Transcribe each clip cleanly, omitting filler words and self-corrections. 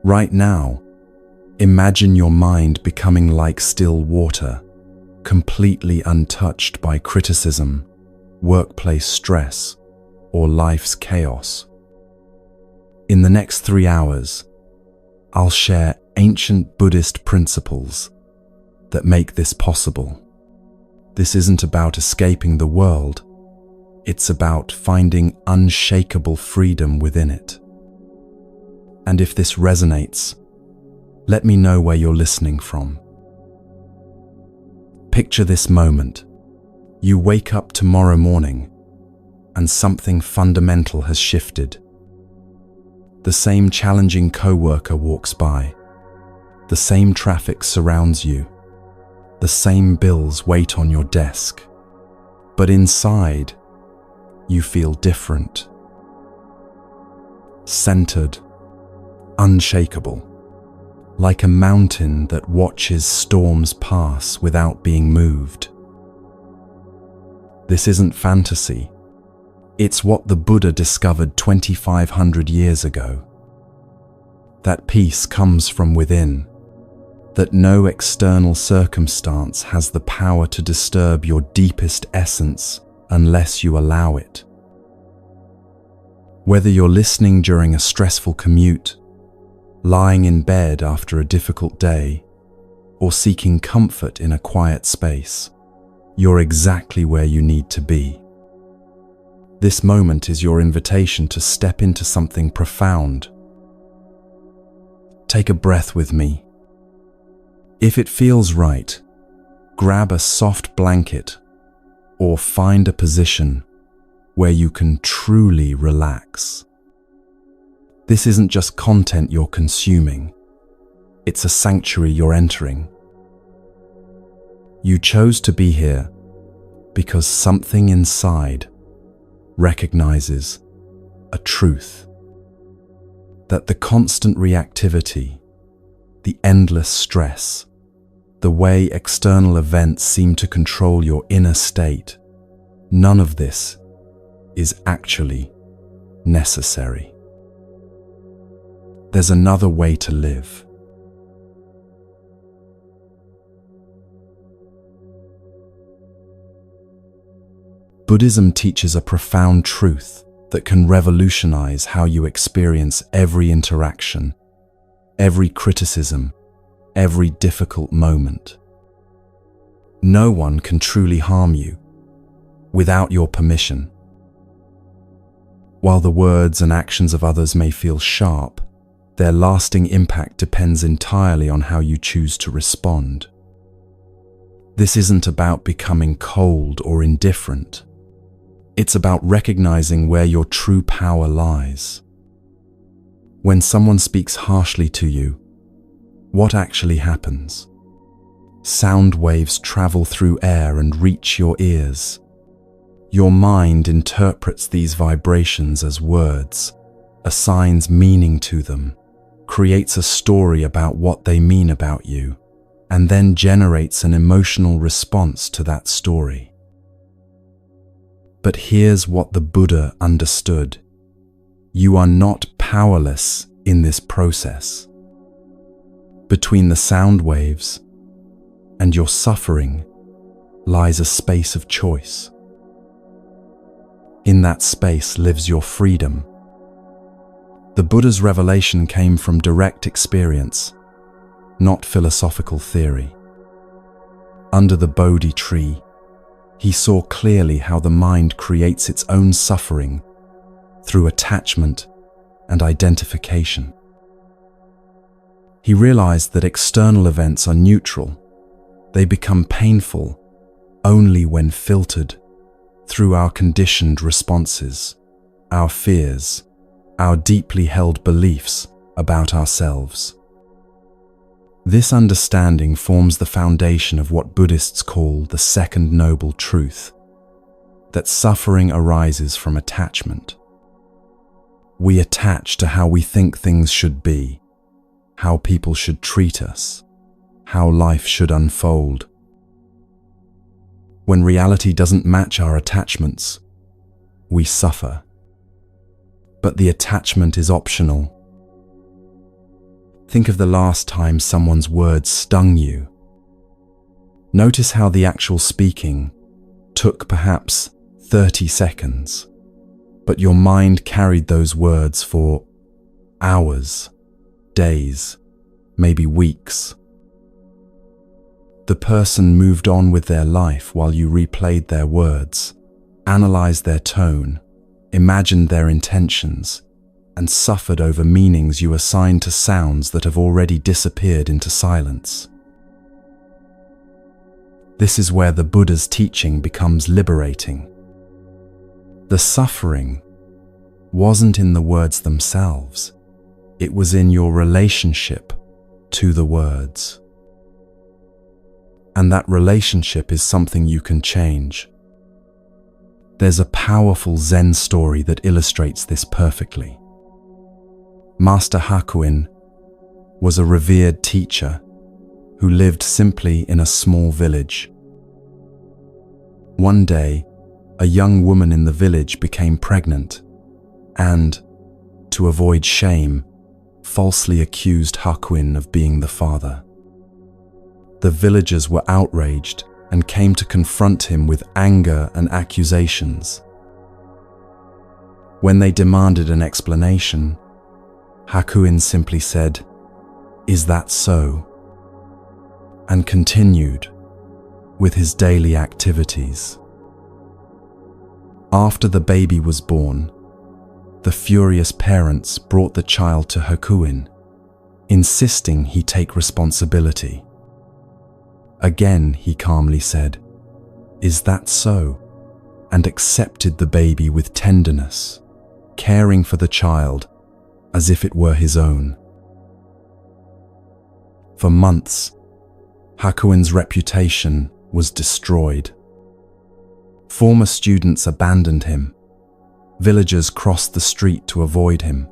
Right now, imagine your mind becoming like still water, completely untouched by criticism, workplace stress, or life's chaos. In the next 3 hours, I'll share ancient Buddhist principles that make this possible. This isn't about escaping the world, it's about finding unshakable freedom within it. And if this resonates, let me know where you're listening from. Picture this moment. You wake up tomorrow morning, and something fundamental has shifted. The same challenging coworker walks by. The same traffic surrounds you. The same bills wait on your desk. But inside, you feel different. Centered, unshakable, like a mountain that watches storms pass without being moved. This isn't fantasy. It's what the Buddha discovered 2,500 years ago. That peace comes from within, that no external circumstance has the power to disturb your deepest essence unless you allow it. Whether you're listening during a stressful commute, lying in bed after a difficult day, or seeking comfort in a quiet space, you're exactly where you need to be. This moment is your invitation to step into something profound. Take a breath with me. If it feels right, grab a soft blanket or find a position where you can truly relax. This isn't just content you're consuming, it's a sanctuary you're entering. You chose to be here because something inside recognizes a truth, that the constant reactivity, the endless stress, the way external events seem to control your inner state, none of this is actually necessary. There's another way to live. Buddhism teaches a profound truth that can revolutionize how you experience every interaction, every criticism, every difficult moment. No one can truly harm you without your permission. While the words and actions of others may feel sharp, their lasting impact depends entirely on how you choose to respond. This isn't about becoming cold or indifferent. It's about recognizing where your true power lies. When someone speaks harshly to you, what actually happens? Sound waves travel through air and reach your ears. Your mind interprets these vibrations as words, assigns meaning to them, creates a story about what they mean about you, and then generates an emotional response to that story. But here's what the Buddha understood. You are not powerless in this process. Between the sound waves and your suffering lies a space of choice. In that space lives your freedom. The Buddha's revelation came from direct experience, not philosophical theory. Under the Bodhi tree, he saw clearly how the mind creates its own suffering through attachment and identification. He realized that external events are neutral. They become painful only when filtered through our conditioned responses, our fears, our deeply held beliefs about ourselves. This understanding forms the foundation of what Buddhists call the second noble truth, that suffering arises from attachment. We attach to how we think things should be, how people should treat us, how life should unfold. When reality doesn't match our attachments, we suffer. But the attachment is optional. Think of the last time someone's words stung you. Notice how the actual speaking took perhaps 30 seconds, but your mind carried those words for hours, days, maybe weeks. The person moved on with their life while you replayed their words, analyzed their tone, imagined their intentions, and suffered over meanings you assigned to sounds that have already disappeared into silence. This is where the Buddha's teaching becomes liberating. The suffering wasn't in the words themselves, it was in your relationship to the words. And that relationship is something you can change. There's a powerful Zen story that illustrates this perfectly. Master Hakuin was a revered teacher who lived simply in a small village. One day, a young woman in the village became pregnant and, to avoid shame, falsely accused Hakuin of being the father. The villagers were outraged and came to confront him with anger and accusations. When they demanded an explanation, Hakuin simply said, "Is that so?" and continued with his daily activities. After the baby was born, the furious parents brought the child to Hakuin, insisting he take responsibility. Again, he calmly said, "Is that so?" and accepted the baby with tenderness, caring for the child as if it were his own. For months, Hakuin's reputation was destroyed. Former students abandoned him, villagers crossed the street to avoid him,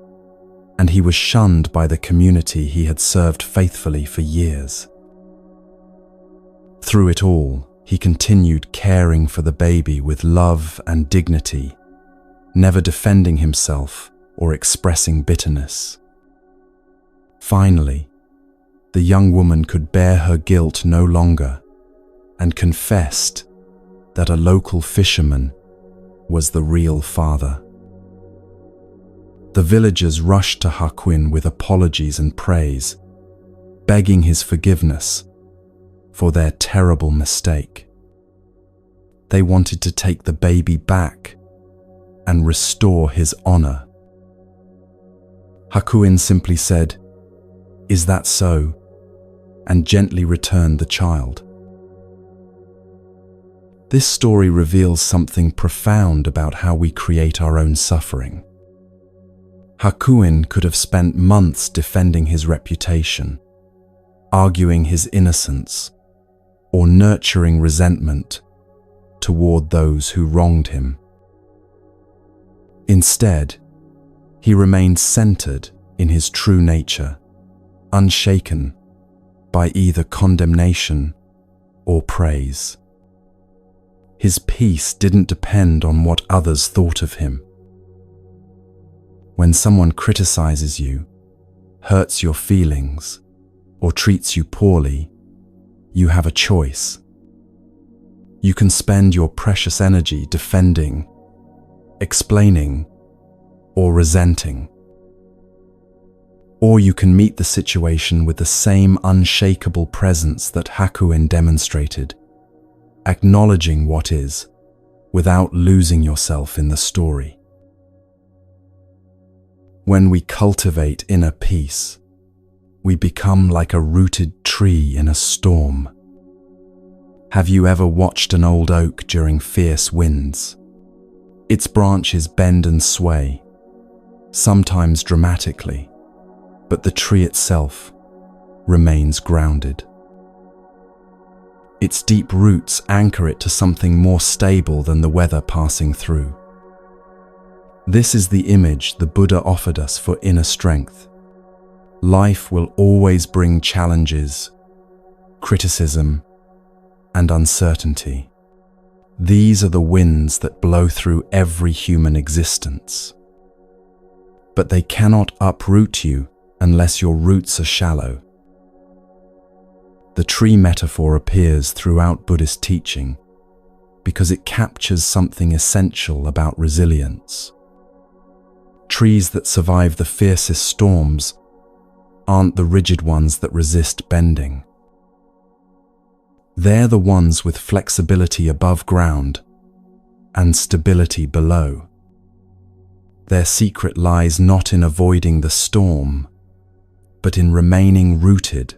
and he was shunned by the community he had served faithfully for years. Through it all, he continued caring for the baby with love and dignity, never defending himself or expressing bitterness. Finally, the young woman could bear her guilt no longer and confessed that a local fisherman was the real father. The villagers rushed to Hakuin with apologies and praise, begging his forgiveness for their terrible mistake. They wanted to take the baby back and restore his honor. Hakuin simply said, "Is that so?" and gently returned the child. This story reveals something profound about how we create our own suffering. Hakuin could have spent months defending his reputation, arguing his innocence, or nurturing resentment toward those who wronged him. Instead, he remained centered in his true nature, unshaken by either condemnation or praise. His peace didn't depend on what others thought of him. When someone criticizes you, hurts your feelings, or treats you poorly, you have a choice. You can spend your precious energy defending, explaining, or resenting. Or you can meet the situation with the same unshakable presence that Hakuin demonstrated, acknowledging what is, without losing yourself in the story. When we cultivate inner peace, we become like a rooted tree in a storm. Have you ever watched an old oak during fierce winds? Its branches bend and sway, sometimes dramatically, but the tree itself remains grounded. Its deep roots anchor it to something more stable than the weather passing through. This is the image the Buddha offered us for inner strength. Life will always bring challenges, criticism, and uncertainty. These are the winds that blow through every human existence. But they cannot uproot you unless your roots are shallow. The tree metaphor appears throughout Buddhist teaching because it captures something essential about resilience. Trees that survive the fiercest storms aren't the rigid ones that resist bending. They're the ones with flexibility above ground and stability below. Their secret lies not in avoiding the storm, but in remaining rooted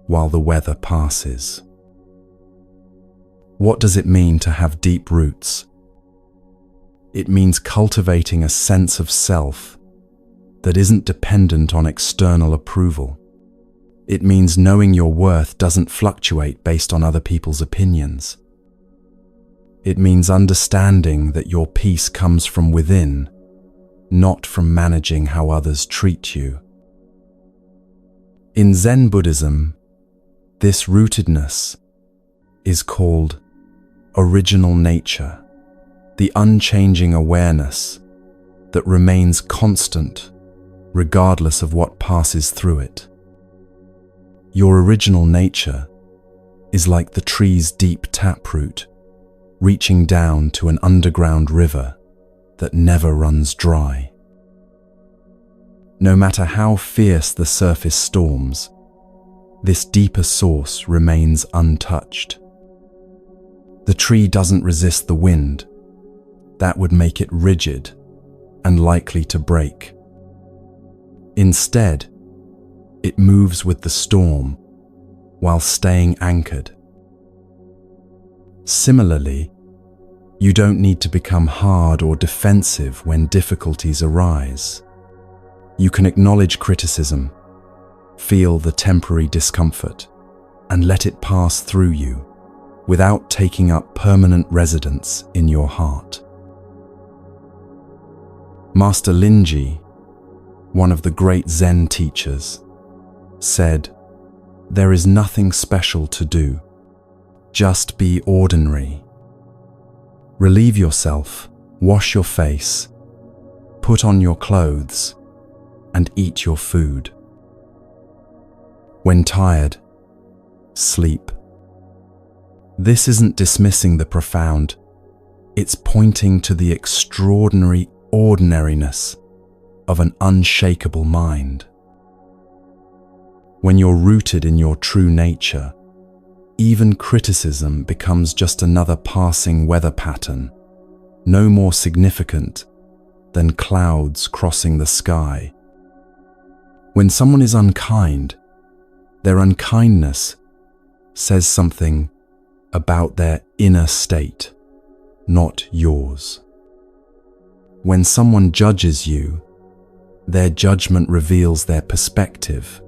while the weather passes. What does it mean to have deep roots? It means cultivating a sense of self that isn't dependent on external approval. It means knowing your worth doesn't fluctuate based on other people's opinions. It means understanding that your peace comes from within, not from managing how others treat you. In Zen Buddhism, this rootedness is called original nature, the unchanging awareness that remains constant regardless of what passes through it. Your original nature is like the tree's deep taproot, reaching down to an underground river that never runs dry. No matter how fierce the surface storms, this deeper source remains untouched. The tree doesn't resist the wind. That would make it rigid and likely to break. Instead, it moves with the storm while staying anchored. Similarly, you don't need to become hard or defensive when difficulties arise. You can acknowledge criticism, feel the temporary discomfort, and let it pass through you without taking up permanent residence in your heart. Master Linji, one of the great Zen teachers, said, "There is nothing special to do. Just be ordinary. Relieve yourself, wash your face, put on your clothes, and eat your food. When tired, sleep." This isn't dismissing the profound, it's pointing to the extraordinary ordinariness of an unshakable mind. When you're rooted in your true nature, even criticism becomes just another passing weather pattern, no more significant than clouds crossing the sky. When someone is unkind, their unkindness says something about their inner state, not yours. When someone judges you, their judgment reveals their perspective,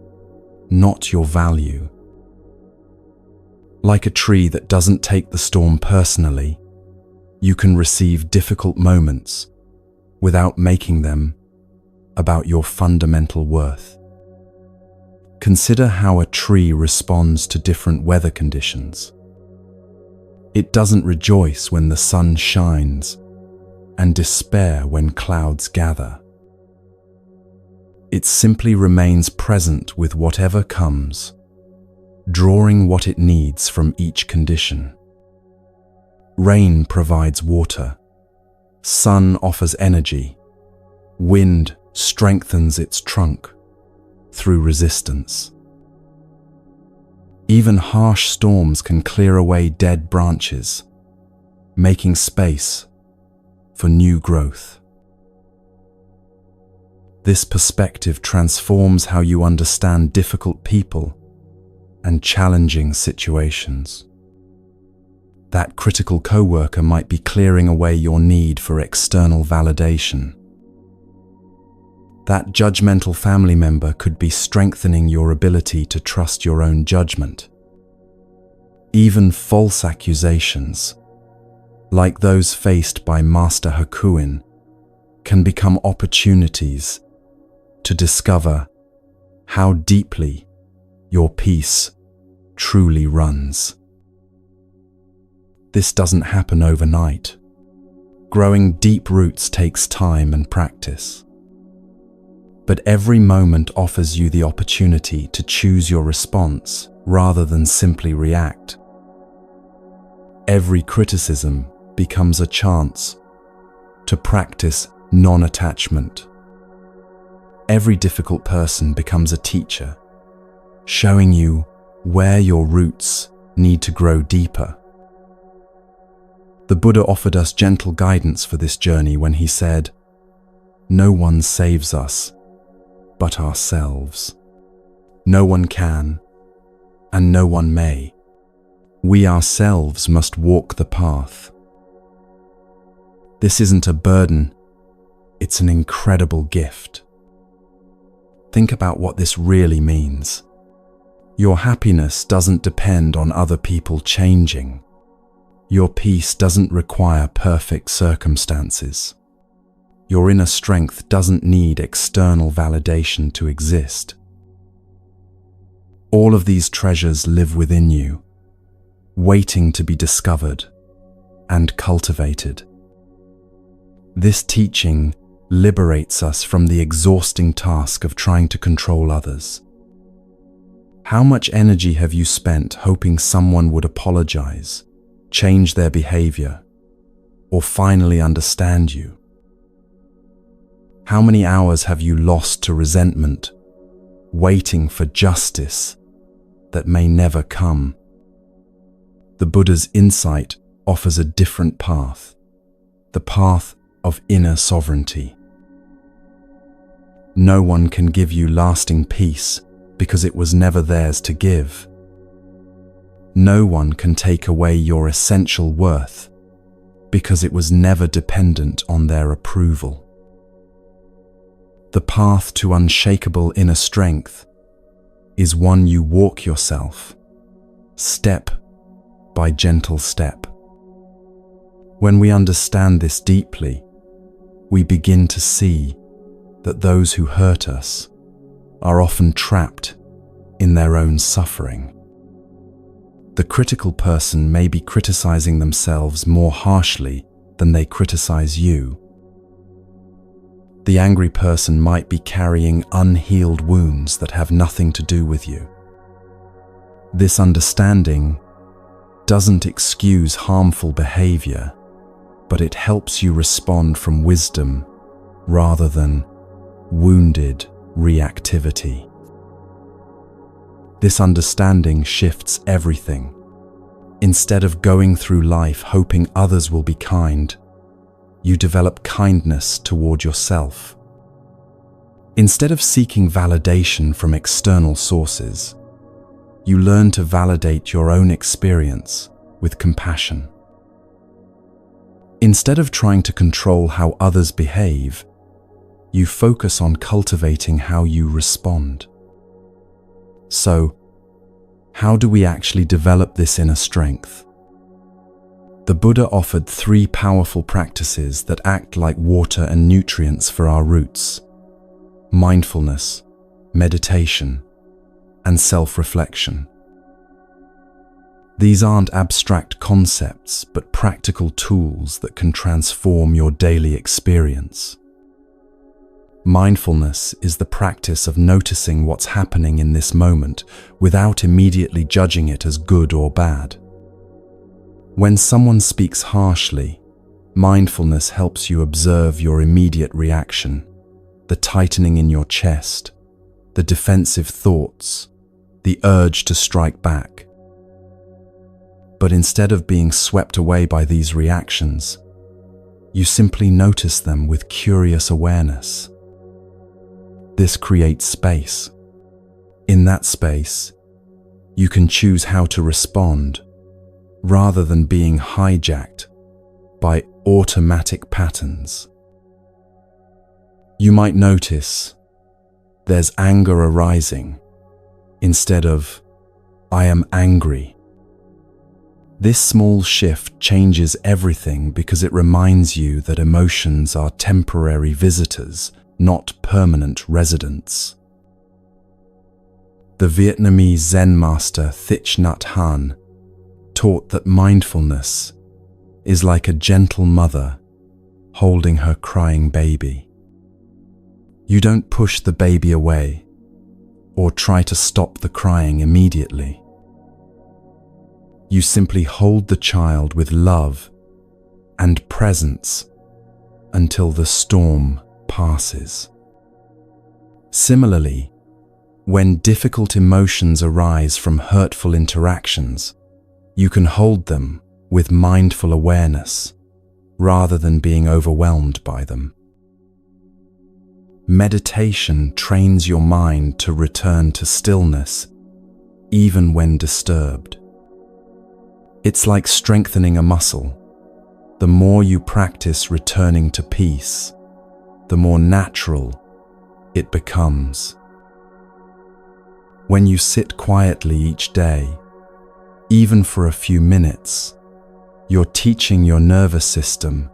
not your value. Like a tree that doesn't take the storm personally, you can receive difficult moments without making them about your fundamental worth. Consider how a tree responds to different weather conditions. It doesn't rejoice when the sun shines and despair when clouds gather. It simply remains present with whatever comes, drawing what it needs from each condition. Rain provides water, sun offers energy, wind strengthens its trunk through resistance. Even harsh storms can clear away dead branches, making space for new growth. This perspective transforms how you understand difficult people and challenging situations. That critical coworker might be clearing away your need for external validation. That judgmental family member could be strengthening your ability to trust your own judgment. Even false accusations, like those faced by Master Hakuin, can become opportunities to discover how deeply your peace truly runs. This doesn't happen overnight. Growing deep roots takes time and practice. But every moment offers you the opportunity to choose your response rather than simply react. Every criticism becomes a chance to practice non-attachment. Every difficult person becomes a teacher, showing you where your roots need to grow deeper. The Buddha offered us gentle guidance for this journey when he said, "No one saves us but ourselves. No one can, and no one may. We ourselves must walk the path." This isn't a burden, it's an incredible gift. Think about what this really means. Your happiness doesn't depend on other people changing. Your peace doesn't require perfect circumstances. Your inner strength doesn't need external validation to exist. All of these treasures live within you, waiting to be discovered and cultivated. This teaching liberates us from the exhausting task of trying to control others. How much energy have you spent hoping someone would apologize, change their behavior, or finally understand you? How many hours have you lost to resentment, waiting for justice that may never come? The Buddha's insight offers a different path, the path of inner sovereignty. No one can give you lasting peace because it was never theirs to give. No one can take away your essential worth because it was never dependent on their approval. The path to unshakable inner strength is one you walk yourself, step by gentle step. When we understand this deeply, we begin to see that those who hurt us are often trapped in their own suffering. The critical person may be criticizing themselves more harshly than they criticize you. The angry person might be carrying unhealed wounds that have nothing to do with you. This understanding doesn't excuse harmful behavior, but it helps you respond from wisdom rather than wounded reactivity. This understanding shifts everything. Instead of going through life hoping others will be kind, you develop kindness toward yourself. Instead of seeking validation from external sources, you learn to validate your own experience with compassion. Instead of trying to control how others behave, you focus on cultivating how you respond. So, how do we actually develop this inner strength? The Buddha offered 3 powerful practices that act like water and nutrients for our roots: mindfulness, meditation, and self-reflection. These aren't abstract concepts, but practical tools that can transform your daily experience. Mindfulness is the practice of noticing what's happening in this moment without immediately judging it as good or bad. When someone speaks harshly, mindfulness helps you observe your immediate reaction, the tightening in your chest, the defensive thoughts, the urge to strike back. But instead of being swept away by these reactions, you simply notice them with curious awareness. This creates space. In that space, you can choose how to respond rather than being hijacked by automatic patterns. You might notice there's anger arising instead of "I am angry." This small shift changes everything because it reminds you that emotions are temporary visitors, not permanent residents. The Vietnamese Zen master Thich Nhat Hanh taught that mindfulness is like a gentle mother holding her crying baby. You don't push the baby away or try to stop the crying immediately. You simply hold the child with love and presence until the storm passes. Similarly, when difficult emotions arise from hurtful interactions, you can hold them with mindful awareness rather than being overwhelmed by them. Meditation trains your mind to return to stillness even when disturbed. It's like strengthening a muscle. The more you practice returning to peace, the more natural it becomes. When you sit quietly each day, even for a few minutes, you're teaching your nervous system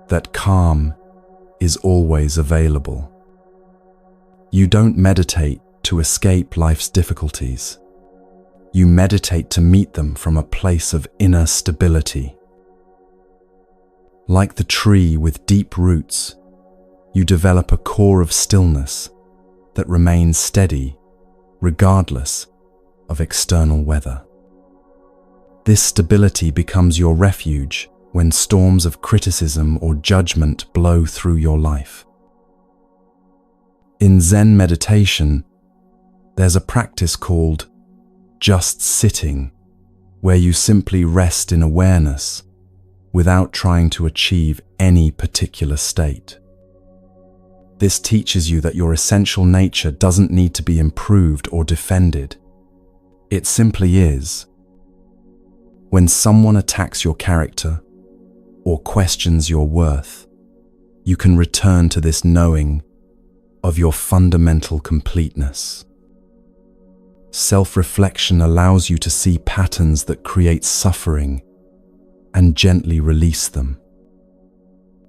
that calm is always available. You don't meditate to escape life's difficulties. You meditate to meet them from a place of inner stability. Like the tree with deep roots, you develop a core of stillness that remains steady regardless of external weather. This stability becomes your refuge when storms of criticism or judgment blow through your life. In Zen meditation, there's a practice called just sitting, where you simply rest in awareness without trying to achieve any particular state. This teaches you that your essential nature doesn't need to be improved or defended. It simply is. When someone attacks your character or questions your worth, you can return to this knowing of your fundamental completeness. Self-reflection allows you to see patterns that create suffering and gently release them.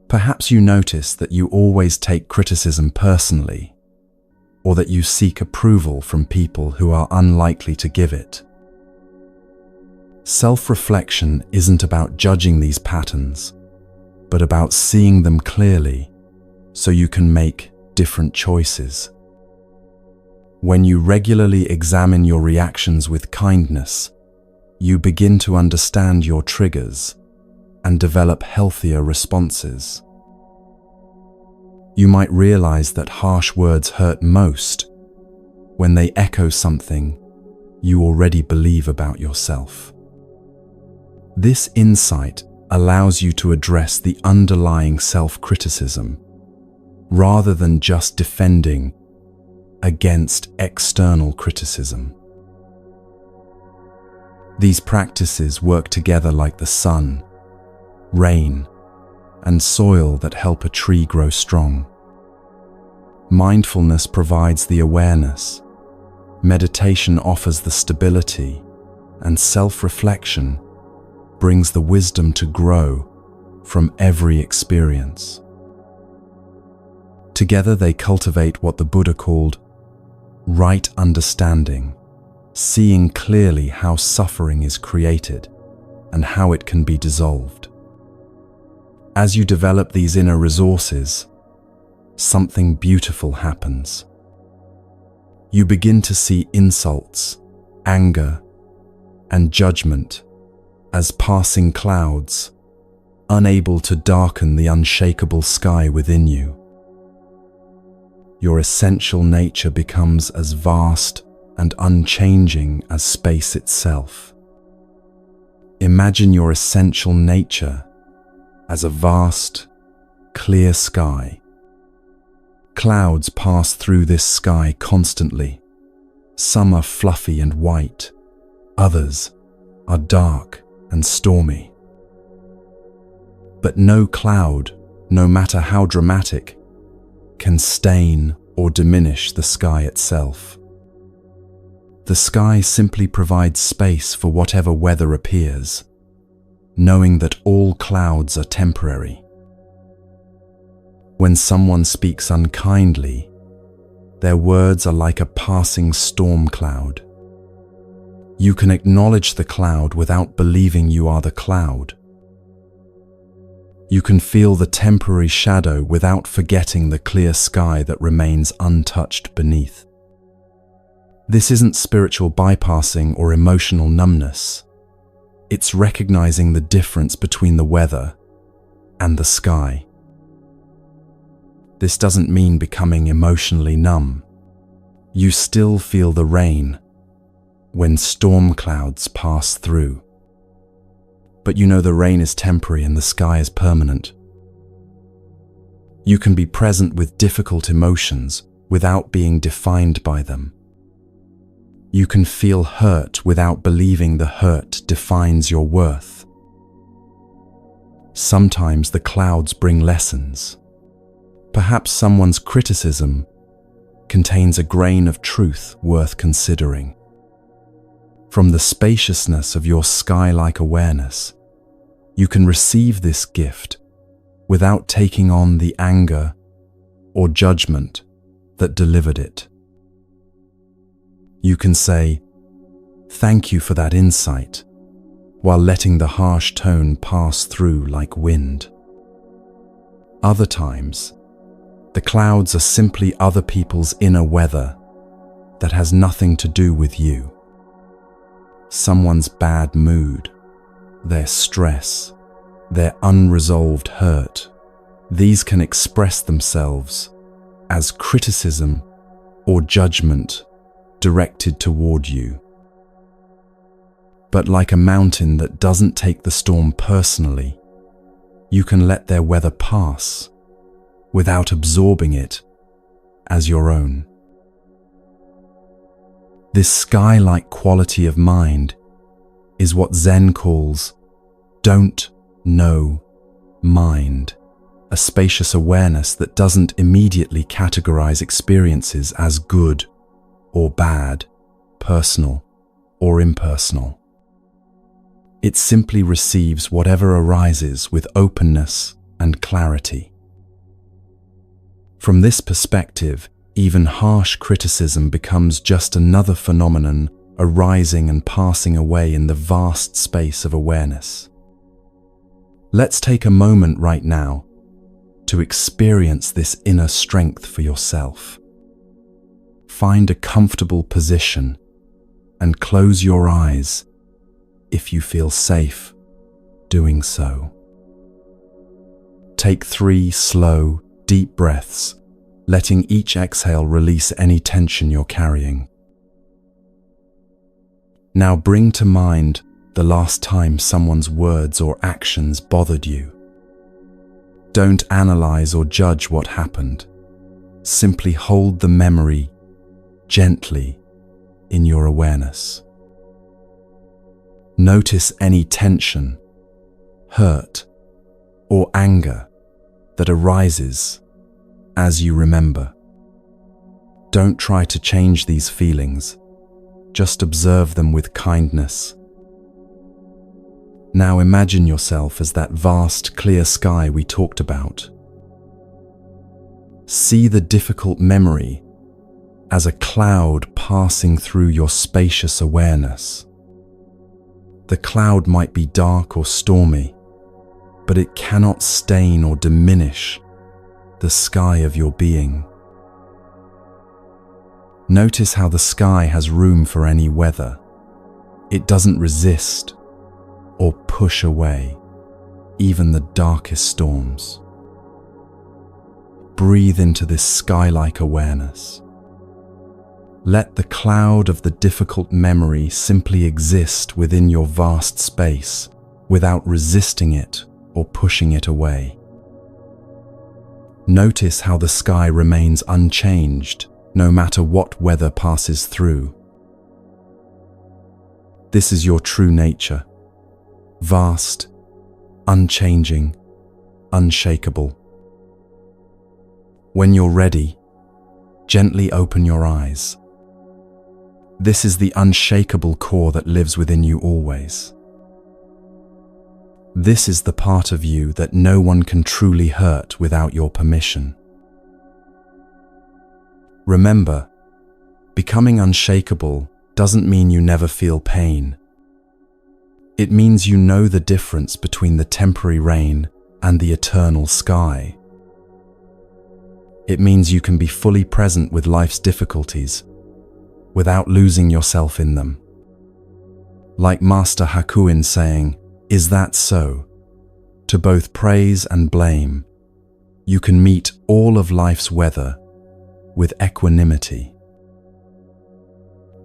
Perhaps you notice that you always take criticism personally, or that you seek approval from people who are unlikely to give it. Self-reflection isn't about judging these patterns, but about seeing them clearly so you can make different choices. When you regularly examine your reactions with kindness, you begin to understand your triggers and develop healthier responses. You might realize that harsh words hurt most when they echo something you already believe about yourself. This insight allows you to address the underlying self-criticism rather than just defending against external criticism. These practices work together like the sun, rain, and soil that help a tree grow strong. Mindfulness provides the awareness, meditation offers the stability, and self-reflection brings the wisdom to grow from every experience. Together they cultivate what the Buddha called right understanding, seeing clearly how suffering is created and how it can be dissolved. As you develop these inner resources, something beautiful happens. You begin to see insults, anger, and judgment as passing clouds, unable to darken the unshakable sky within you. Your essential nature becomes as vast and unchanging as space itself. Imagine your essential nature as a vast, clear sky. Clouds pass through this sky constantly. Some are fluffy and white, others are dark and stormy. But no cloud, no matter how dramatic, can stain or diminish the sky itself. The sky simply provides space for whatever weather appears, knowing that all clouds are temporary. When someone speaks unkindly, their words are like a passing storm cloud. You can acknowledge the cloud without believing you are the cloud. You can feel the temporary shadow without forgetting the clear sky that remains untouched beneath. This isn't spiritual bypassing or emotional numbness. It's recognizing the difference between the weather and the sky. This doesn't mean becoming emotionally numb. You still feel the rain when storm clouds pass through. But you know the rain is temporary and the sky is permanent. You can be present with difficult emotions without being defined by them. You can feel hurt without believing the hurt defines your worth. Sometimes the clouds bring lessons. Perhaps someone's criticism contains a grain of truth worth considering. From the spaciousness of your sky-like awareness, you can receive this gift without taking on the anger or judgment that delivered it. You can say, "Thank you for that insight," while letting the harsh tone pass through like wind. Other times, the clouds are simply other people's inner weather that has nothing to do with you. Someone's bad mood, their stress, their unresolved hurt. These can express themselves as criticism or judgment directed toward you. But like a mountain that doesn't take the storm personally, you can let their weather pass without absorbing it as your own. This sky-like quality of mind is what Zen calls don't know mind, a spacious awareness that doesn't immediately categorize experiences as good or bad, personal or impersonal. It simply receives whatever arises with openness and clarity. From this perspective, even harsh criticism becomes just another phenomenon arising and passing away in the vast space of awareness. Let's take a moment right now to experience this inner strength for yourself. Find a comfortable position and close your eyes if you feel safe doing so. Take 3 slow, deep breaths, letting each exhale release any tension you're carrying. Now bring to mind the last time someone's words or actions bothered you. Don't analyze or judge what happened. Simply hold the memory gently in your awareness. Notice any tension, hurt, or anger that arises as you remember. Don't try to change these feelings. Just observe them with kindness. Now imagine yourself as that vast, clear sky we talked about. See the difficult memory as a cloud passing through your spacious awareness. The cloud might be dark or stormy, but it cannot stain or diminish the sky of your being. Notice how the sky has room for any weather. It doesn't resist or push away even the darkest storms. Breathe into this sky-like awareness. Let the cloud of the difficult memory simply exist within your vast space without resisting it or pushing it away. Notice how the sky remains unchanged no matter what weather passes through. This is your true nature, vast, unchanging, unshakable. When you're ready, gently open your eyes. This is the unshakable core that lives within you always. This is the part of you that no one can truly hurt without your permission. Remember, becoming unshakable doesn't mean you never feel pain. It means you know the difference between the temporary rain and the eternal sky. It means you can be fully present with life's difficulties without losing yourself in them. Like Master Hakuin saying, "Is that so?" To both praise and blame, you can meet all of life's weather with equanimity.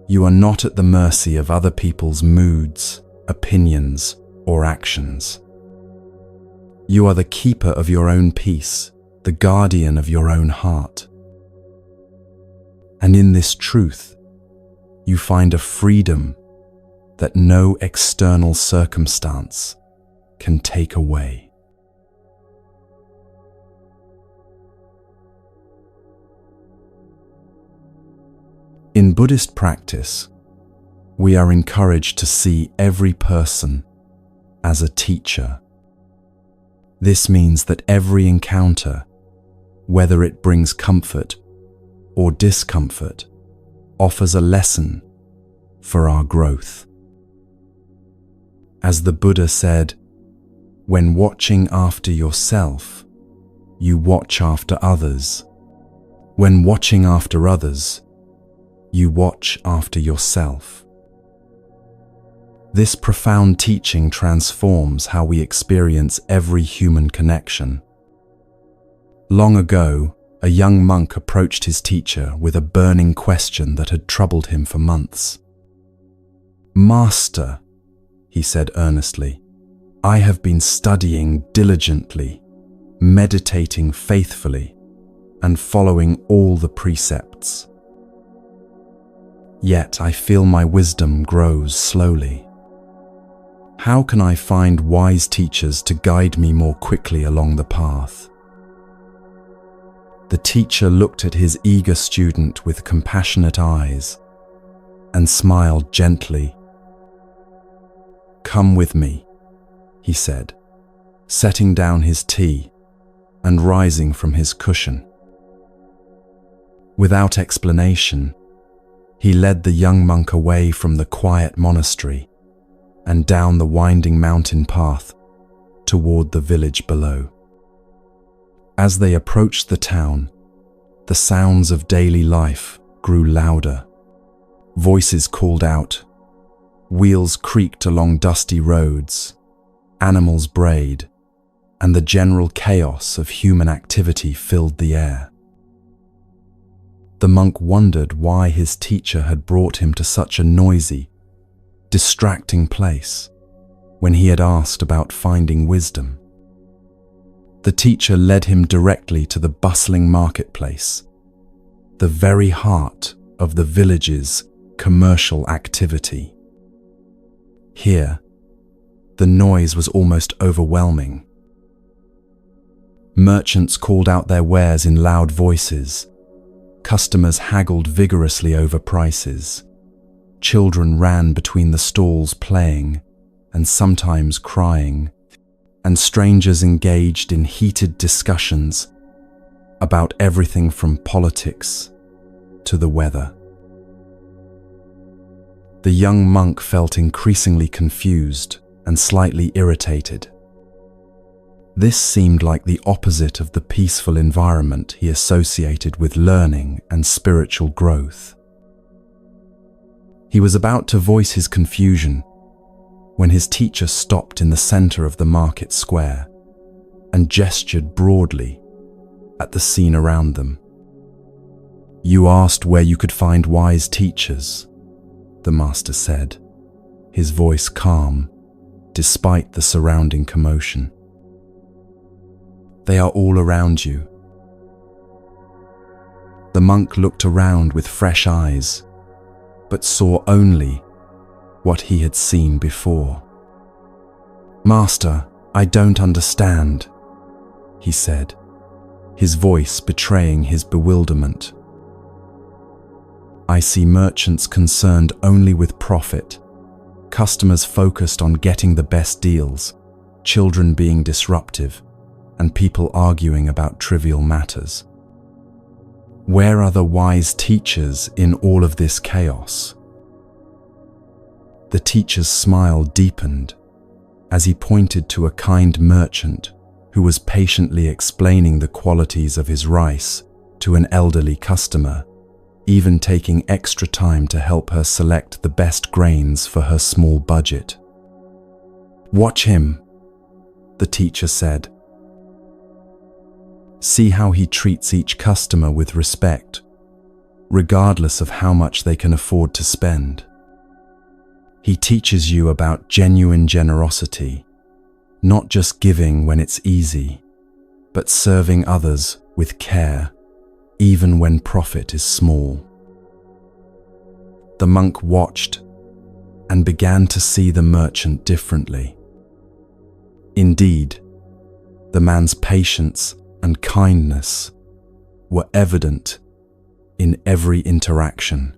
You are not at the mercy of other people's moods, opinions, or actions. You are the keeper of your own peace, the guardian of your own heart. And in this truth, you find a freedom that no external circumstance can take away. In Buddhist practice, we are encouraged to see every person as a teacher. This means that every encounter, whether it brings comfort or discomfort, offers a lesson for our growth. As the Buddha said, "When watching after yourself, you watch after others. When watching after others, you watch after yourself." This profound teaching transforms how we experience every human connection. Long ago, a young monk approached his teacher with a burning question that had troubled him for months. "Master," he said earnestly, "I have been studying diligently, meditating faithfully, and following all the precepts. Yet I feel my wisdom grows slowly. How can I find wise teachers to guide me more quickly along the path?" The teacher looked at his eager student with compassionate eyes and smiled gently. "Come with me," he said, setting down his tea and rising from his cushion. Without explanation, he led the young monk away from the quiet monastery and down the winding mountain path toward the village below. As they approached the town, the sounds of daily life grew louder. Voices called out, wheels creaked along dusty roads, animals brayed, and the general chaos of human activity filled the air. The monk wondered why his teacher had brought him to such a noisy, distracting place when he had asked about finding wisdom. The teacher led him directly to the bustling marketplace, the very heart of the village's commercial activity. Here, the noise was almost overwhelming. Merchants called out their wares in loud voices. Customers haggled vigorously over prices. Children ran between the stalls playing and sometimes crying, and strangers engaged in heated discussions about everything from politics to the weather. The young monk felt increasingly confused and slightly irritated. This seemed like the opposite of the peaceful environment he associated with learning and spiritual growth. He was about to voice his confusion when his teacher stopped in the center of the market square and gestured broadly at the scene around them. "You asked where you could find wise teachers," the master said, his voice calm despite the surrounding commotion. "They are all around you." The monk looked around with fresh eyes, but saw only what he had seen before. "Master, I don't understand," he said, his voice betraying his bewilderment. "I see merchants concerned only with profit, customers focused on getting the best deals, children being disruptive, and people arguing about trivial matters. Where are the wise teachers in all of this chaos?" The teacher's smile deepened as he pointed to a kind merchant who was patiently explaining the qualities of his rice to an elderly customer, even taking extra time to help her select the best grains for her small budget. "Watch him," the teacher said. "See how he treats each customer with respect, regardless of how much they can afford to spend. He teaches you about genuine generosity, not just giving when it's easy, but serving others with care, even when profit is small." The monk watched and began to see the merchant differently. Indeed, the man's patience and kindness were evident in every interaction.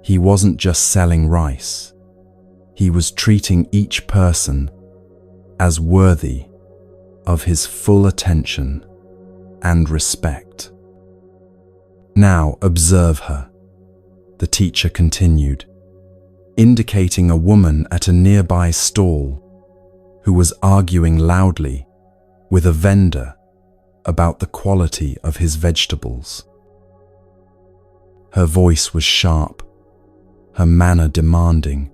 He wasn't just selling rice, he was treating each person as worthy of his full attention and respect. "Now observe her," the teacher continued, indicating a woman at a nearby stall who was arguing loudly with a vendor about the quality of his vegetables. Her voice was sharp, her manner demanding,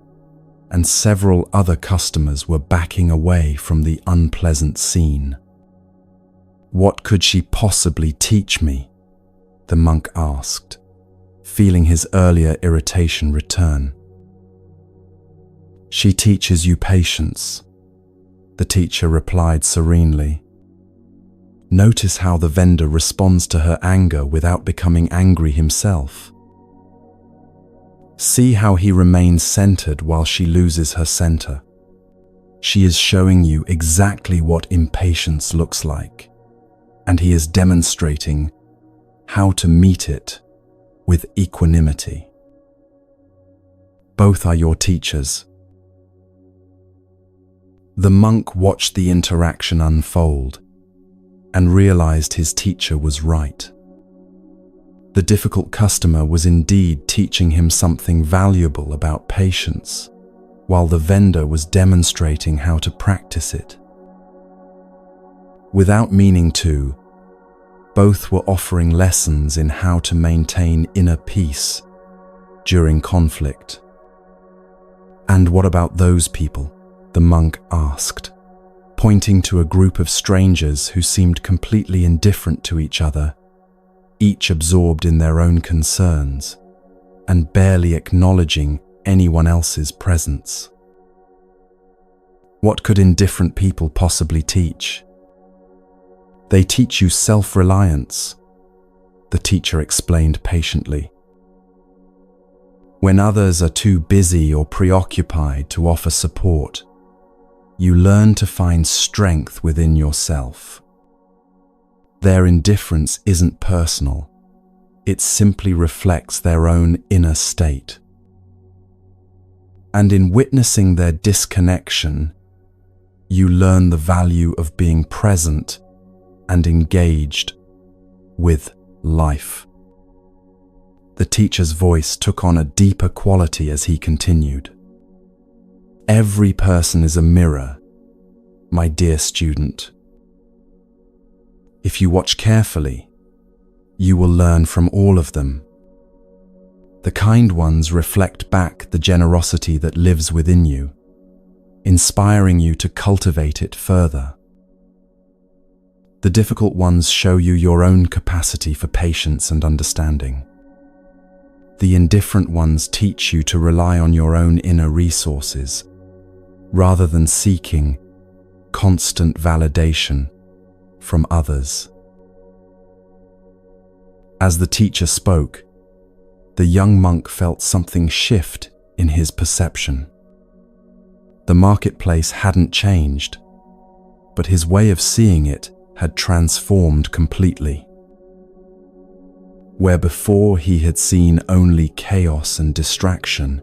and several other customers were backing away from the unpleasant scene. "What could she possibly teach me?" the monk asked, feeling his earlier irritation return. "She teaches you patience," the teacher replied serenely. Notice how the vendor responds to her anger without becoming angry himself. See how he remains centered while she loses her center. She is showing you exactly what impatience looks like, and he is demonstrating how to meet it with equanimity. Both are your teachers. The monk watched the interaction unfold and realized his teacher was right. The difficult customer was indeed teaching him something valuable about patience, while the vendor was demonstrating how to practice it. Without meaning to, both were offering lessons in how to maintain inner peace during conflict. "And what about those people?" the monk asked, pointing to a group of strangers who seemed completely indifferent to each other, each absorbed in their own concerns and barely acknowledging anyone else's presence. "What could indifferent people possibly teach?" "They teach you self-reliance," the teacher explained patiently. "When others are too busy or preoccupied to offer support, you learn to find strength within yourself. Their indifference isn't personal, it simply reflects their own inner state. And in witnessing their disconnection, you learn the value of being present and engaged with life." The teacher's voice took on a deeper quality as he continued. "Every person is a mirror, my dear student. If you watch carefully, you will learn from all of them. The kind ones reflect back the generosity that lives within you, inspiring you to cultivate it further. The difficult ones show you your own capacity for patience and understanding. The indifferent ones teach you to rely on your own inner resources, rather than seeking constant validation from others." As the teacher spoke, the young monk felt something shift in his perception. The marketplace hadn't changed, but his way of seeing it had transformed completely. Where before he had seen only chaos and distraction,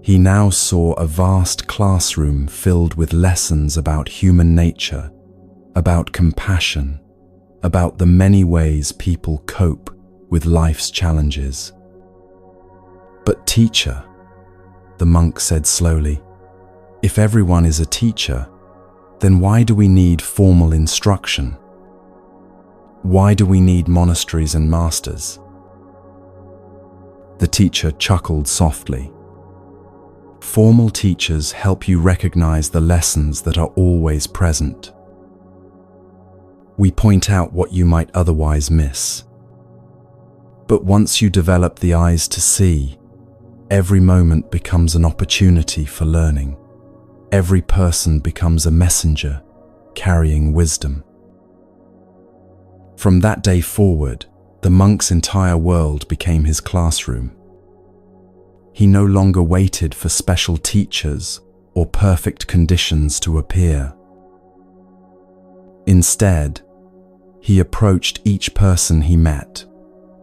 he now saw a vast classroom filled with lessons about human nature, about compassion, about the many ways people cope with life's challenges. "But teacher," the monk said slowly, "if everyone is a teacher, then why do we need formal instruction? Why do we need monasteries and masters? The teacher chuckled softly. Formal teachers help you recognize the lessons that are always present. We point out what you might otherwise miss. But once you develop the eyes to see, every moment becomes an opportunity for learning. Every person becomes a messenger, carrying wisdom. From that day forward, the monk's entire world became his classroom. He no longer waited for special teachers or perfect conditions to appear. Instead, he approached each person he met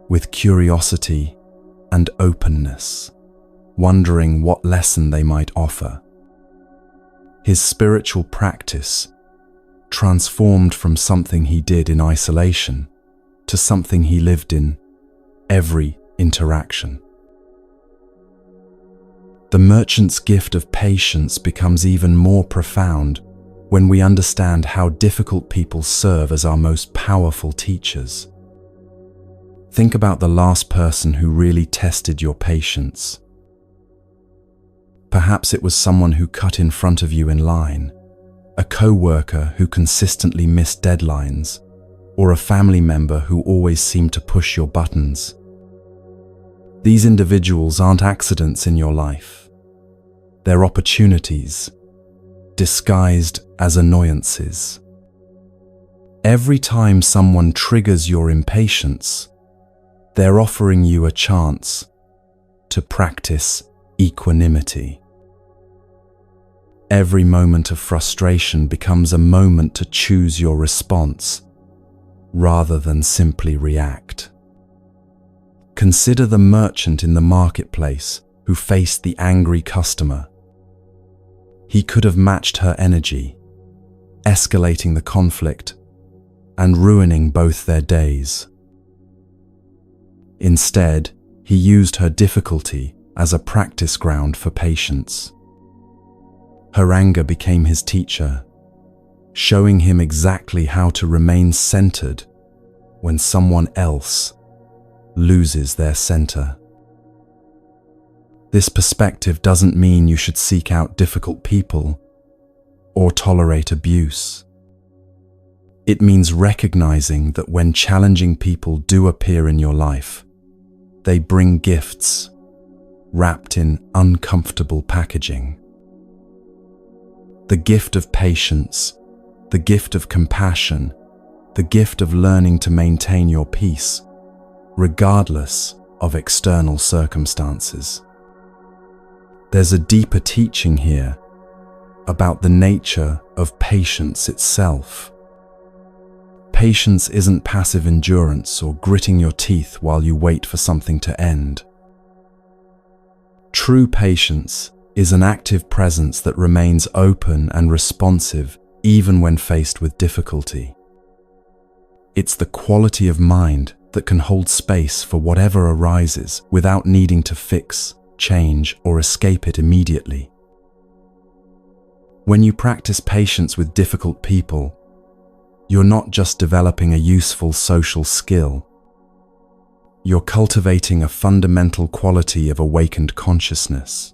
with curiosity and openness, wondering what lesson they might offer. His spiritual practice transformed from something he did in isolation to something he lived in every interaction. The merchant's gift of patience becomes even more profound when we understand how difficult people serve as our most powerful teachers. Think about the last person who really tested your patience. Perhaps it was someone who cut in front of you in line, a co-worker who consistently missed deadlines, or a family member who always seemed to push your buttons. These individuals aren't accidents in your life. They're opportunities, disguised as annoyances. Every time someone triggers your impatience, they're offering you a chance to practice equanimity. Every moment of frustration becomes a moment to choose your response rather than simply react. Consider the merchant in the marketplace who faced the angry customer. He could have matched her energy, escalating the conflict and ruining both their days. Instead, he used her difficulty as a practice ground for patience. Her anger became his teacher, showing him exactly how to remain centered when someone else loses their center. This perspective doesn't mean you should seek out difficult people or tolerate abuse. It means recognizing that when challenging people do appear in your life, they bring gifts wrapped in uncomfortable packaging. The gift of patience, the gift of compassion, the gift of learning to maintain your peace, regardless of external circumstances. There's a deeper teaching here about the nature of patience itself. Patience isn't passive endurance or gritting your teeth while you wait for something to end. True patience is an active presence that remains open and responsive even when faced with difficulty. It's the quality of mind that can hold space for whatever arises without needing to fix, change, or escape it immediately. When you practice patience with difficult people, you're not just developing a useful social skill. You're cultivating a fundamental quality of awakened consciousness.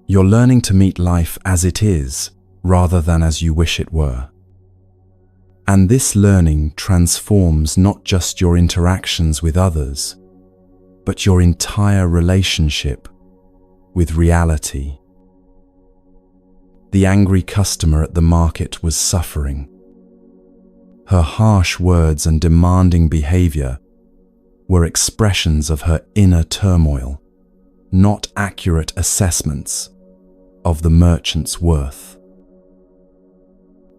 You're learning to meet life as it is, rather than as you wish it were. And this learning transforms not just your interactions with others, but your entire relationship with reality. The angry customer at the market was suffering. Her harsh words and demanding behavior were expressions of her inner turmoil, not accurate assessments of the merchant's worth.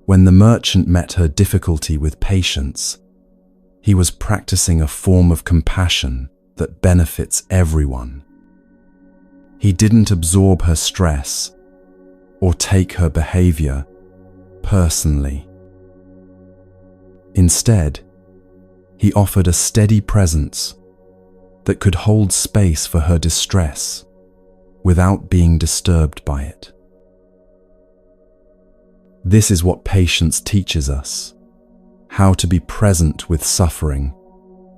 When the merchant met her difficulty with patience, he was practicing a form of compassion that benefits everyone. He didn't absorb her stress or take her behavior personally. Instead, he offered a steady presence that could hold space for her distress without being disturbed by it. This is what patience teaches us: how to be present with suffering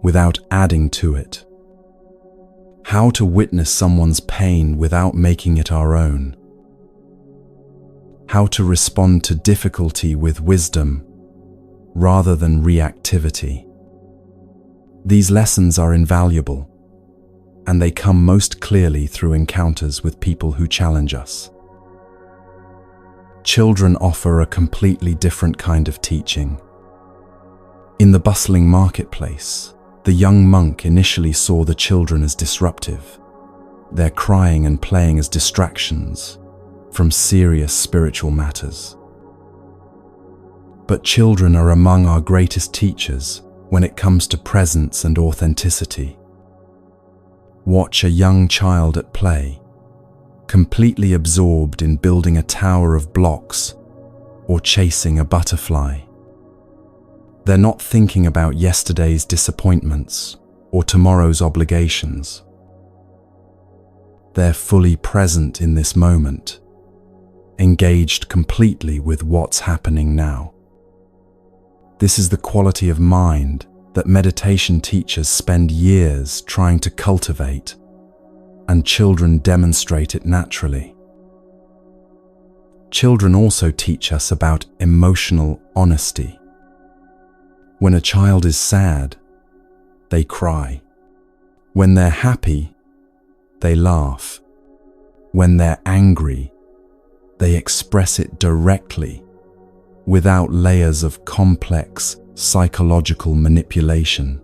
without adding to it, how to witness someone's pain without making it our own, how to respond to difficulty with wisdom rather than reactivity. These lessons are invaluable, and they come most clearly through encounters with people who challenge us. Children offer a completely different kind of teaching. In the bustling marketplace, the young monk initially saw the children as disruptive, their crying and playing as distractions from serious spiritual matters. But children are among our greatest teachers when it comes to presence and authenticity. Watch a young child at play, completely absorbed in building a tower of blocks or chasing a butterfly. They're not thinking about yesterday's disappointments or tomorrow's obligations. They're fully present in this moment, engaged completely with what's happening now. This is the quality of mind that meditation teachers spend years trying to cultivate, and children demonstrate it naturally. Children also teach us about emotional honesty. When a child is sad, they cry. When they're happy, they laugh. When they're angry, they express it directly, without layers of complex psychological manipulation.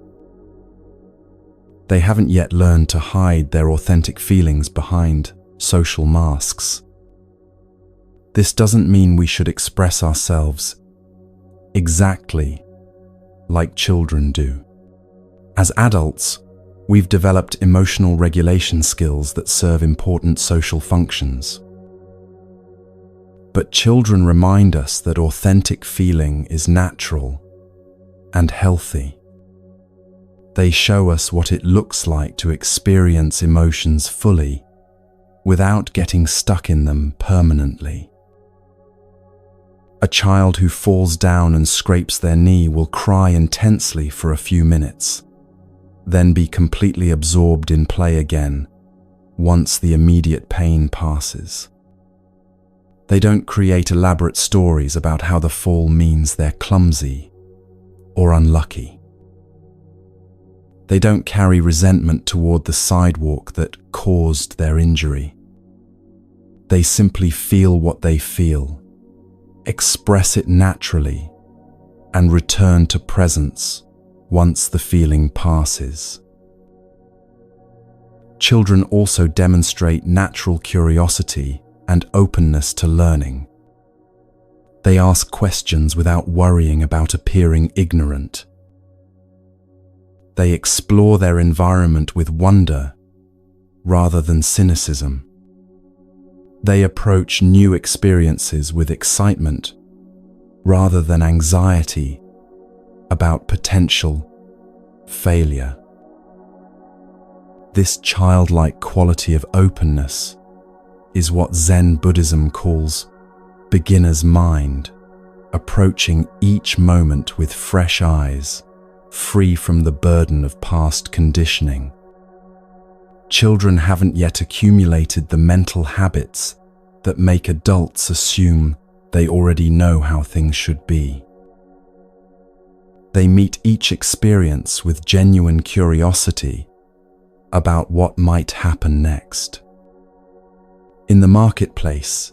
They haven't yet learned to hide their authentic feelings behind social masks. This doesn't mean we should express ourselves exactly like children do. As adults, we've developed emotional regulation skills that serve important social functions. But children remind us that authentic feeling is natural and healthy. They show us what it looks like to experience emotions fully without getting stuck in them permanently. A child who falls down and scrapes their knee will cry intensely for a few minutes, then be completely absorbed in play again once the immediate pain passes. They don't create elaborate stories about how the fall means they're clumsy or unlucky. They don't carry resentment toward the sidewalk that caused their injury. They simply feel what they feel, express it naturally, and return to presence once the feeling passes. Children also demonstrate natural curiosity and openness to learning. They ask questions without worrying about appearing ignorant. They explore their environment with wonder rather than cynicism. They approach new experiences with excitement rather than anxiety about potential failure. This childlike quality of openness is what Zen Buddhism calls beginner's mind, approaching each moment with fresh eyes, free from the burden of past conditioning. Children haven't yet accumulated the mental habits that make adults assume they already know how things should be. They meet each experience with genuine curiosity about what might happen next. In the marketplace,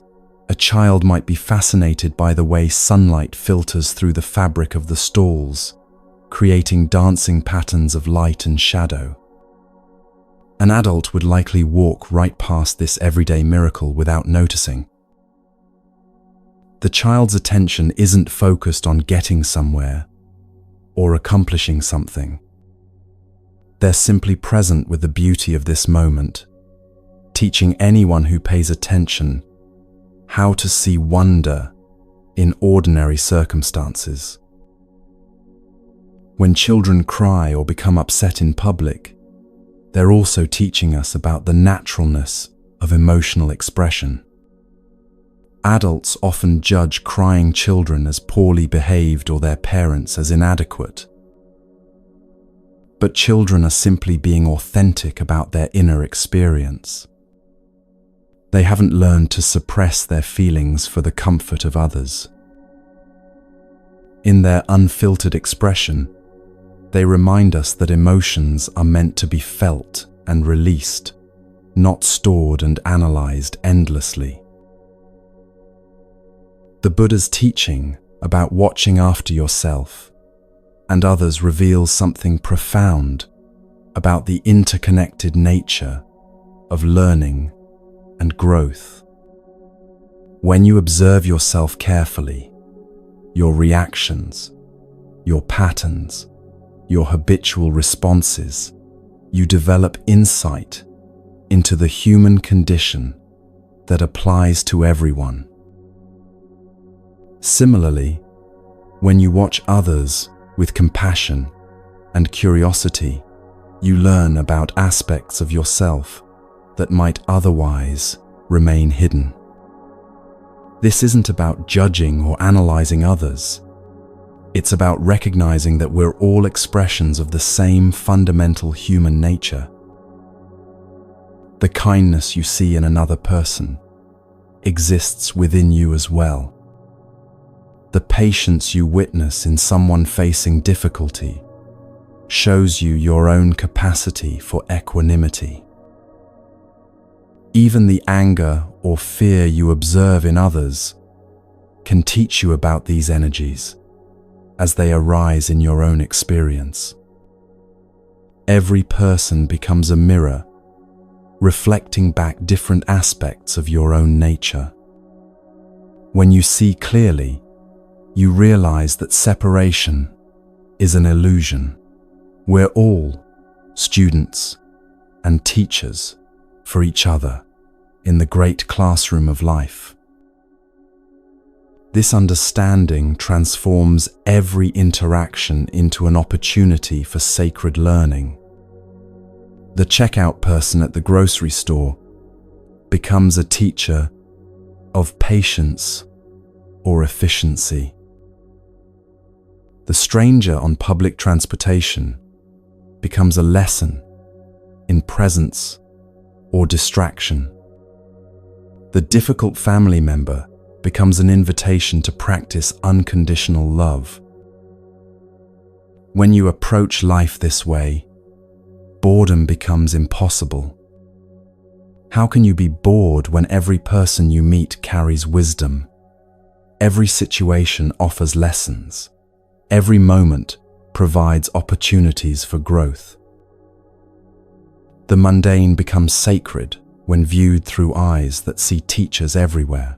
a child might be fascinated by the way sunlight filters through the fabric of the stalls, creating dancing patterns of light and shadow. An adult would likely walk right past this everyday miracle without noticing. The child's attention isn't focused on getting somewhere or accomplishing something. They're simply present with the beauty of this moment, teaching anyone who pays attention how to see wonder in ordinary circumstances. When children cry or become upset in public, they're also teaching us about the naturalness of emotional expression. Adults often judge crying children as poorly behaved or their parents as inadequate. But children are simply being authentic about their inner experience. They haven't learned to suppress their feelings for the comfort of others. In their unfiltered expression, they remind us that emotions are meant to be felt and released, not stored and analyzed endlessly. The Buddha's teaching about watching after yourself and others reveals something profound about the interconnected nature of learning and growth. When you observe yourself carefully, your reactions, your patterns, your habitual responses, you develop insight into the human condition that applies to everyone. Similarly, when you watch others with compassion and curiosity, you learn about aspects of yourself that might otherwise remain hidden. This isn't about judging or analyzing others. It's about recognizing that we're all expressions of the same fundamental human nature. The kindness you see in another person exists within you as well. The patience you witness in someone facing difficulty shows you your own capacity for equanimity. Even the anger or fear you observe in others can teach you about these energies as they arise in your own experience. Every person becomes a mirror, reflecting back different aspects of your own nature. When you see clearly, you realize that separation is an illusion. We're all students and teachers for each other in the great classroom of life. This understanding transforms every interaction into an opportunity for sacred learning. The checkout person at the grocery store becomes a teacher of patience or efficiency. The stranger on public transportation becomes a lesson in presence or distraction. The difficult family member becomes an invitation to practice unconditional love. When you approach life this way, boredom becomes impossible. How can you be bored when every person you meet carries wisdom? Every situation offers lessons. Every moment provides opportunities for growth. The mundane becomes sacred when viewed through eyes that see teachers everywhere.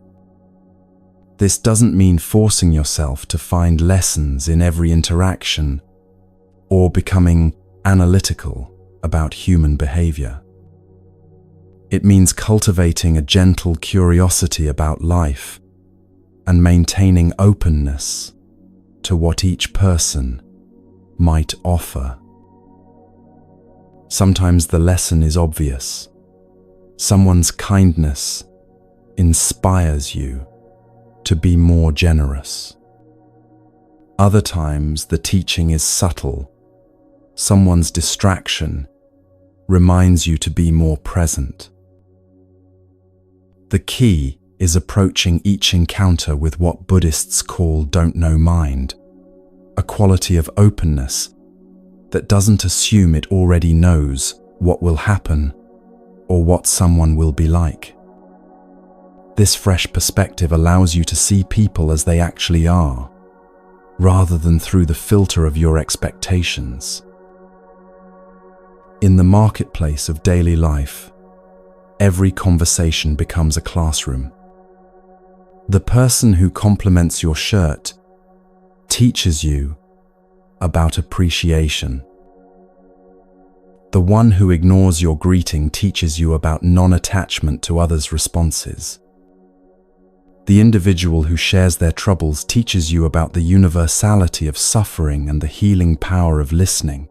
This doesn't mean forcing yourself to find lessons in every interaction or becoming analytical about human behavior. It means cultivating a gentle curiosity about life and maintaining openness to what each person might offer. Sometimes the lesson is obvious. Someone's kindness inspires you to be more generous. Other times the teaching is subtle. Someone's distraction reminds you to be more present. The key is approaching each encounter with what Buddhists call don't know mind, a quality of openness that doesn't assume it already knows what will happen or what someone will be like. This fresh perspective allows you to see people as they actually are, rather than through the filter of your expectations. In the marketplace of daily life, every conversation becomes a classroom. The person who compliments your shirt teaches you about appreciation. The one who ignores your greeting teaches you about non-attachment to others' responses. The individual who shares their troubles teaches you about the universality of suffering and the healing power of listening.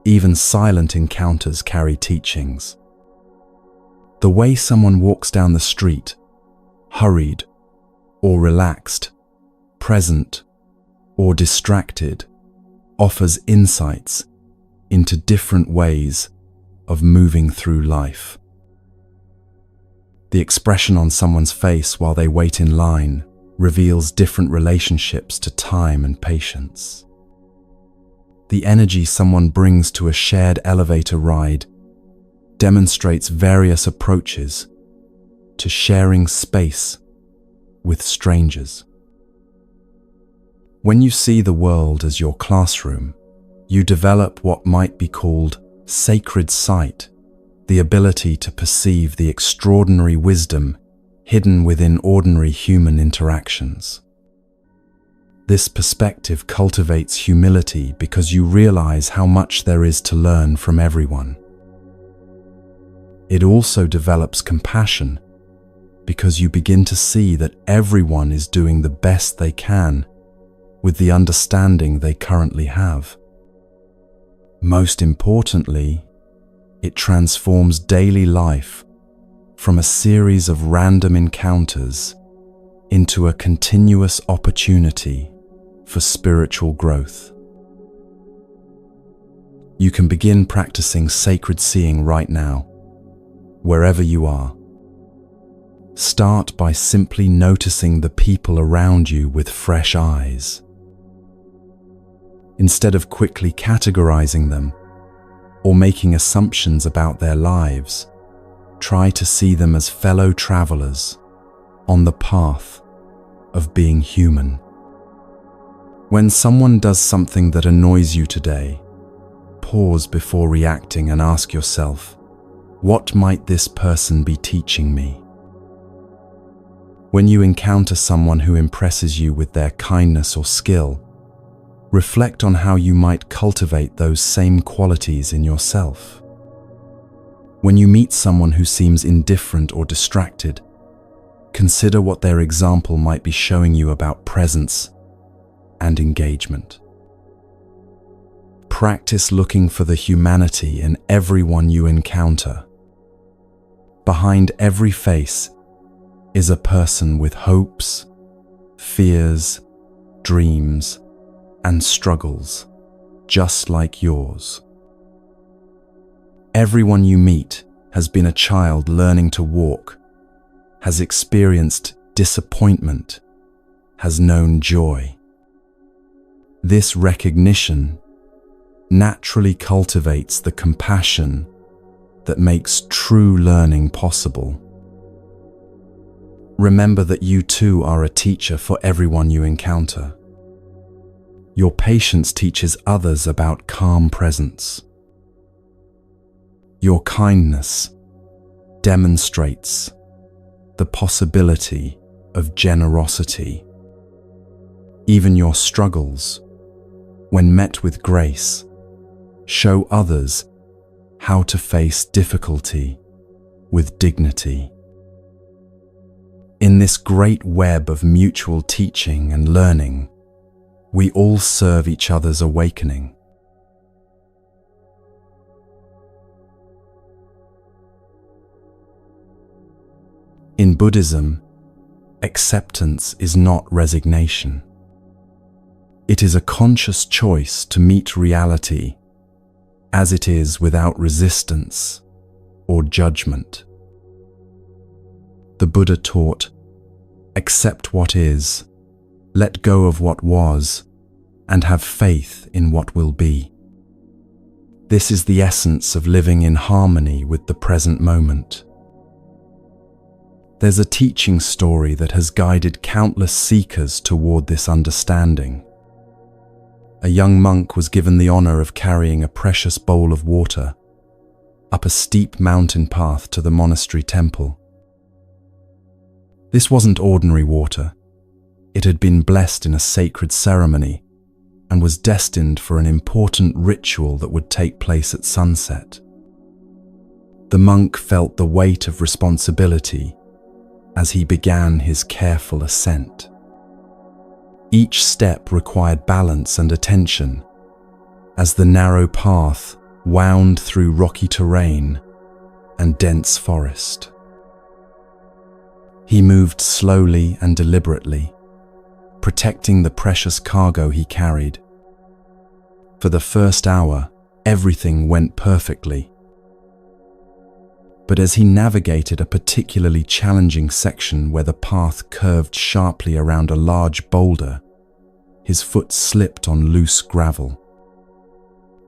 Even silent encounters carry teachings. The way someone walks down the street hurried or relaxed, present or distracted, offers insights into different ways of moving through life. The expression on someone's face while they wait in line reveals different relationships to time and patience. The energy someone brings to a shared elevator ride demonstrates various approaches to sharing space with strangers. When you see the world as your classroom, you develop what might be called sacred sight, the ability to perceive the extraordinary wisdom hidden within ordinary human interactions. This perspective cultivates humility because you realize how much there is to learn from everyone. It also develops compassion because you begin to see that everyone is doing the best they can with the understanding they currently have. Most importantly, it transforms daily life from a series of random encounters into a continuous opportunity for spiritual growth. You can begin practicing sacred seeing right now, wherever you are. Start by simply noticing the people around you with fresh eyes. Instead of quickly categorizing them or making assumptions about their lives, try to see them as fellow travelers on the path of being human. When someone does something that annoys you today, pause before reacting and ask yourself, what might this person be teaching me? When you encounter someone who impresses you with their kindness or skill, reflect on how you might cultivate those same qualities in yourself. When you meet someone who seems indifferent or distracted, consider what their example might be showing you about presence and engagement. Practice looking for the humanity in everyone you encounter. Behind every face is a person with hopes, fears, dreams, and struggles, just like yours. Everyone you meet has been a child learning to walk, has experienced disappointment, has known joy. This recognition naturally cultivates the compassion that makes true learning possible. Remember that you too are a teacher for everyone you encounter. Your patience teaches others about calm presence. Your kindness demonstrates the possibility of generosity. Even your struggles, when met with grace, show others how to face difficulty with dignity. In this great web of mutual teaching and learning, we all serve each other's awakening. In Buddhism, acceptance is not resignation. It is a conscious choice to meet reality as it is without resistance or judgment. The Buddha taught, accept what is, let go of what was, and have faith in what will be. This is the essence of living in harmony with the present moment. There's a teaching story that has guided countless seekers toward this understanding. A young monk was given the honor of carrying a precious bowl of water up a steep mountain path to the monastery temple. This wasn't ordinary water. It had been blessed in a sacred ceremony and was destined for an important ritual that would take place at sunset. The monk felt the weight of responsibility as he began his careful ascent. Each step required balance and attention as the narrow path wound through rocky terrain and dense forest. He moved slowly and deliberately, protecting the precious cargo he carried. For the first hour, everything went perfectly. But as he navigated a particularly challenging section where the path curved sharply around a large boulder, his foot slipped on loose gravel.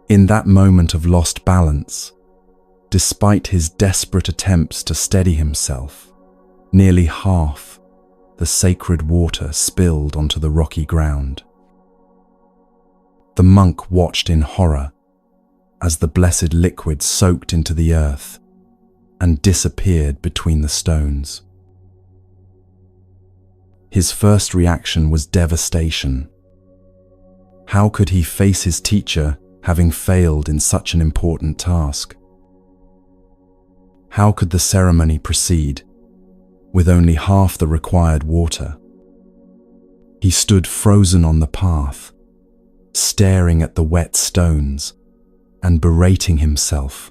In that moment of lost balance, despite his desperate attempts to steady himself, nearly half the sacred water spilled onto the rocky ground. The monk watched in horror as the blessed liquid soaked into the earth and disappeared between the stones. His first reaction was devastation. How could he face his teacher having failed in such an important task? How could the ceremony proceed with only half the required water? He stood frozen on the path, staring at the wet stones and berating himself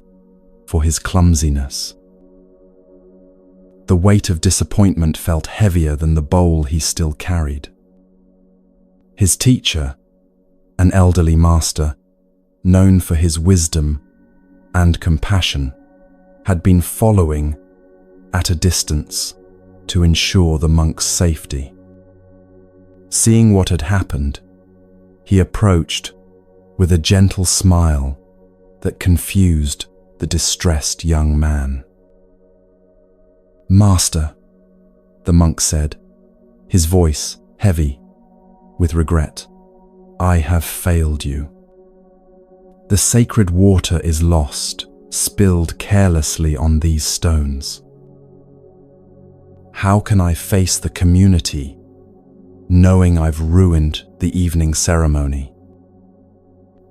for his clumsiness. The weight of disappointment felt heavier than the bowl he still carried. His teacher, an elderly master, known for his wisdom and compassion, had been following at a distance to ensure the monk's safety. Seeing what had happened, he approached with a gentle smile that confused the distressed young man. "Master," the monk said, his voice heavy with regret, "I have failed you. The sacred water is lost, spilled carelessly on these stones. How can I face the community knowing I've ruined the evening ceremony?"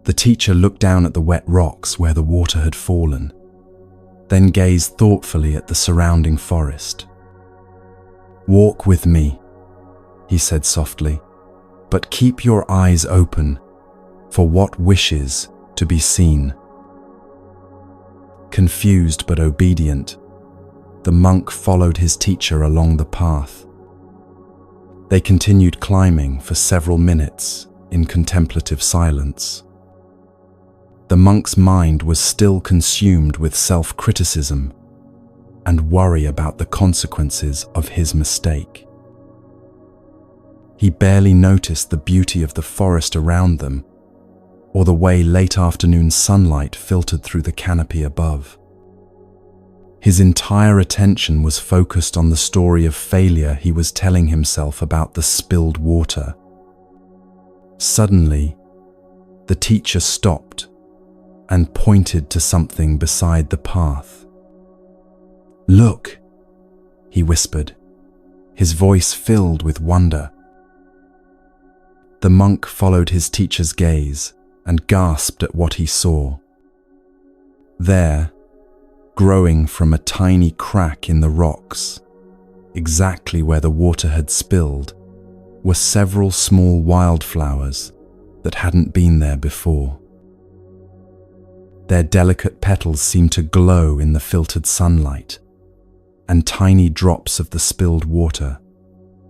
The teacher looked down at the wet rocks where the water had fallen, then gazed thoughtfully at the surrounding forest. "Walk with me," he said softly, "but keep your eyes open for what wishes to be seen." Confused but obedient, the monk followed his teacher along the path. They continued climbing for several minutes in contemplative silence. The monk's mind was still consumed with self-criticism and worry about the consequences of his mistake. He barely noticed the beauty of the forest around them or the way late afternoon sunlight filtered through the canopy above. His entire attention was focused on the story of failure he was telling himself about the spilled water. Suddenly, the teacher stopped and pointed to something beside the path. "Look," he whispered, his voice filled with wonder. The monk followed his teacher's gaze and gasped at what he saw. There, growing from a tiny crack in the rocks, exactly where the water had spilled, were several small wildflowers that hadn't been there before. Their delicate petals seemed to glow in the filtered sunlight, and tiny drops of the spilled water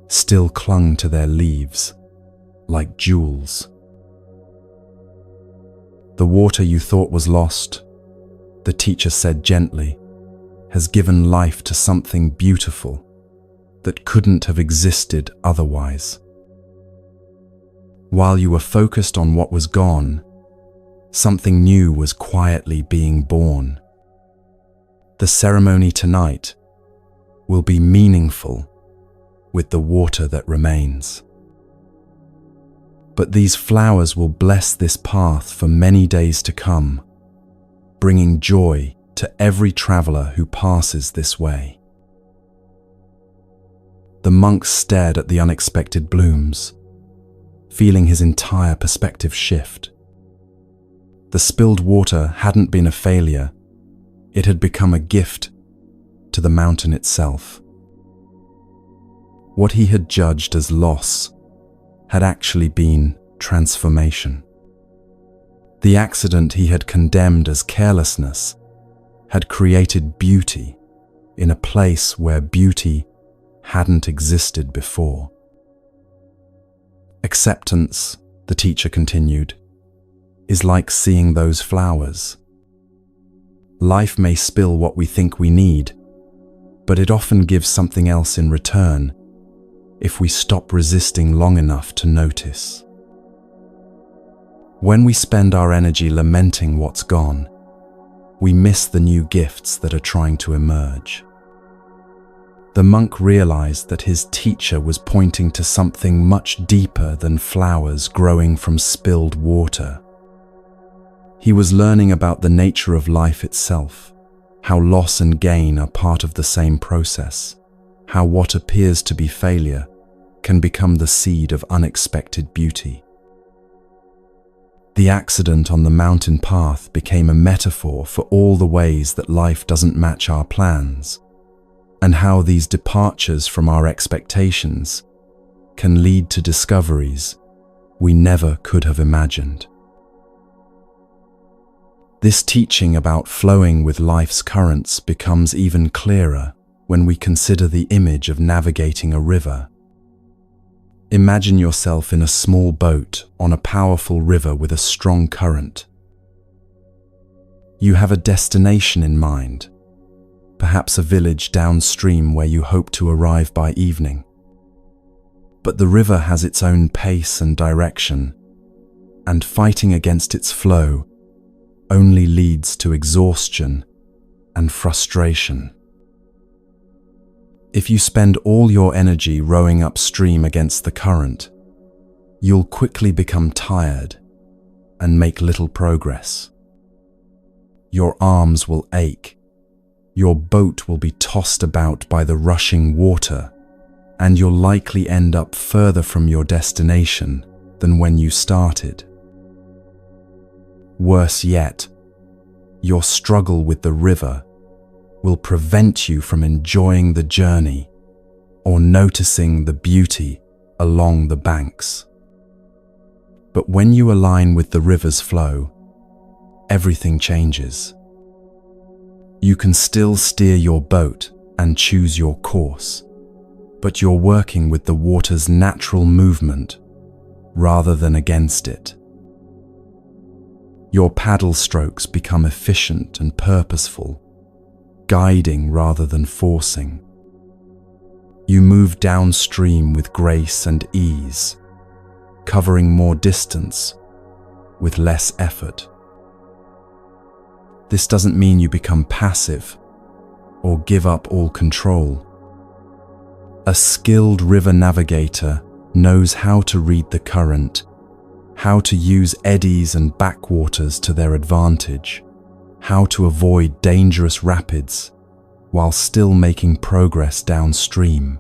still clung to their leaves like jewels. "The water you thought was lost," the teacher said gently, "has given life to something beautiful that couldn't have existed otherwise. While you were focused on what was gone, something new was quietly being born. The ceremony tonight will be meaningful with the water that remains. But these flowers will bless this path for many days to come, bringing joy to every traveler who passes this way." The monk stared at the unexpected blooms, feeling his entire perspective shift. The spilled water hadn't been a failure, it had become a gift to the mountain itself. What he had judged as loss had actually been transformation. The accident he had condemned as carelessness had created beauty in a place where beauty hadn't existed before. Acceptance, the teacher continued, is like seeing those flowers. Life may spill what we think we need, but it often gives something else in return if we stop resisting long enough to notice. When we spend our energy lamenting what's gone, we miss the new gifts that are trying to emerge. The monk realized that his teacher was pointing to something much deeper than flowers growing from spilled water. He was learning about the nature of life itself, how loss and gain are part of the same process, how what appears to be failure can become the seed of unexpected beauty. The accident on the mountain path became a metaphor for all the ways that life doesn't match our plans, and how these departures from our expectations can lead to discoveries we never could have imagined. This teaching about flowing with life's currents becomes even clearer when we consider the image of navigating a river. Imagine yourself in a small boat on a powerful river with a strong current. You have a destination in mind, perhaps a village downstream where you hope to arrive by evening. But the river has its own pace and direction, and fighting against its flow only leads to exhaustion and frustration. If you spend all your energy rowing upstream against the current, you'll quickly become tired and make little progress. Your arms will ache, your boat will be tossed about by the rushing water, and you'll likely end up further from your destination than when you started. Worse yet, your struggle with the river will prevent you from enjoying the journey or noticing the beauty along the banks. But when you align with the river's flow, everything changes. You can still steer your boat and choose your course, but you're working with the water's natural movement rather than against it. Your paddle strokes become efficient and purposeful, guiding rather than forcing. You move downstream with grace and ease, covering more distance with less effort. This doesn't mean you become passive or give up all control. A skilled river navigator knows how to read the current, how to use eddies and backwaters to their advantage, how to avoid dangerous rapids while still making progress downstream.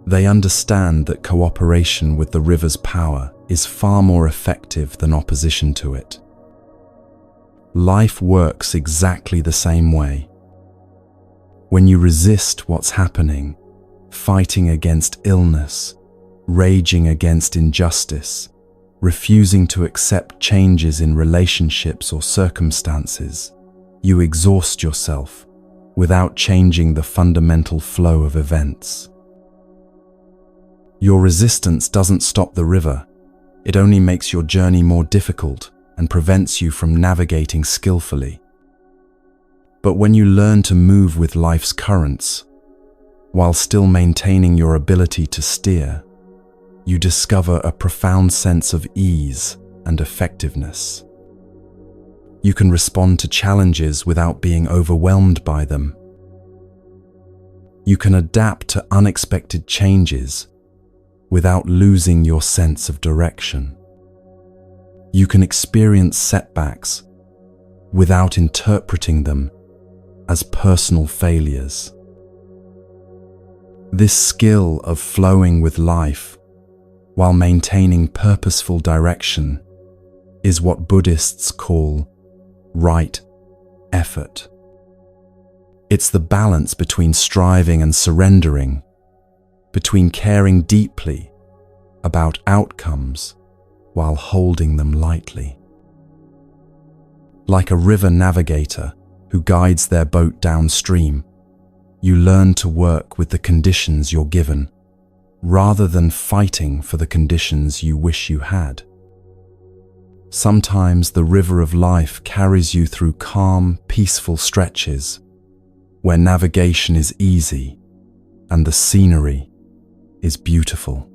They understand that cooperation with the river's power is far more effective than opposition to it. Life works exactly the same way. When you resist what's happening, fighting against illness, raging against injustice, refusing to accept changes in relationships or circumstances, you exhaust yourself without changing the fundamental flow of events. Your resistance doesn't stop the river, it only makes your journey more difficult and prevents you from navigating skillfully. But when you learn to move with life's currents, while still maintaining your ability to steer, you discover a profound sense of ease and effectiveness. You can respond to challenges without being overwhelmed by them. You can adapt to unexpected changes without losing your sense of direction. You can experience setbacks without interpreting them as personal failures. This skill of flowing with life while maintaining purposeful direction is what Buddhists call right effort. It's the balance between striving and surrendering, between caring deeply about outcomes while holding them lightly. Like a river navigator who guides their boat downstream, You learn to work with the conditions you're given, rather than fighting for the conditions you wish you had. Sometimes the river of life carries you through calm, peaceful stretches, where navigation is easy and the scenery is beautiful.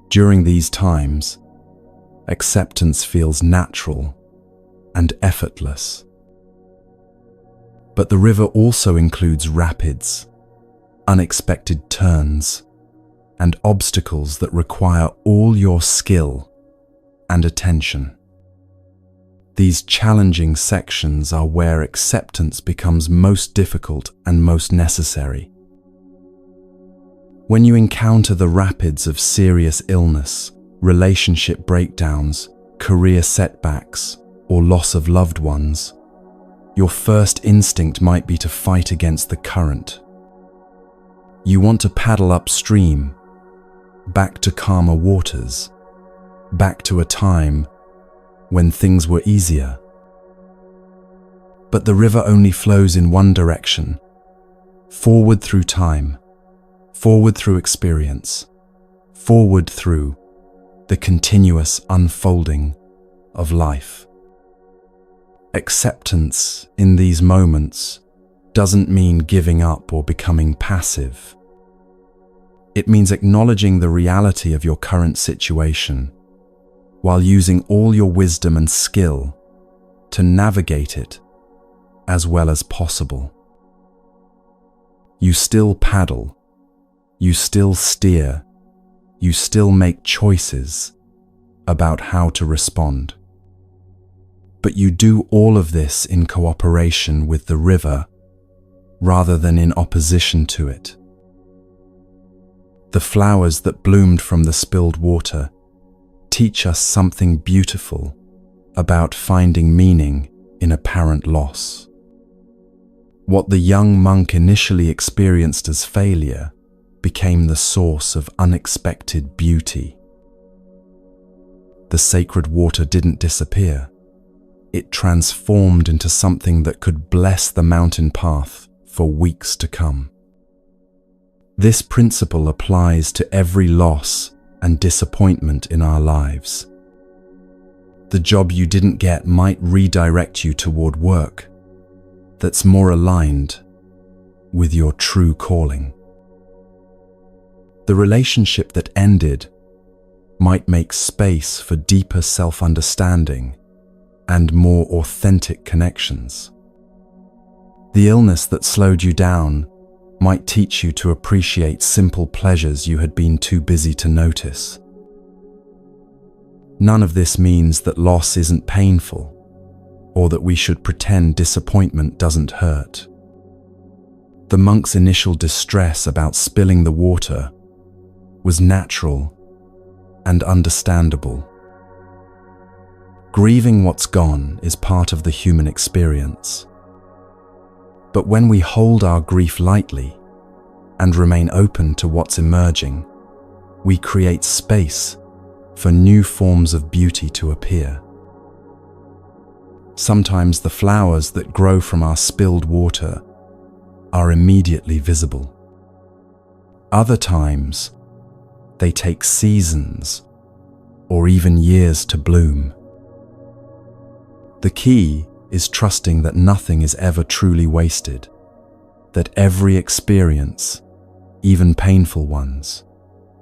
During these times, acceptance feels natural and effortless. But the river also includes rapids, unexpected turns, and obstacles that require all your skill and attention. These challenging sections are where acceptance becomes most difficult and most necessary. When you encounter the rapids of serious illness, relationship breakdowns, career setbacks, or loss of loved ones, your first instinct might be to fight against the current. You want to paddle upstream, back to calmer waters, back to a time when things were easier. But the river only flows in one direction, forward through time, forward through experience, forward through the continuous unfolding of life. Acceptance in these moments doesn't mean giving up or becoming passive. It means acknowledging the reality of your current situation, while using all your wisdom and skill to navigate it as well as possible. You still paddle, you still steer, you still make choices about how to respond. But you do all of this in cooperation with the river rather than in opposition to it. The flowers that bloomed from the spilled water teach us something beautiful about finding meaning in apparent loss. What the young monk initially experienced as failure became the source of unexpected beauty. The sacred water didn't disappear. It transformed into something that could bless the mountain path for weeks to come. This principle applies to every loss and disappointment in our lives. The job you didn't get might redirect you toward work that's more aligned with your true calling. The relationship that ended might make space for deeper self-understanding and more authentic connections. The illness that slowed you down might teach you to appreciate simple pleasures you had been too busy to notice. None of this means that loss isn't painful, or that we should pretend disappointment doesn't hurt. The monk's initial distress about spilling the water was natural and understandable. Grieving what's gone is part of the human experience. But when we hold our grief lightly and remain open to what's emerging, we create space for new forms of beauty to appear. Sometimes the flowers that grow from our spilled water are immediately visible. Other times, they take seasons or even years to bloom. The key is trusting that nothing is ever truly wasted, that every experience, even painful ones,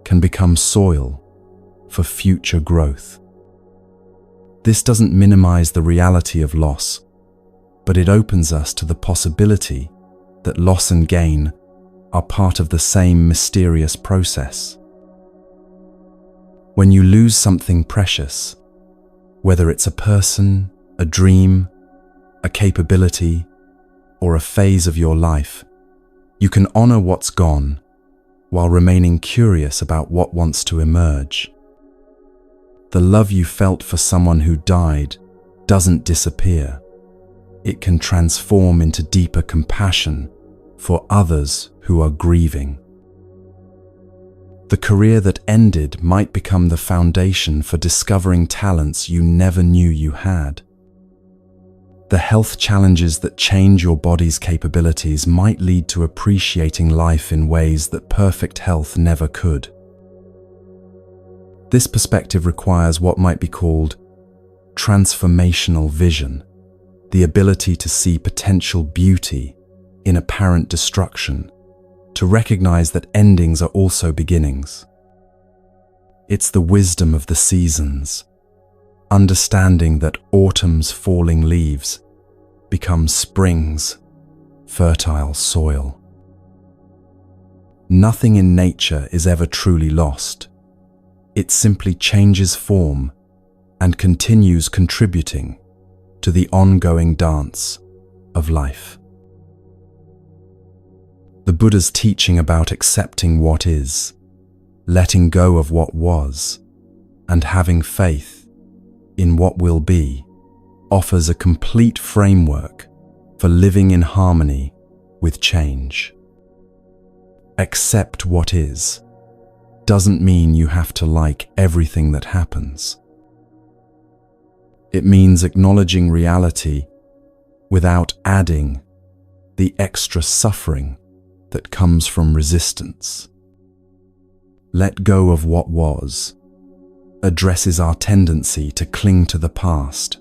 can become soil for future growth. This doesn't minimize the reality of loss, but it opens us to the possibility that loss and gain are part of the same mysterious process. When you lose something precious, whether it's a person, a dream, a capability, or a phase of your life, you can honor what's gone while remaining curious about what wants to emerge. The love you felt for someone who died doesn't disappear. It can transform into deeper compassion for others who are grieving. The career that ended might become the foundation for discovering talents you never knew you had. The health challenges that change your body's capabilities might lead to appreciating life in ways that perfect health never could. This perspective requires what might be called transformational vision, the ability to see potential beauty in apparent destruction, to recognize that endings are also beginnings. It's the wisdom of the seasons, understanding that autumn's falling leaves become spring's fertile soil. Nothing in nature is ever truly lost. It simply changes form and continues contributing to the ongoing dance of life. The Buddha's teaching about accepting what is, letting go of what was, and having faith in what will be, offers a complete framework for living in harmony with change. Accept what is doesn't mean you have to like everything that happens. It means acknowledging reality without adding the extra suffering that comes from resistance. Let go of what was addresses our tendency to cling to the past,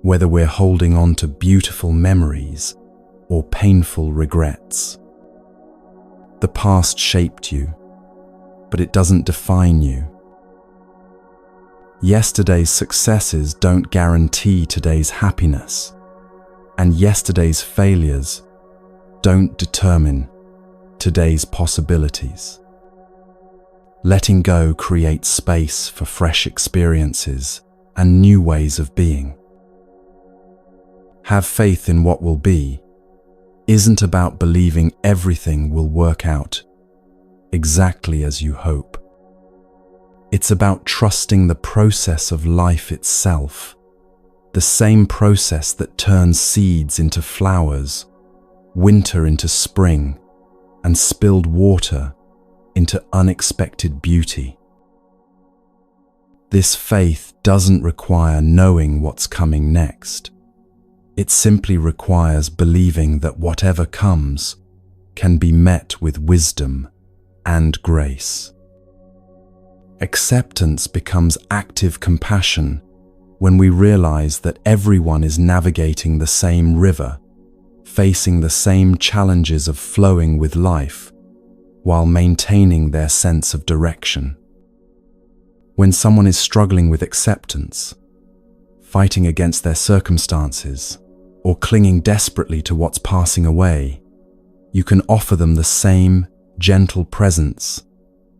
whether we're holding on to beautiful memories or painful regrets. The past shaped you, but it doesn't define you. Yesterday's successes don't guarantee today's happiness, and yesterday's failures don't determine today's possibilities. Letting go creates space for fresh experiences and new ways of being. Have faith in what will be isn't about believing everything will work out exactly as you hope. It's about trusting the process of life itself, the same process that turns seeds into flowers, winter into spring, and spilled water into unexpected beauty. This faith doesn't require knowing what's coming next. It simply requires believing that whatever comes can be met with wisdom and grace. Acceptance becomes active compassion when we realize that everyone is navigating the same river, facing the same challenges of flowing with life, while maintaining their sense of direction. When someone is struggling with acceptance, fighting against their circumstances, or clinging desperately to what's passing away, you can offer them the same gentle presence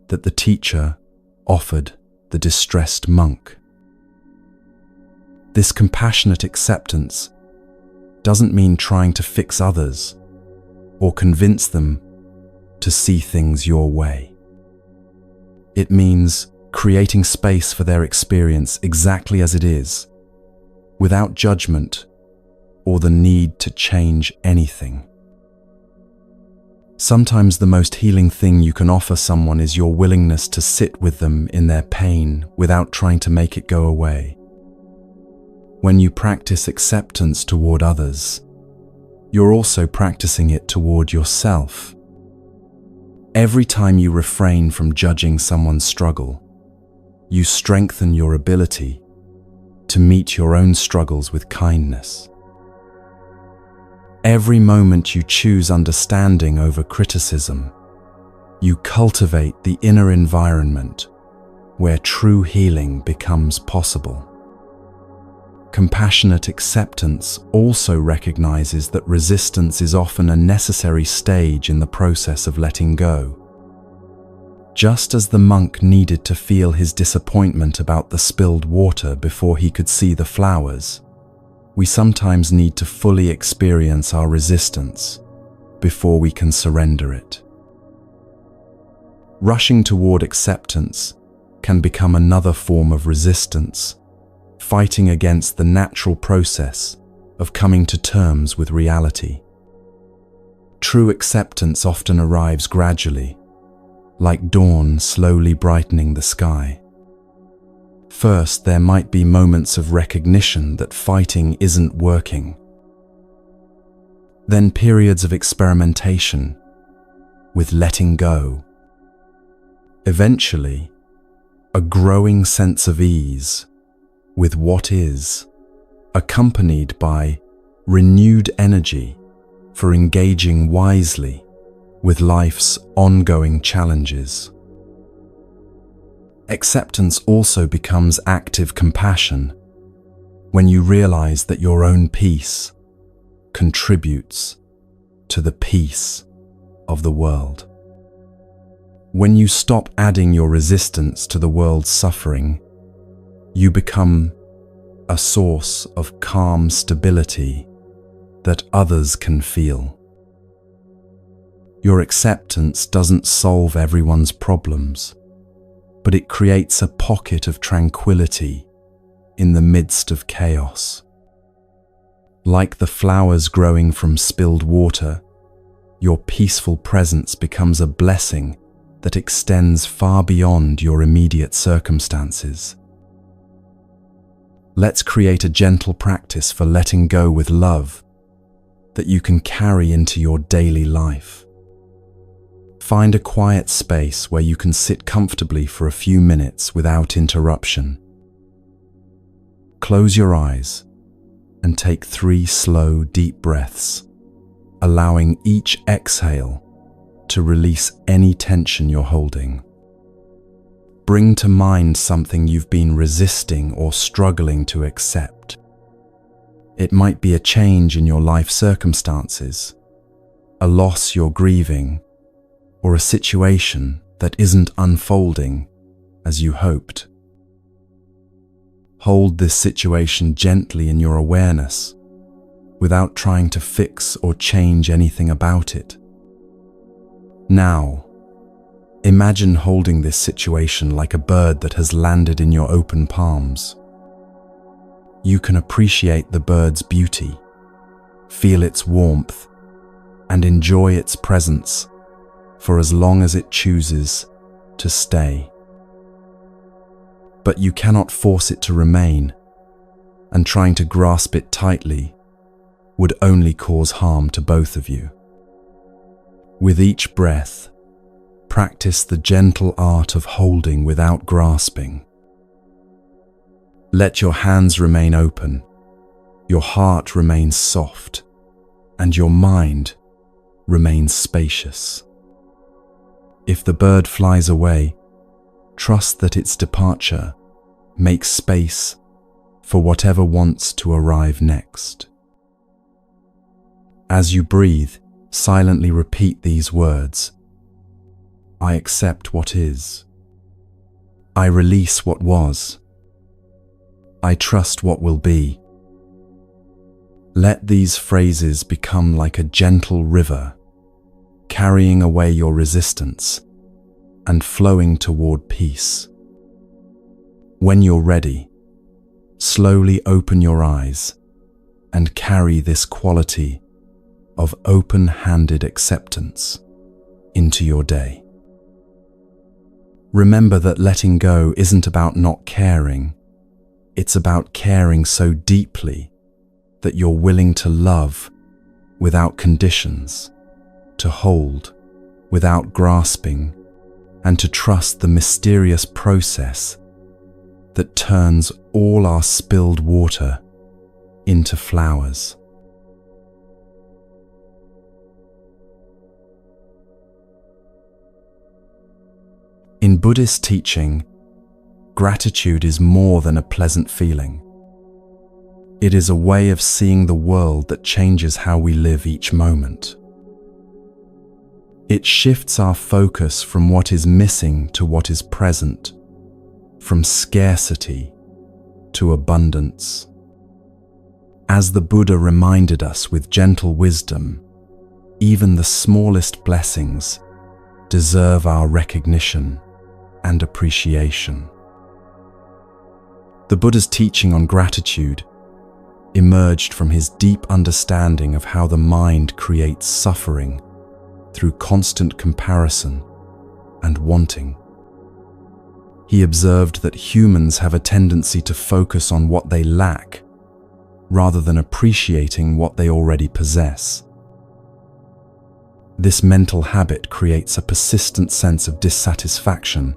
that the teacher offered the distressed monk. This compassionate acceptance doesn't mean trying to fix others or convince them to see things your way. It means creating space for their experience exactly as it is, without judgment or the need to change anything. Sometimes the most healing thing you can offer someone is your willingness to sit with them in their pain without trying to make it go away. When you practice acceptance toward others, you're also practicing it toward yourself. Every time you refrain from judging someone's struggle, you strengthen your ability to meet your own struggles with kindness. Every moment you choose understanding over criticism, you cultivate the inner environment where true healing becomes possible. Compassionate acceptance also recognizes that resistance is often a necessary stage in the process of letting go. Just as the monk needed to feel his disappointment about the spilled water before he could see the flowers, we sometimes need to fully experience our resistance before we can surrender it. Rushing toward acceptance can become another form of resistance, fighting against the natural process of coming to terms with reality. True acceptance often arrives gradually, like dawn slowly brightening the sky. First, there might be moments of recognition that fighting isn't working, Then periods of experimentation with letting go. Eventually, a growing sense of ease with what is, accompanied by renewed energy for engaging wisely with life's ongoing challenges. Acceptance also becomes active compassion when you realize that your own peace contributes to the peace of the world. When you stop adding your resistance to the world's suffering, you become a source of calm stability that others can feel. Your acceptance doesn't solve everyone's problems, but it creates a pocket of tranquility in the midst of chaos. Like the flowers growing from spilled water, your peaceful presence becomes a blessing that extends far beyond your immediate circumstances. Let's create a gentle practice for letting go with love that you can carry into your daily life. Find a quiet space where you can sit comfortably for a few minutes without interruption. Close your eyes and take 3 slow, deep breaths, allowing each exhale to release any tension you're holding. Bring to mind something you've been resisting or struggling to accept. It might be a change in your life circumstances, a loss you're grieving, or a situation that isn't unfolding as you hoped. Hold this situation gently in your awareness without trying to fix or change anything about it. Now, imagine holding this situation like a bird that has landed in your open palms. You can appreciate the bird's beauty, feel its warmth, and enjoy its presence for as long as it chooses to stay. But you cannot force it to remain, and trying to grasp it tightly would only cause harm to both of you. With each breath, practice the gentle art of holding without grasping. Let your hands remain open, your heart remains soft, and your mind remains spacious. If the bird flies away, trust that its departure makes space for whatever wants to arrive next. As you breathe, silently repeat these words. I accept what is. I release what was. I trust what will be. Let these phrases become like a gentle river, carrying away your resistance and flowing toward peace. When you're ready, slowly open your eyes and carry this quality of open-handed acceptance into your day. Remember that letting go isn't about not caring. It's about caring so deeply that you're willing to love without conditions, to hold without grasping, and to trust the mysterious process that turns all our spilled water into flowers. In Buddhist teaching, gratitude is more than a pleasant feeling. It is a way of seeing the world that changes how we live each moment. It shifts our focus from what is missing to what is present, from scarcity to abundance. As the Buddha reminded us with gentle wisdom, even the smallest blessings deserve our recognition and appreciation. The Buddha's teaching on gratitude emerged from his deep understanding of how the mind creates suffering through constant comparison and wanting. He observed that humans have a tendency to focus on what they lack rather than appreciating what they already possess. This mental habit creates a persistent sense of dissatisfaction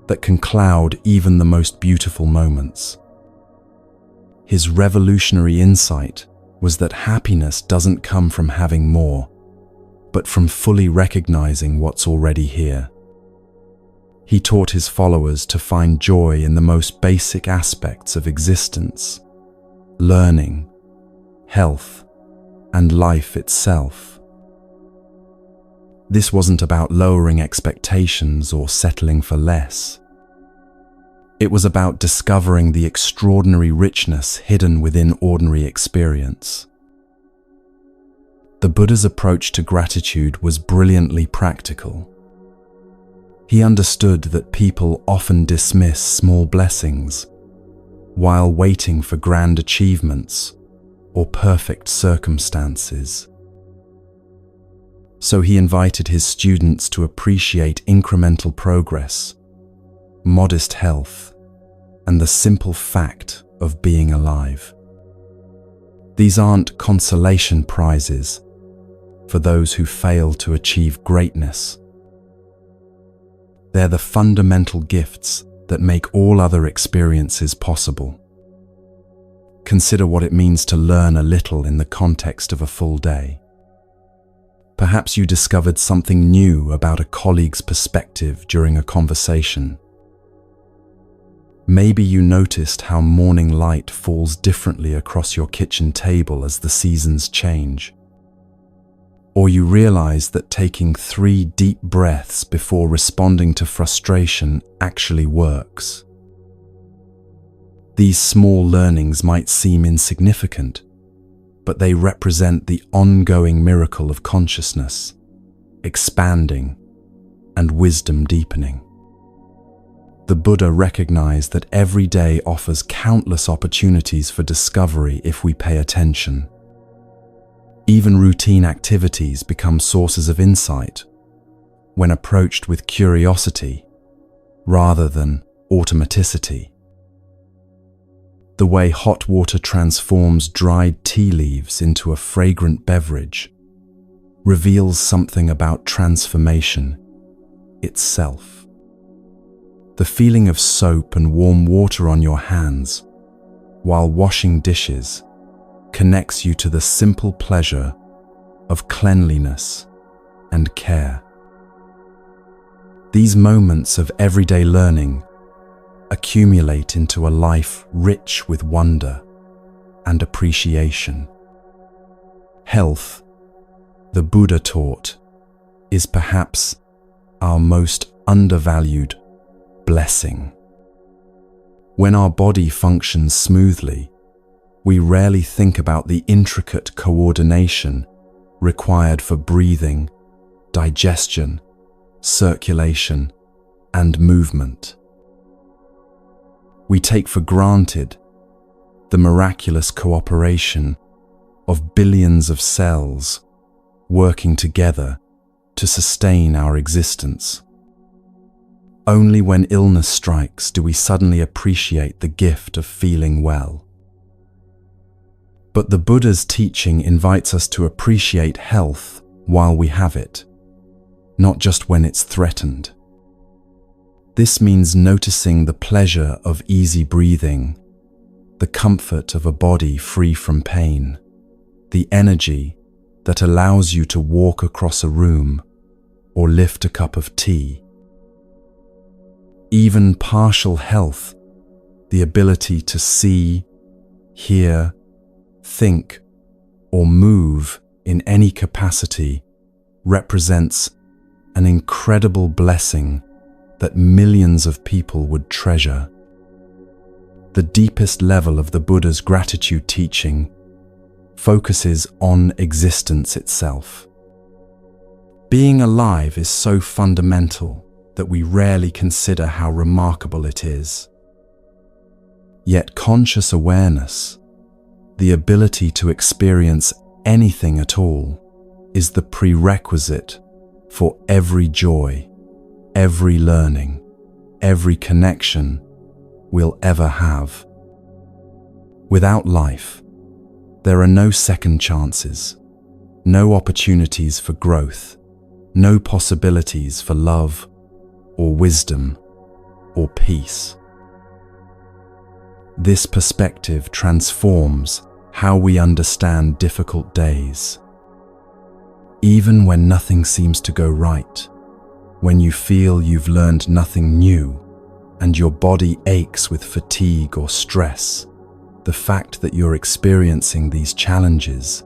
that can cloud even the most beautiful moments. His revolutionary insight was that happiness doesn't come from having more, but from fully recognizing what's already here. He taught his followers to find joy in the most basic aspects of existence: learning, health, and life itself. This wasn't about lowering expectations or settling for less. It was about discovering the extraordinary richness hidden within ordinary experience. The Buddha's approach to gratitude was brilliantly practical. He understood that people often dismiss small blessings while waiting for grand achievements or perfect circumstances. So he invited his students to appreciate incremental progress, modest health, and the simple fact of being alive. These aren't consolation prizes for those who fail to achieve greatness. They're the fundamental gifts that make all other experiences possible. Consider what it means to learn a little in the context of a full day. Perhaps you discovered something new about a colleague's perspective during a conversation. Maybe you noticed how morning light falls differently across your kitchen table as the seasons change. Or you realized that taking 3 deep breaths before responding to frustration actually works. These small learnings might seem insignificant, but they represent the ongoing miracle of consciousness, expanding, and wisdom deepening. The Buddha recognized that every day offers countless opportunities for discovery if we pay attention. Even routine activities become sources of insight when approached with curiosity rather than automaticity. The way hot water transforms dried tea leaves into a fragrant beverage reveals something about transformation itself. The feeling of soap and warm water on your hands while washing dishes connects you to the simple pleasure of cleanliness and care. These moments of everyday learning accumulate into a life rich with wonder and appreciation. Health, the Buddha taught, is perhaps our most undervalued blessing. When our body functions smoothly, we rarely think about the intricate coordination required for breathing, digestion, circulation, and movement. We take for granted the miraculous cooperation of billions of cells working together to sustain our existence. Only when illness strikes do we suddenly appreciate the gift of feeling well. But the Buddha's teaching invites us to appreciate health while we have it, not just when it's threatened. This means noticing the pleasure of easy breathing, the comfort of a body free from pain, the energy that allows you to walk across a room or lift a cup of tea. Even partial health, the ability to see, hear, think, or move in any capacity, represents an incredible blessing that millions of people would treasure. The deepest level of the Buddha's gratitude teaching focuses on existence itself. Being alive is so fundamental that we rarely consider how remarkable it is. Yet conscious awareness, the ability to experience anything at all, is the prerequisite for every joy, every learning, every connection we'll ever have. Without life, there are no second chances, no opportunities for growth, no possibilities for love or wisdom or peace. This perspective transforms how we understand difficult days. Even when nothing seems to go right, when you feel you've learned nothing new and your body aches with fatigue or stress, the fact that you're experiencing these challenges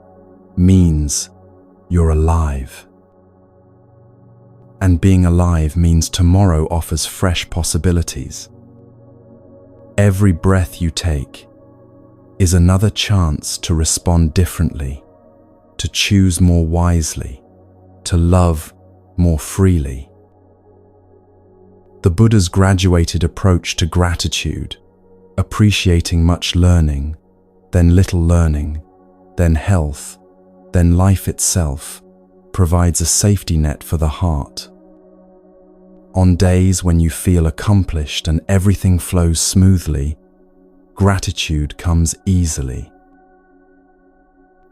means you're alive. And being alive means tomorrow offers fresh possibilities. Every breath you take is another chance to respond differently, to choose more wisely, to love more freely. The Buddha's graduated approach to gratitude, appreciating much learning, then little learning, then health, then life itself, provides a safety net for the heart. On days when you feel accomplished and everything flows smoothly, gratitude comes easily.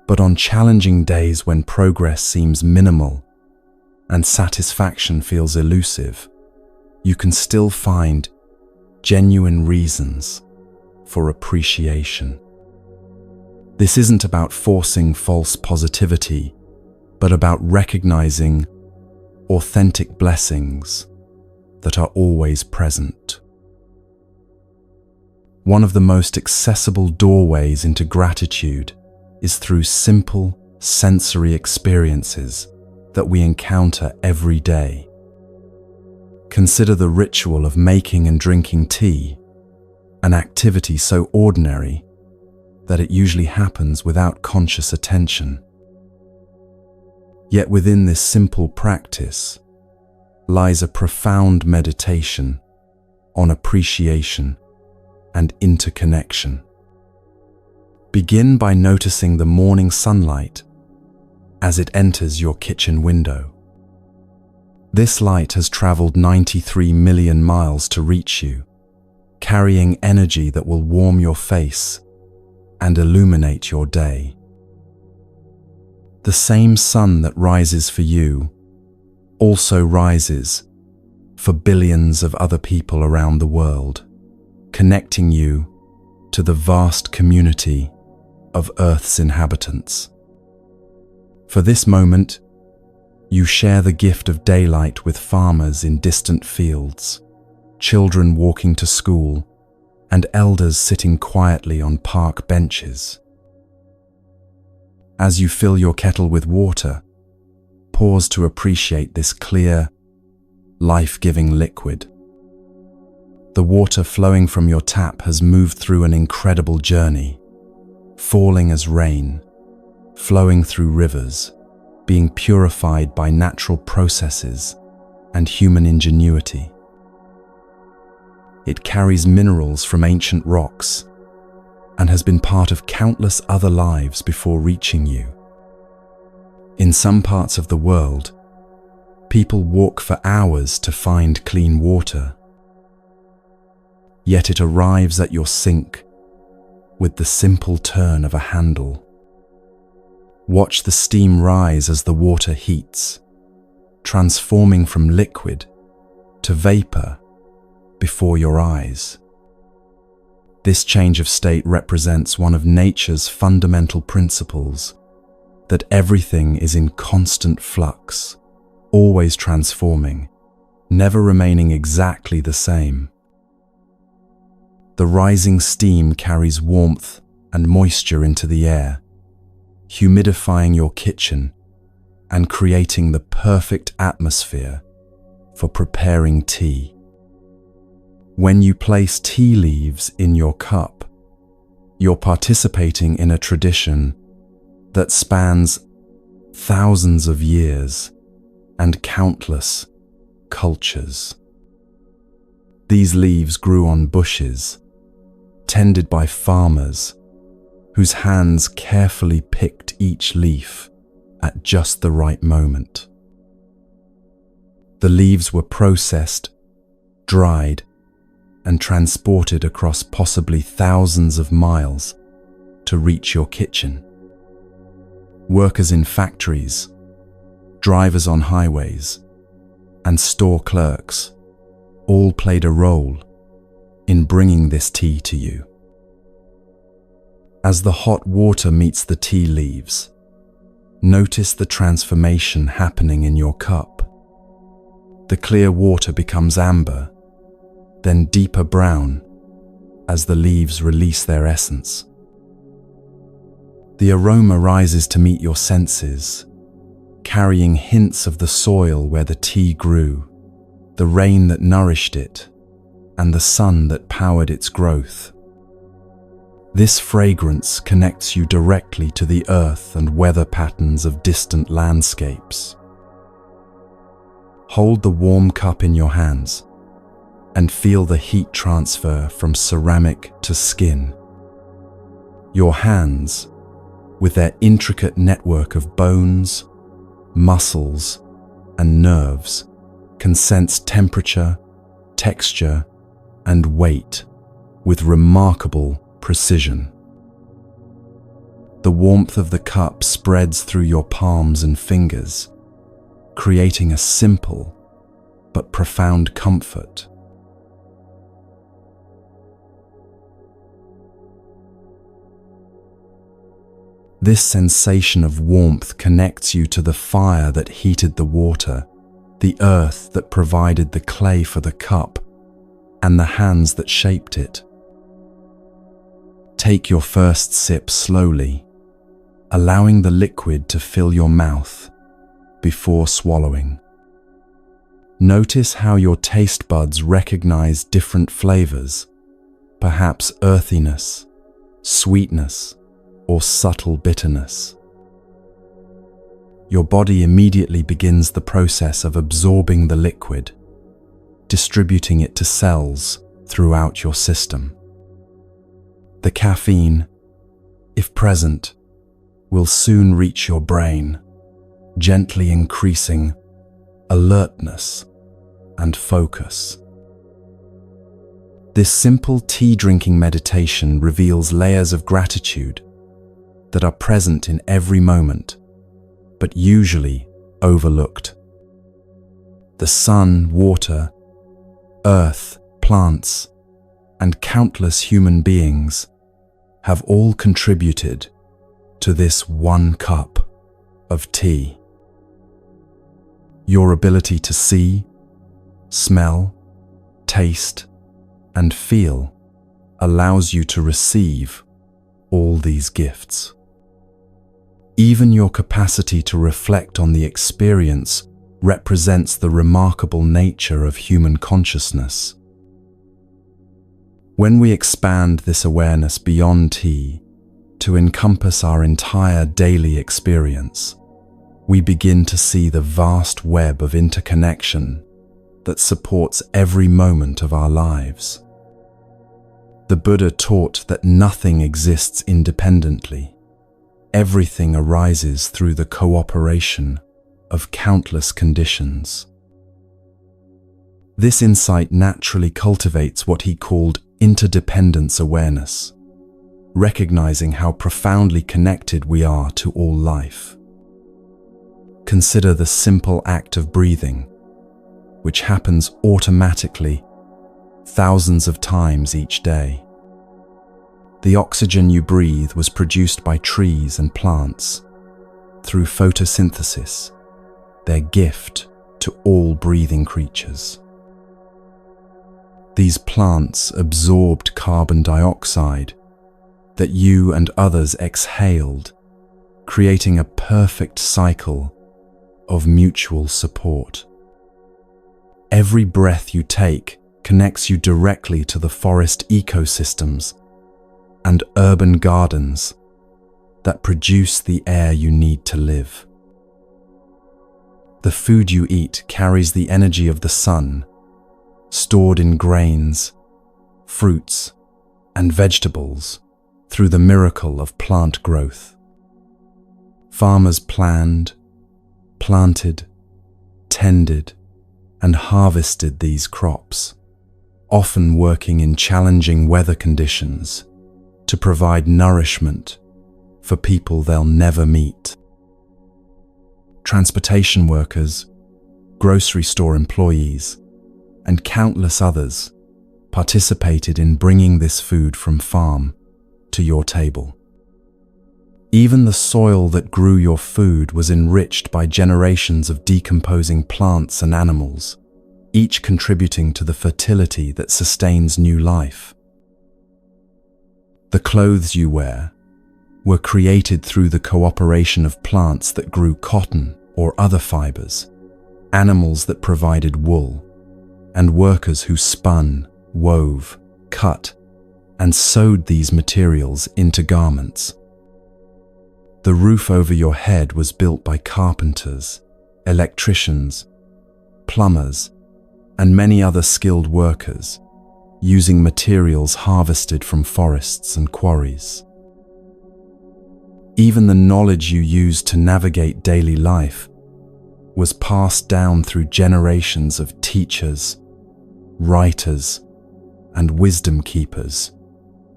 But on challenging days when progress seems minimal and satisfaction feels elusive, you can still find genuine reasons for appreciation. This isn't about forcing false positivity, but about recognizing authentic blessings that are always present. One of the most accessible doorways into gratitude is through simple sensory experiences that we encounter every day. Consider the ritual of making and drinking tea, an activity so ordinary that it usually happens without conscious attention. Yet within this simple practice lies a profound meditation on appreciation and interconnection. Begin by noticing the morning sunlight as it enters your kitchen window. This light has traveled 93 million miles to reach you, carrying energy that will warm your face and illuminate your day. The same sun that rises for you also rises for billions of other people around the world, connecting you to the vast community of Earth's inhabitants. For this moment, you share the gift of daylight with farmers in distant fields, children walking to school, and elders sitting quietly on park benches. As you fill your kettle with water, pause to appreciate this clear, life-giving liquid. The water flowing from your tap has moved through an incredible journey, falling as rain, flowing through rivers, being purified by natural processes and human ingenuity. It carries minerals from ancient rocks and has been part of countless other lives before reaching you. In some parts of the world, people walk for hours to find clean water. Yet it arrives at your sink with the simple turn of a handle. Watch the steam rise as the water heats, transforming from liquid to vapor before your eyes. This change of state represents one of nature's fundamental principles, that everything is in constant flux, always transforming, never remaining exactly the same. The rising steam carries warmth and moisture into the air, humidifying your kitchen and creating the perfect atmosphere for preparing tea. When you place tea leaves in your cup, you're participating in a tradition that spans thousands of years and countless cultures. These leaves grew on bushes, tended by farmers, whose hands carefully picked each leaf at just the right moment. The leaves were processed, dried, and transported across possibly thousands of miles to reach your kitchen. Workers in factories, drivers on highways, and store clerks all played a role in bringing this tea to you. As the hot water meets the tea leaves, notice the transformation happening in your cup. The clear water becomes amber, then deeper brown as the leaves release their essence. The aroma rises to meet your senses, carrying hints of the soil where the tea grew, the rain that nourished it, and the sun that powered its growth. This fragrance connects you directly to the earth and weather patterns of distant landscapes. Hold the warm cup in your hands and feel the heat transfer from ceramic to skin. Your hands, with their intricate network of bones, muscles, and nerves, can sense temperature, texture, and weight with remarkable precision. The warmth of the cup spreads through your palms and fingers, creating a simple but profound comfort. This sensation of warmth connects you to the fire that heated the water, the earth that provided the clay for the cup, and the hands that shaped it. Take your first sip slowly, allowing the liquid to fill your mouth before swallowing. Notice how your taste buds recognize different flavors, perhaps earthiness, sweetness, or subtle bitterness. Your body immediately begins the process of absorbing the liquid, distributing it to cells throughout your system. The caffeine, if present, will soon reach your brain, gently increasing alertness and focus. This simple tea-drinking meditation reveals layers of gratitude that are present in every moment, but usually overlooked. The sun, water, earth, plants, and countless human beings have all contributed to this one cup of tea. Your ability to see, smell, taste, and feel allows you to receive all these gifts. Even your capacity to reflect on the experience represents the remarkable nature of human consciousness. When we expand this awareness beyond tea to encompass our entire daily experience, we begin to see the vast web of interconnection that supports every moment of our lives. The Buddha taught that nothing exists independently. Everything arises through the cooperation of countless conditions. This insight naturally cultivates what he called interdependence awareness, recognizing how profoundly connected we are to all life. Consider the simple act of breathing, which happens automatically thousands of times each day. The oxygen you breathe was produced by trees and plants through photosynthesis, their gift to all breathing creatures. These plants absorbed carbon dioxide that you and others exhaled, creating a perfect cycle of mutual support. Every breath you take connects you directly to the forest ecosystems and urban gardens that produce the air you need to live. The food you eat carries the energy of the sun, stored in grains, fruits, and vegetables through the miracle of plant growth. Farmers planted, tended, and harvested these crops, often working in challenging weather conditions to provide nourishment for people they'll never meet. transportation workers, grocery store employees, and countless others participated in bringing this food from farm to your table. Even the soil that grew your food was enriched by generations of decomposing plants and animals, each contributing to the fertility that sustains new life. The clothes you wear were created through the cooperation of plants that grew cotton or other fibers, animals that provided wool, and workers who spun, wove, cut, and sewed these materials into garments. The roof over your head was built by carpenters, electricians, plumbers, and many other skilled workers, using materials harvested from forests and quarries. Even the knowledge you use to navigate daily life was passed down through generations of teachers, writers, and wisdom keepers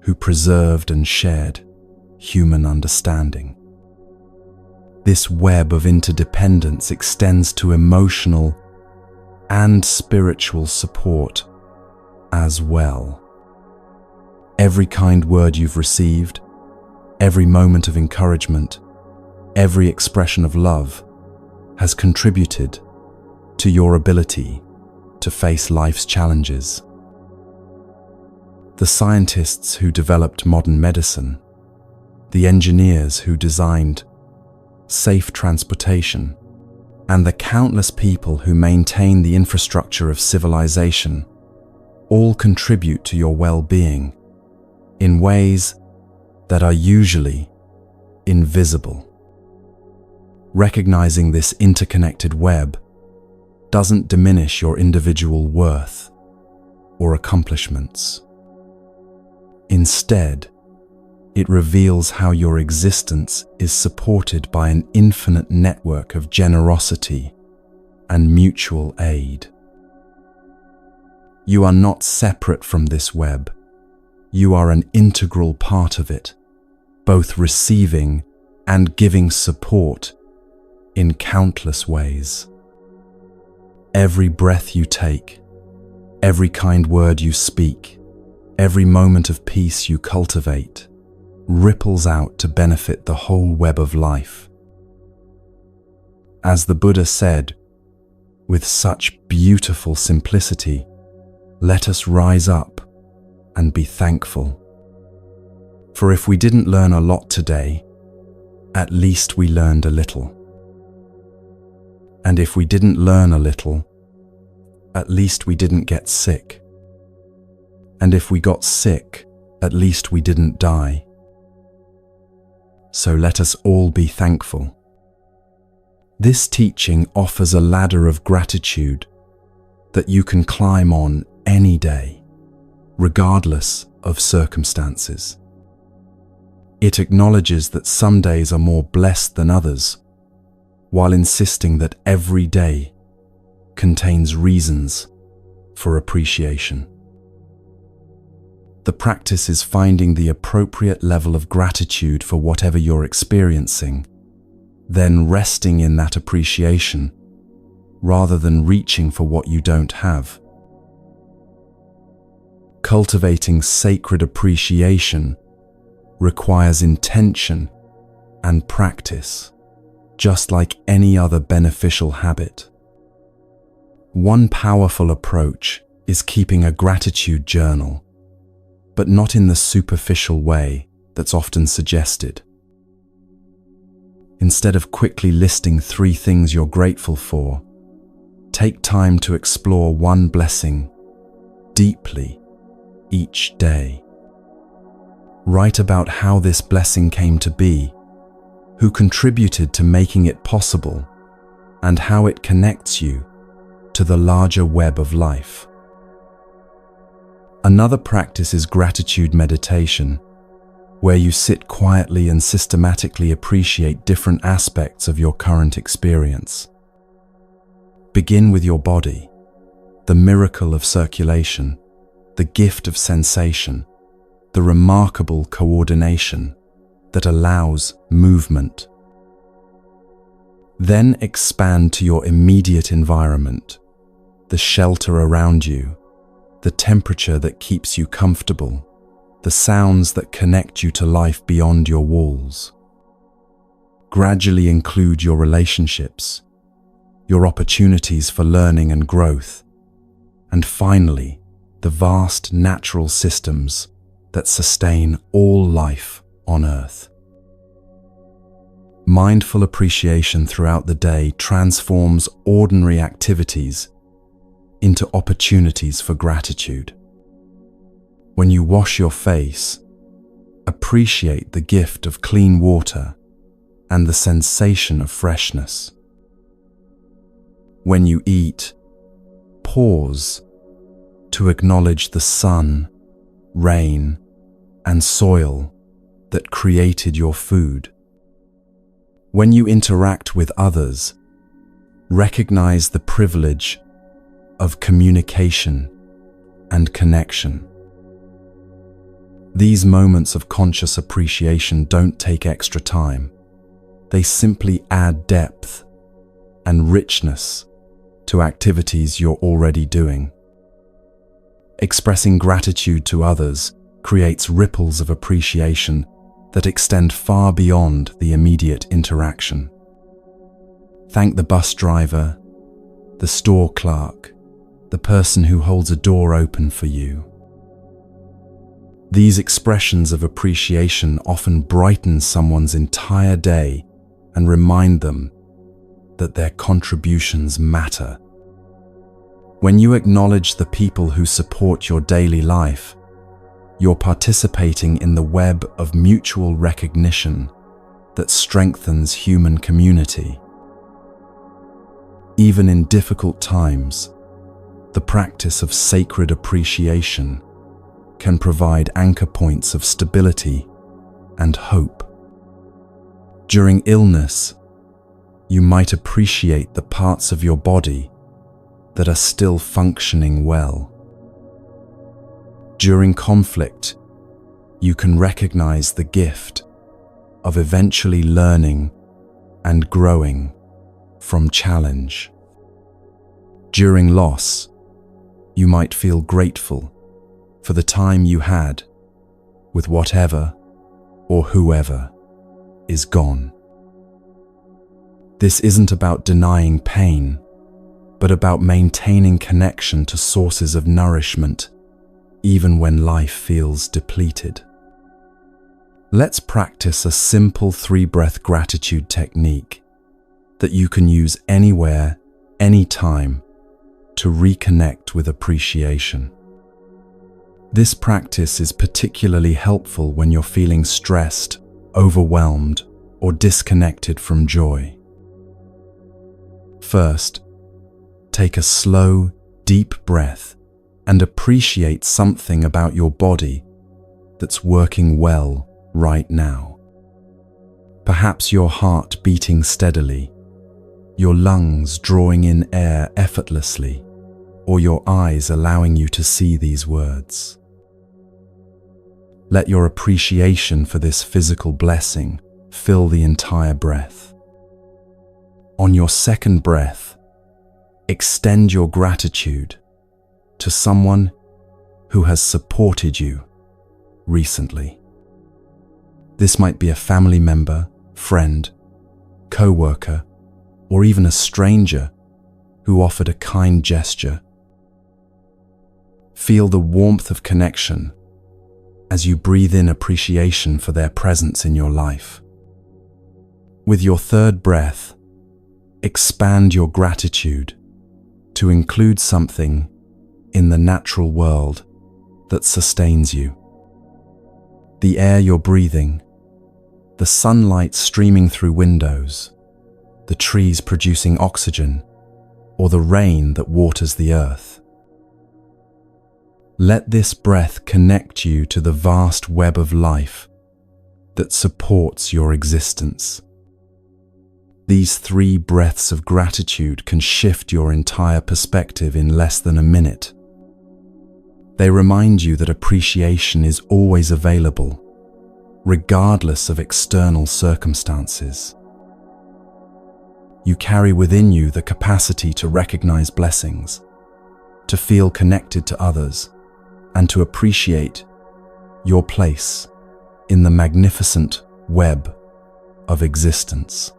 who preserved and shared human understanding. This web of interdependence extends to emotional and spiritual support as well. Every kind word you've received, every moment of encouragement, every expression of love has contributed to your ability to face life's challenges. The scientists who developed modern medicine, the engineers who designed safe transportation, and the countless people who maintain the infrastructure of civilization all contribute to your well-being in ways that are usually invisible. Recognizing this interconnected web doesn't diminish your individual worth or accomplishments. Instead, it reveals how your existence is supported by an infinite network of generosity and mutual aid. You are not separate from this web. You are an integral part of it, both receiving and giving support in countless ways. Every breath you take, every kind word you speak, every moment of peace you cultivate, ripples out to benefit the whole web of life. As the Buddha said, with such beautiful simplicity, let us rise up and be thankful. For if we didn't learn a lot today, at least we learned a little. And if we didn't learn a little, at least we didn't get sick. And if we got sick, at least we didn't die. So let us all be thankful. This teaching offers a ladder of gratitude that you can climb on any day, regardless of circumstances. It acknowledges that some days are more blessed than others, while insisting that every day contains reasons for appreciation. The practice is finding the appropriate level of gratitude for whatever you're experiencing, then resting in that appreciation rather than reaching for what you don't have. Cultivating sacred appreciation requires intention and practice, just like any other beneficial habit. One powerful approach is keeping a gratitude journal, but not in the superficial way that's often suggested. Instead of quickly listing 3 things you're grateful for, take time to explore one blessing deeply each day. Write about how this blessing came to be, who contributed to making it possible, and how it connects you to the larger web of life. Another practice is gratitude meditation, where you sit quietly and systematically appreciate different aspects of your current experience. Begin with your body, the miracle of circulation, the gift of sensation, the remarkable coordination that allows movement. Then expand to your immediate environment, the shelter around you, the temperature that keeps you comfortable, the sounds that connect you to life beyond your walls. Gradually include your relationships, your opportunities for learning and growth, and finally, the vast natural systems that sustain all life on Earth. Mindful appreciation throughout the day transforms ordinary activities into opportunities for gratitude. When you wash your face, appreciate the gift of clean water and the sensation of freshness. When you eat, pause to acknowledge the sun, rain, and soil that created your food. When you interact with others, recognize the privilege of communication and connection. These moments of conscious appreciation don't take extra time. They simply add depth and richness to activities you're already doing. Expressing gratitude to others creates ripples of appreciation that extend far beyond the immediate interaction. Thank the bus driver, the store clerk, the person who holds a door open for you. These expressions of appreciation often brighten someone's entire day and remind them that their contributions matter. When you acknowledge the people who support your daily life, you're participating in the web of mutual recognition that strengthens human community. Even in difficult times, the practice of sacred appreciation can provide anchor points of stability and hope. During illness, you might appreciate the parts of your body that are still functioning well. During conflict, you can recognize the gift of eventually learning and growing from challenge. During loss, you might feel grateful for the time you had with whatever or whoever is gone. This isn't about denying pain, but about maintaining connection to sources of nourishment, even when life feels depleted. Let's practice a simple 3-breath gratitude technique that you can use anywhere, anytime, to reconnect with appreciation. This practice is particularly helpful when you're feeling stressed, overwhelmed, or disconnected from joy. First, take a slow, deep breath and appreciate something about your body that's working well right now. Perhaps your heart beating steadily, your lungs drawing in air effortlessly, or your eyes allowing you to see these words. Let your appreciation for this physical blessing fill the entire breath. On your second breath, extend your gratitude to someone who has supported you recently. This might be a family member, friend, co-worker, or even a stranger who offered a kind gesture. Feel the warmth of connection as you breathe in appreciation for their presence in your life. With your third breath, expand your gratitude to include something in the natural world that sustains you. The air you're breathing, the sunlight streaming through windows, the trees producing oxygen, or the rain that waters the earth. Let this breath connect you to the vast web of life that supports your existence. These 3 breaths of gratitude can shift your entire perspective in less than a minute. They remind you that appreciation is always available, regardless of external circumstances. you carry within you the capacity to recognize blessings, to feel connected to others, and to appreciate your place in the magnificent web of existence.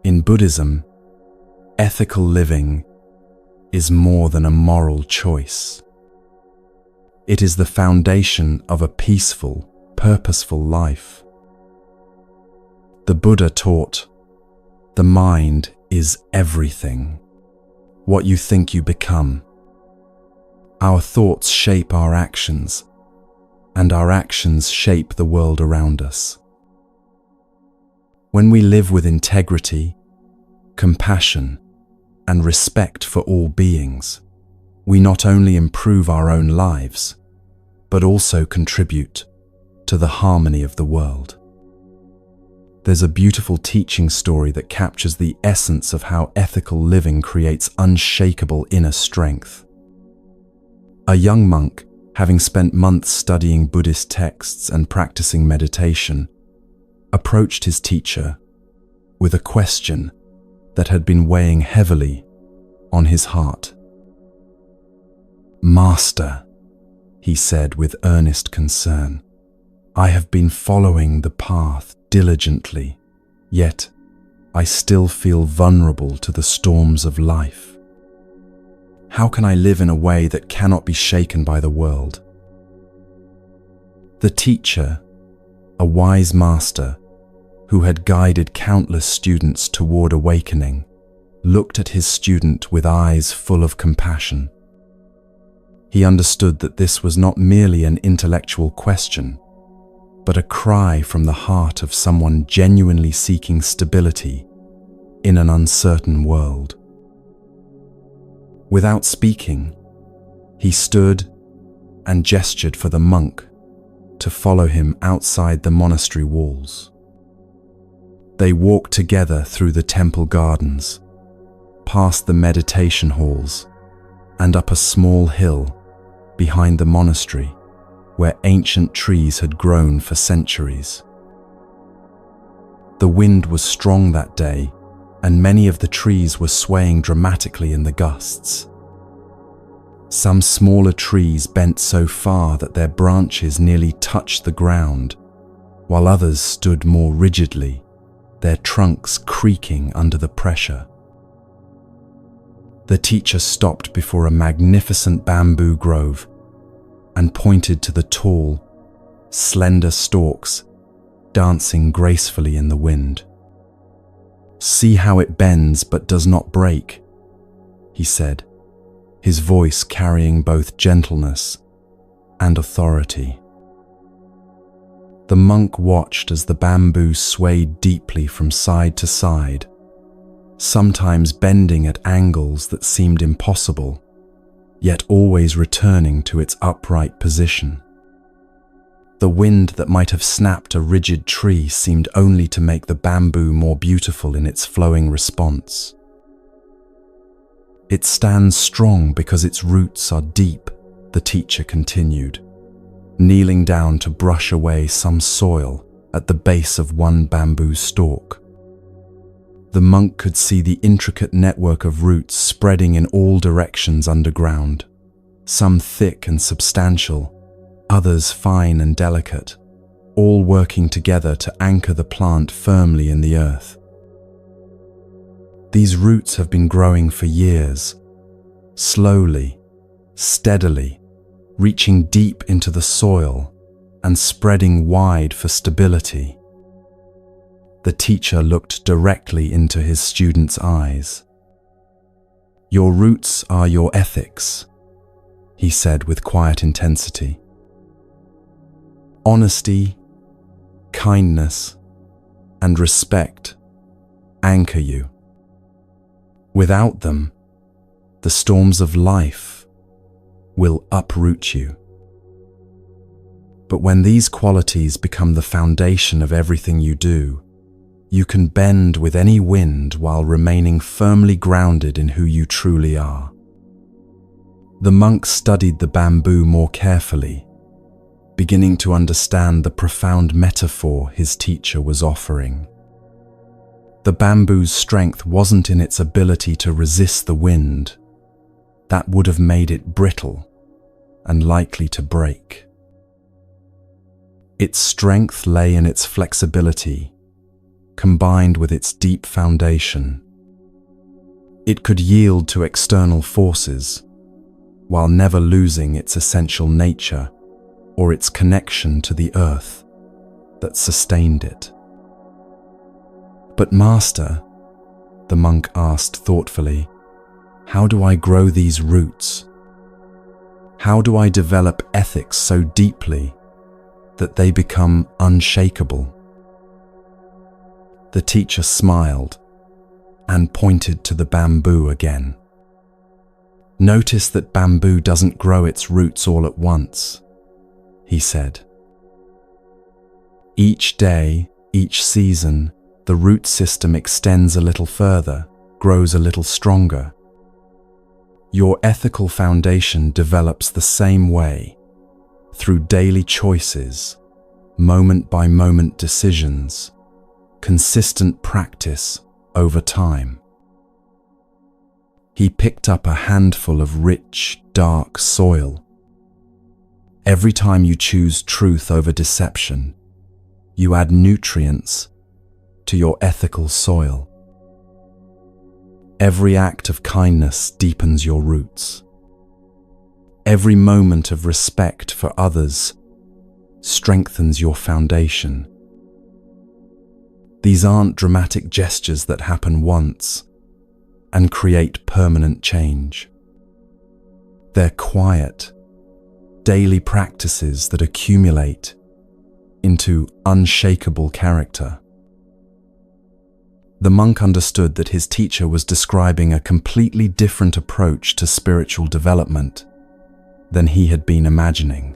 In Buddhism, ethical living is more than a moral choice. It is the foundation of a peaceful, purposeful life. The Buddha taught, "The mind is everything. What you think you become. Our thoughts shape our actions, and our actions shape the world around us." When we live with integrity, compassion, and respect for all beings, we not only improve our own lives, but also contribute to the harmony of the world. There's a beautiful teaching story that captures the essence of how ethical living creates unshakable inner strength. A young monk, having spent months studying Buddhist texts and practicing meditation, approached his teacher with a question that had been weighing heavily on his heart. "Master," he said with earnest concern, "I have been following the path diligently, yet I still feel vulnerable to the storms of life. How can I live in a way that cannot be shaken by the world?" The teacher, a wise master who had guided countless students toward awakening, looked at his student with eyes full of compassion. He understood that this was not merely an intellectual question, but a cry from the heart of someone genuinely seeking stability in an uncertain world. Without speaking, he stood and gestured for the monk to follow him outside the monastery walls. They walked together through the temple gardens, past the meditation halls, and up a small hill behind the monastery where ancient trees had grown for centuries. The wind was strong that day, and many of the trees were swaying dramatically in the gusts. Some smaller trees bent so far that their branches nearly touched the ground, while others stood more rigidly, their trunks creaking under the pressure. The teacher stopped before a magnificent bamboo grove and pointed to the tall, slender stalks dancing gracefully in the wind. "See how it bends but does not break," he said, his voice carrying both gentleness and authority. The monk watched as the bamboo swayed deeply from side to side, sometimes bending at angles that seemed impossible, yet always returning to its upright position. The wind that might have snapped a rigid tree seemed only to make the bamboo more beautiful in its flowing response. "It stands strong because its roots are deep," the teacher continued, kneeling down to brush away some soil at the base of one bamboo stalk. The monk could see the intricate network of roots spreading in all directions underground, some thick and substantial, others fine and delicate, all working together to anchor the plant firmly in the earth. These roots have been growing for years, slowly, steadily, reaching deep into the soil and spreading wide for stability. The teacher looked directly into his student's eyes. "Your roots are your ethics," he said with quiet intensity. "Honesty, kindness, and respect anchor you. Without them, the storms of life will uproot you. But when these qualities become the foundation of everything you do, you can bend with any wind while remaining firmly grounded in who you truly are." The monk studied the bamboo more carefully, beginning to understand the profound metaphor his teacher was offering. The bamboo's strength wasn't in its ability to resist the wind. That would have made it brittle and likely to break. Its strength lay in its flexibility, combined with its deep foundation. It could yield to external forces, while never losing its essential nature or its connection to the earth that sustained it. "But Master," the monk asked thoughtfully, "how do I grow these roots? How do I develop ethics so deeply that they become unshakable?" The teacher smiled and pointed to the bamboo again. "Notice that bamboo doesn't grow its roots all at once," he said. "Each day, each season, the root system extends a little further, grows a little stronger. Your ethical foundation develops the same way, through daily choices, moment-by-moment decisions, consistent practice over time." He picked up a handful of rich, dark soil. Every time you choose truth over deception, you add nutrients to your ethical soil. Every act of kindness deepens your roots. Every moment of respect for others strengthens your foundation. These aren't dramatic gestures that happen once and create permanent change. They're quiet, daily practices that accumulate into unshakable character. The monk understood that his teacher was describing a completely different approach to spiritual development than he had been imagining.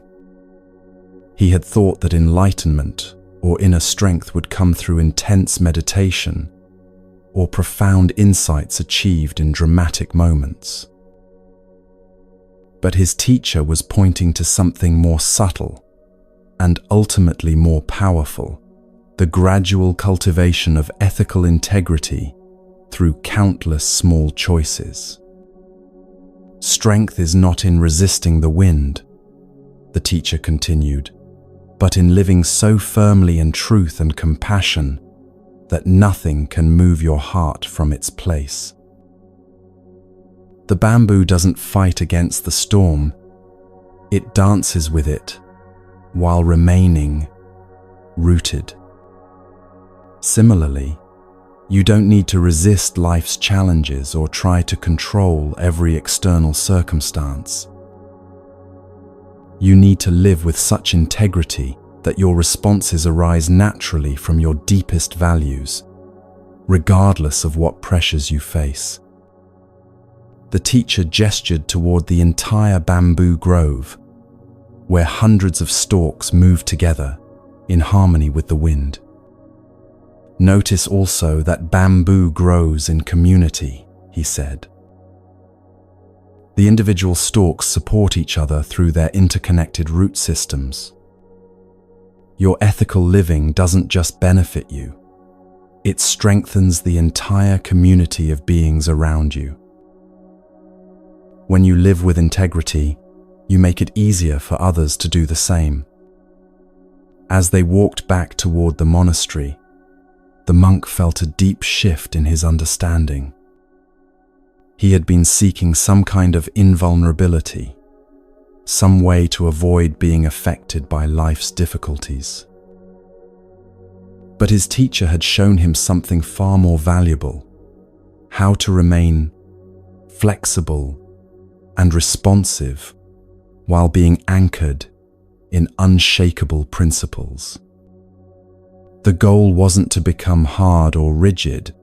He had thought that enlightenment or inner strength would come through intense meditation or profound insights achieved in dramatic moments. But his teacher was pointing to something more subtle and ultimately more powerful: the gradual cultivation of ethical integrity through countless small choices. "Strength is not in resisting the wind," the teacher continued, "but in living so firmly in truth and compassion that nothing can move your heart from its place." The bamboo doesn't fight against the storm, it dances with it while remaining rooted. Similarly, you don't need to resist life's challenges or try to control every external circumstance. You need to live with such integrity that your responses arise naturally from your deepest values, regardless of what pressures you face. The teacher gestured toward the entire bamboo grove, where hundreds of stalks moved together in harmony with the wind. "Notice also that bamboo grows in community," he said. "The individual stalks support each other through their interconnected root systems. Your ethical living doesn't just benefit you, it strengthens the entire community of beings around you. When you live with integrity, you make it easier for others to do the same." As they walked back toward the monastery, the monk felt a deep shift in his understanding. He had been seeking some kind of invulnerability, some way to avoid being affected by life's difficulties. But his teacher had shown him something far more valuable: how to remain flexible and responsive while being anchored in unshakable principles. The goal wasn't to become hard or rigid,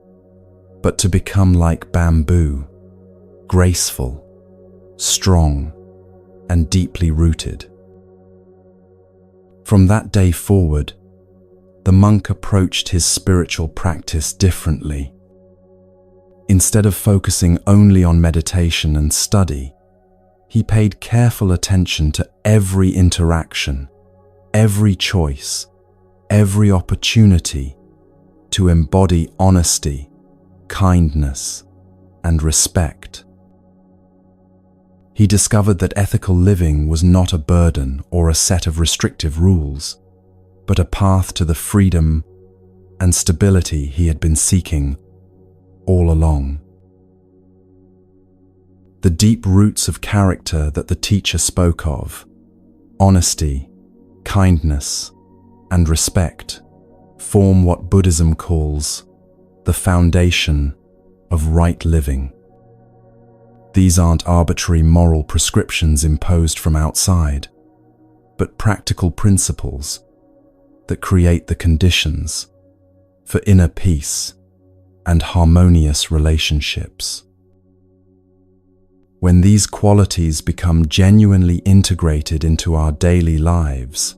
but to become like bamboo, graceful, strong, and deeply rooted. From that day forward, the monk approached his spiritual practice differently. Instead of focusing only on meditation and study, he paid careful attention to every interaction, every choice, every opportunity to embody honesty, kindness, and respect. He discovered that ethical living was not a burden or a set of restrictive rules, but a path to the freedom and stability he had been seeking all along. The deep roots of character that the teacher spoke of, honesty, kindness, and respect, form what Buddhism calls the foundation of right living. These aren't arbitrary moral prescriptions imposed from outside, but practical principles that create the conditions for inner peace and harmonious relationships. When these qualities become genuinely integrated into our daily lives,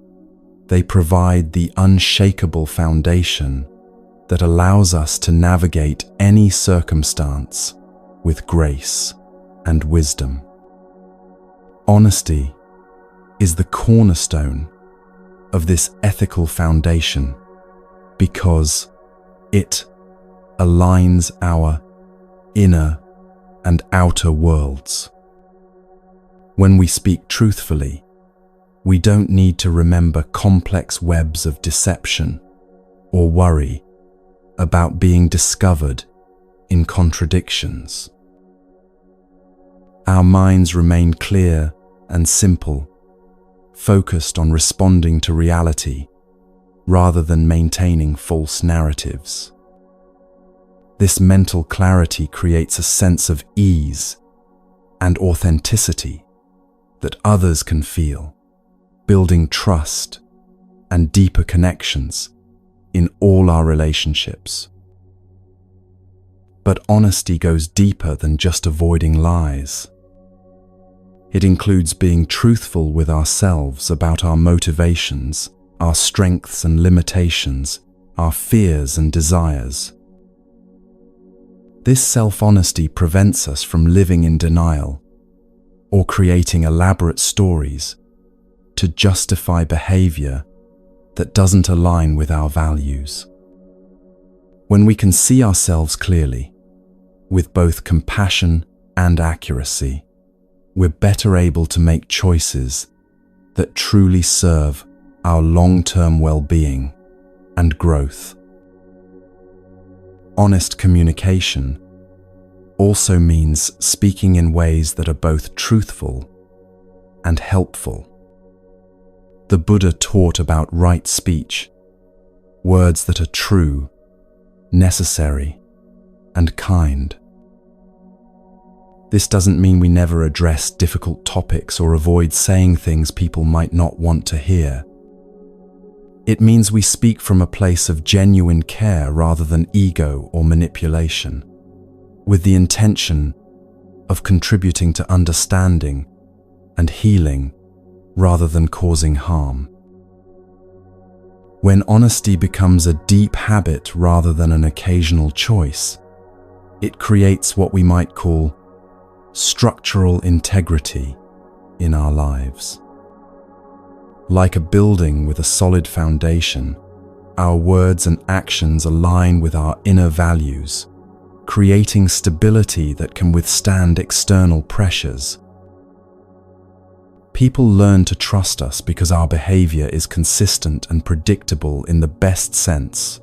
they provide the unshakable foundation that allows us to navigate any circumstance with grace and wisdom. Honesty is the cornerstone of this ethical foundation because it aligns our inner and outer worlds. When we speak truthfully, we don't need to remember complex webs of deception or worry about being discovered in contradictions. Our minds remain clear and simple, focused on responding to reality rather than maintaining false narratives. This mental clarity creates a sense of ease and authenticity that others can feel, building trust and deeper connections in all our relationships. But honesty goes deeper than just avoiding lies. It includes being truthful with ourselves about our motivations, our strengths and limitations, our fears and desires. This self-honesty prevents us from living in denial or creating elaborate stories to justify behavior that doesn't align with our values. When we can see ourselves clearly, with both compassion and accuracy, we're better able to make choices that truly serve our long-term well-being and growth. Honest communication also means speaking in ways that are both truthful and helpful. The Buddha taught about right speech, words that are true, necessary, and kind. This doesn't mean we never address difficult topics or avoid saying things people might not want to hear. It means we speak from a place of genuine care rather than ego or manipulation, with the intention of contributing to understanding and healing rather than causing harm. When honesty becomes a deep habit rather than an occasional choice, it creates what we might call structural integrity in our lives. Like a building with a solid foundation, our words and actions align with our inner values, creating stability that can withstand external pressures. People learn to trust us because our behavior is consistent and predictable in the best sense,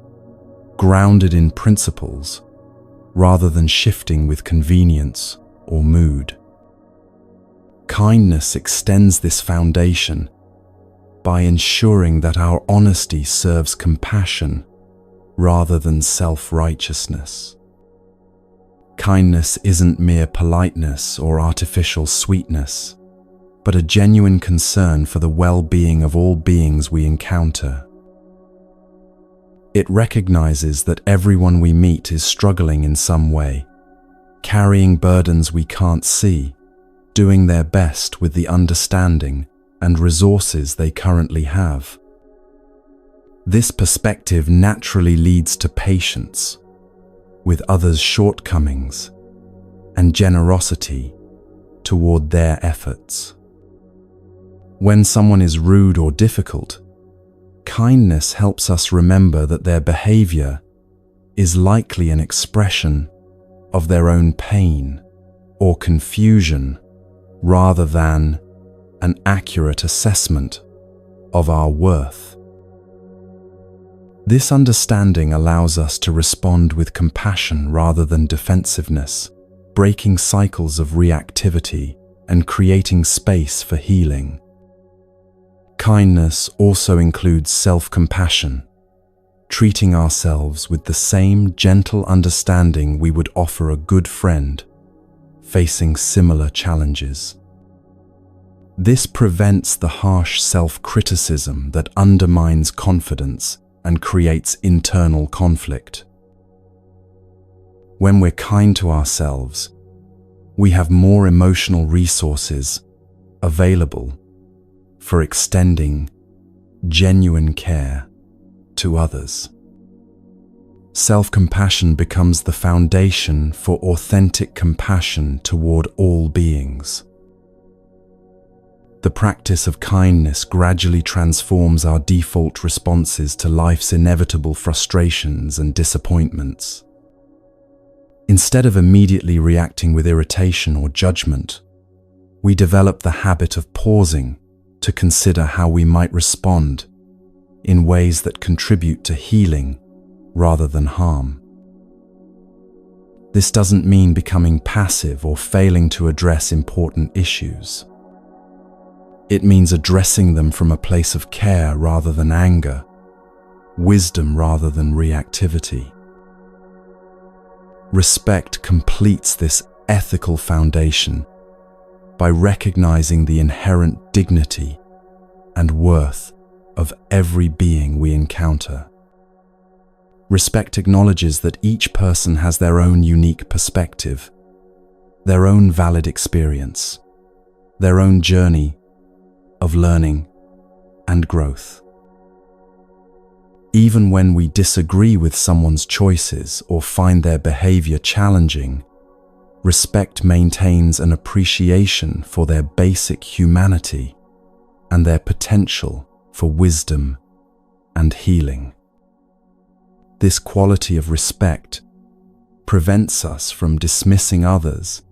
grounded in principles, rather than shifting with convenience or mood. Kindness extends this foundation by ensuring that our honesty serves compassion rather than self-righteousness. Kindness isn't mere politeness or artificial sweetness, but a genuine concern for the well-being of all beings we encounter. It recognizes that everyone we meet is struggling in some way, carrying burdens we can't see, doing their best with the understanding and resources they currently have. This perspective naturally leads to patience with others' shortcomings and generosity toward their efforts. When someone is rude or difficult, kindness helps us remember that their behavior is likely an expression of their own pain or confusion rather than an accurate assessment of our worth. This understanding allows us to respond with compassion rather than defensiveness, breaking cycles of reactivity and creating space for healing. Kindness also includes self-compassion, treating ourselves with the same gentle understanding we would offer a good friend facing similar challenges. This prevents the harsh self-criticism that undermines confidence and creates internal conflict. When we're kind to ourselves, we have more emotional resources available for extending genuine care to others. Self-compassion becomes the foundation for authentic compassion toward all beings. The practice of kindness gradually transforms our default responses to life's inevitable frustrations and disappointments. Instead of immediately reacting with irritation or judgment, we develop the habit of pausing to consider how we might respond in ways that contribute to healing rather than harm. This doesn't mean becoming passive or failing to address important issues. It means addressing them from a place of care rather than anger, wisdom rather than reactivity. Respect completes this ethical foundation by recognizing the inherent dignity and worth of every being we encounter. Respect acknowledges that each person has their own unique perspective, their own valid experience, their own journey of learning and growth. Even when we disagree with someone's choices or find their behavior challenging, respect maintains an appreciation for their basic humanity and their potential for wisdom and healing. This quality of respect prevents us from dismissing others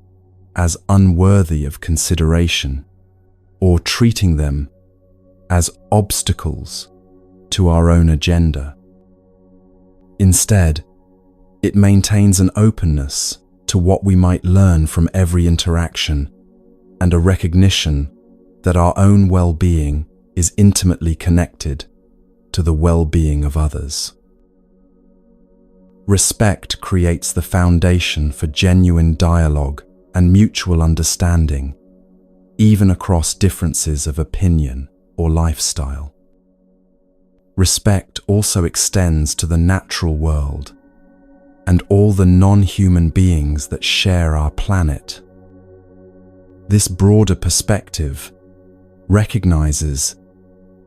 as unworthy of consideration or treating them as obstacles to our own agenda. Instead, it maintains an openness to what we might learn from every interaction and a recognition that our own well-being is intimately connected to the well-being of others. Respect creates the foundation for genuine dialogue and mutual understanding, even across differences of opinion or lifestyle. Respect also extends to the natural world and all the non-human beings that share our planet. This broader perspective recognizes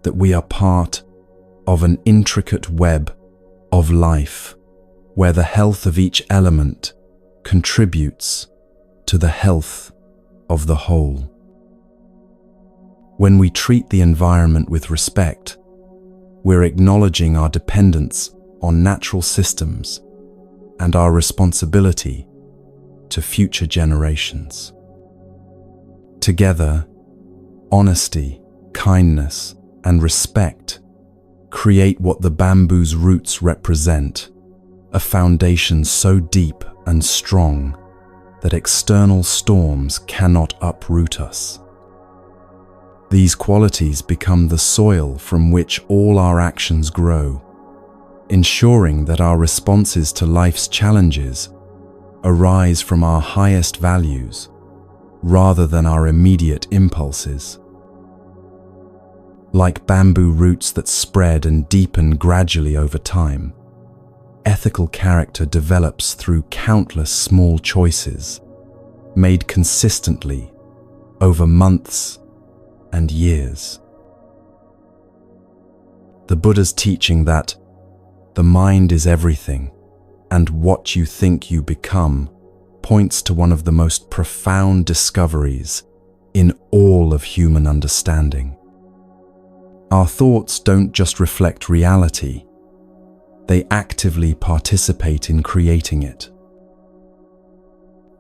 that we are part of an intricate web of life where the health of each element contributes to the health of the whole. When we treat the environment with respect, we're acknowledging our dependence on natural systems and our responsibility to future generations. Together, honesty, kindness, and respect create what the bamboo's roots represent, a foundation so deep and strong that external storms cannot uproot us. These qualities become the soil from which all our actions grow, ensuring that our responses to life's challenges arise from our highest values rather than our immediate impulses. Like bamboo roots that spread and deepen gradually over time, ethical character develops through countless small choices, made consistently over months and years. The Buddha's teaching that the mind is everything and what you think you become points to one of the most profound discoveries in all of human understanding. Our thoughts don't just reflect reality, they actively participate in creating it.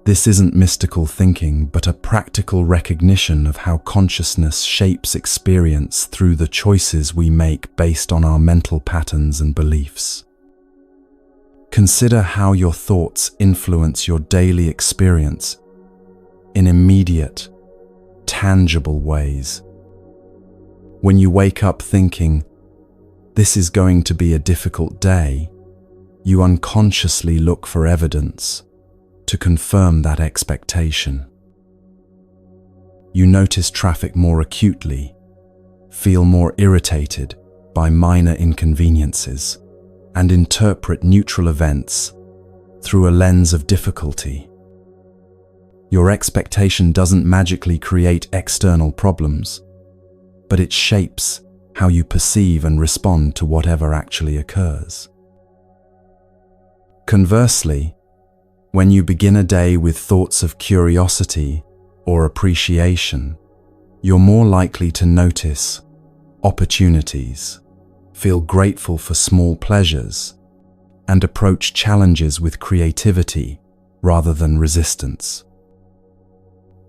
This isn't mystical thinking, but a practical recognition of how consciousness shapes experience through the choices we make based on our mental patterns and beliefs. Consider how your thoughts influence your daily experience in immediate, tangible ways. When you wake up thinking, "This is going to be a difficult day," you unconsciously look for evidence to confirm that expectation. You notice traffic more acutely, feel more irritated by minor inconveniences, and interpret neutral events through a lens of difficulty. Your expectation doesn't magically create external problems, but it shapes how you perceive and respond to whatever actually occurs. Conversely, when you begin a day with thoughts of curiosity or appreciation, you're more likely to notice opportunities, feel grateful for small pleasures, and approach challenges with creativity rather than resistance.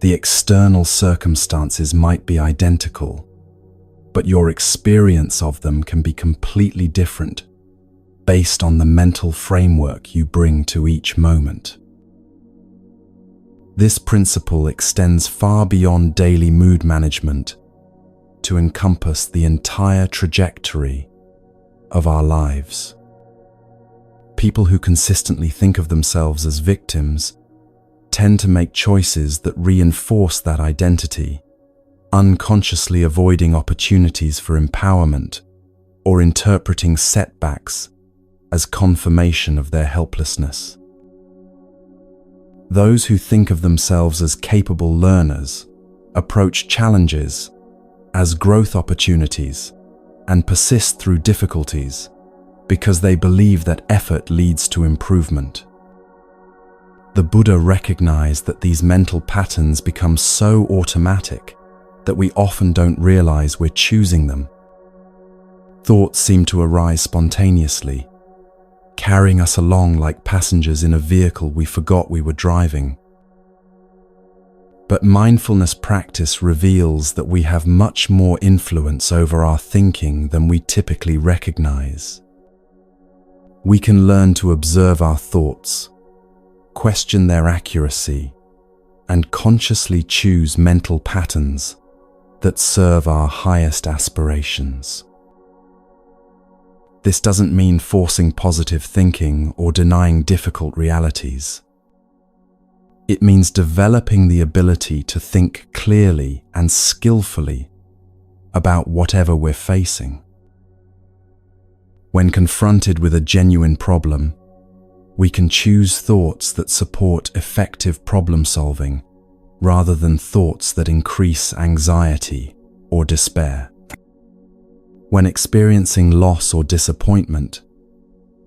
The external circumstances might be identical, but your experience of them can be completely different based on the mental framework you bring to each moment. This principle extends far beyond daily mood management to encompass the entire trajectory of our lives. People who consistently think of themselves as victims tend to make choices that reinforce that identity, unconsciously avoiding opportunities for empowerment or interpreting setbacks as confirmation of their helplessness. Those who think of themselves as capable learners approach challenges as growth opportunities and persist through difficulties because they believe that effort leads to improvement. The Buddha recognized that these mental patterns become so automatic that we often don't realize we're choosing them. Thoughts seem to arise spontaneously, carrying us along like passengers in a vehicle we forgot we were driving. But mindfulness practice reveals that we have much more influence over our thinking than we typically recognize. We can learn to observe our thoughts, question their accuracy, and consciously choose mental patterns that serve our highest aspirations. This doesn't mean forcing positive thinking or denying difficult realities. It means developing the ability to think clearly and skillfully about whatever we're facing. When confronted with a genuine problem, we can choose thoughts that support effective problem solving rather than thoughts that increase anxiety or despair. When experiencing loss or disappointment,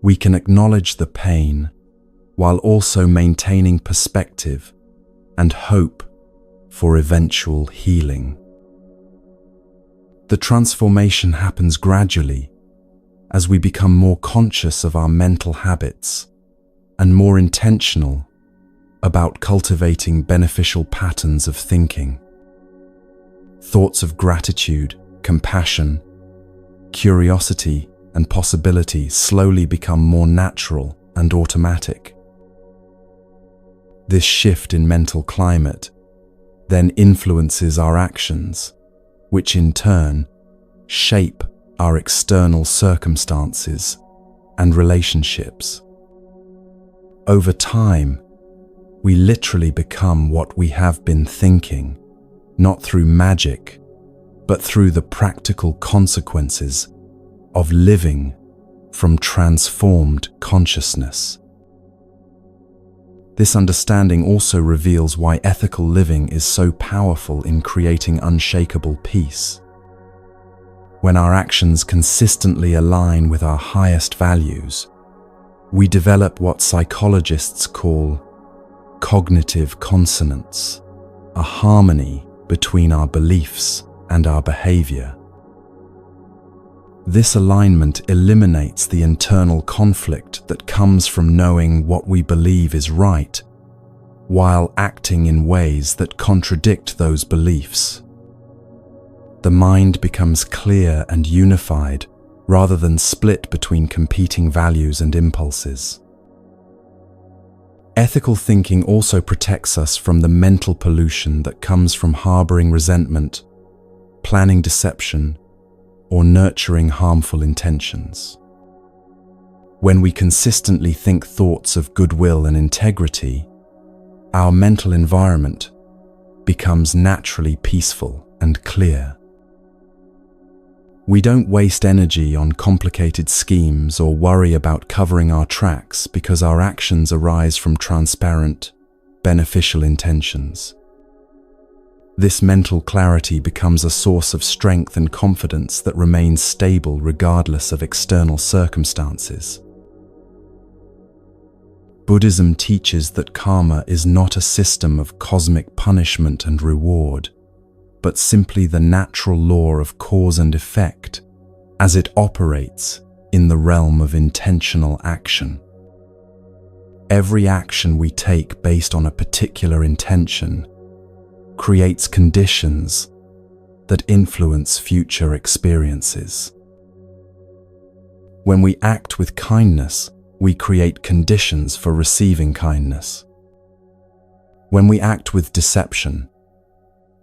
we can acknowledge the pain while also maintaining perspective and hope for eventual healing. The transformation happens gradually as we become more conscious of our mental habits and more intentional about cultivating beneficial patterns of thinking. Thoughts of gratitude, compassion, curiosity, and possibility slowly become more natural and automatic. This shift in mental climate then influences our actions, which in turn shape our external circumstances and relationships. Over time, we literally become what we have been thinking, not through magic, but through the practical consequences of living from transformed consciousness. This understanding also reveals why ethical living is so powerful in creating unshakable peace. When our actions consistently align with our highest values, we develop what psychologists call cognitive consonance, a harmony between our beliefs and our behavior. This alignment eliminates the internal conflict that comes from knowing what we believe is right, while acting in ways that contradict those beliefs. The mind becomes clear and unified, rather than split between competing values and impulses. Ethical thinking also protects us from the mental pollution that comes from harboring resentment, planning deception, or nurturing harmful intentions. When we consistently think thoughts of goodwill and integrity, our mental environment becomes naturally peaceful and clear. We don't waste energy on complicated schemes or worry about covering our tracks because our actions arise from transparent, beneficial intentions. This mental clarity becomes a source of strength and confidence that remains stable regardless of external circumstances. Buddhism teaches that karma is not a system of cosmic punishment and reward, but simply the natural law of cause and effect as it operates in the realm of intentional action. Every action we take based on a particular intention creates conditions that influence future experiences. When we act with kindness, we create conditions for receiving kindness. When we act with deception,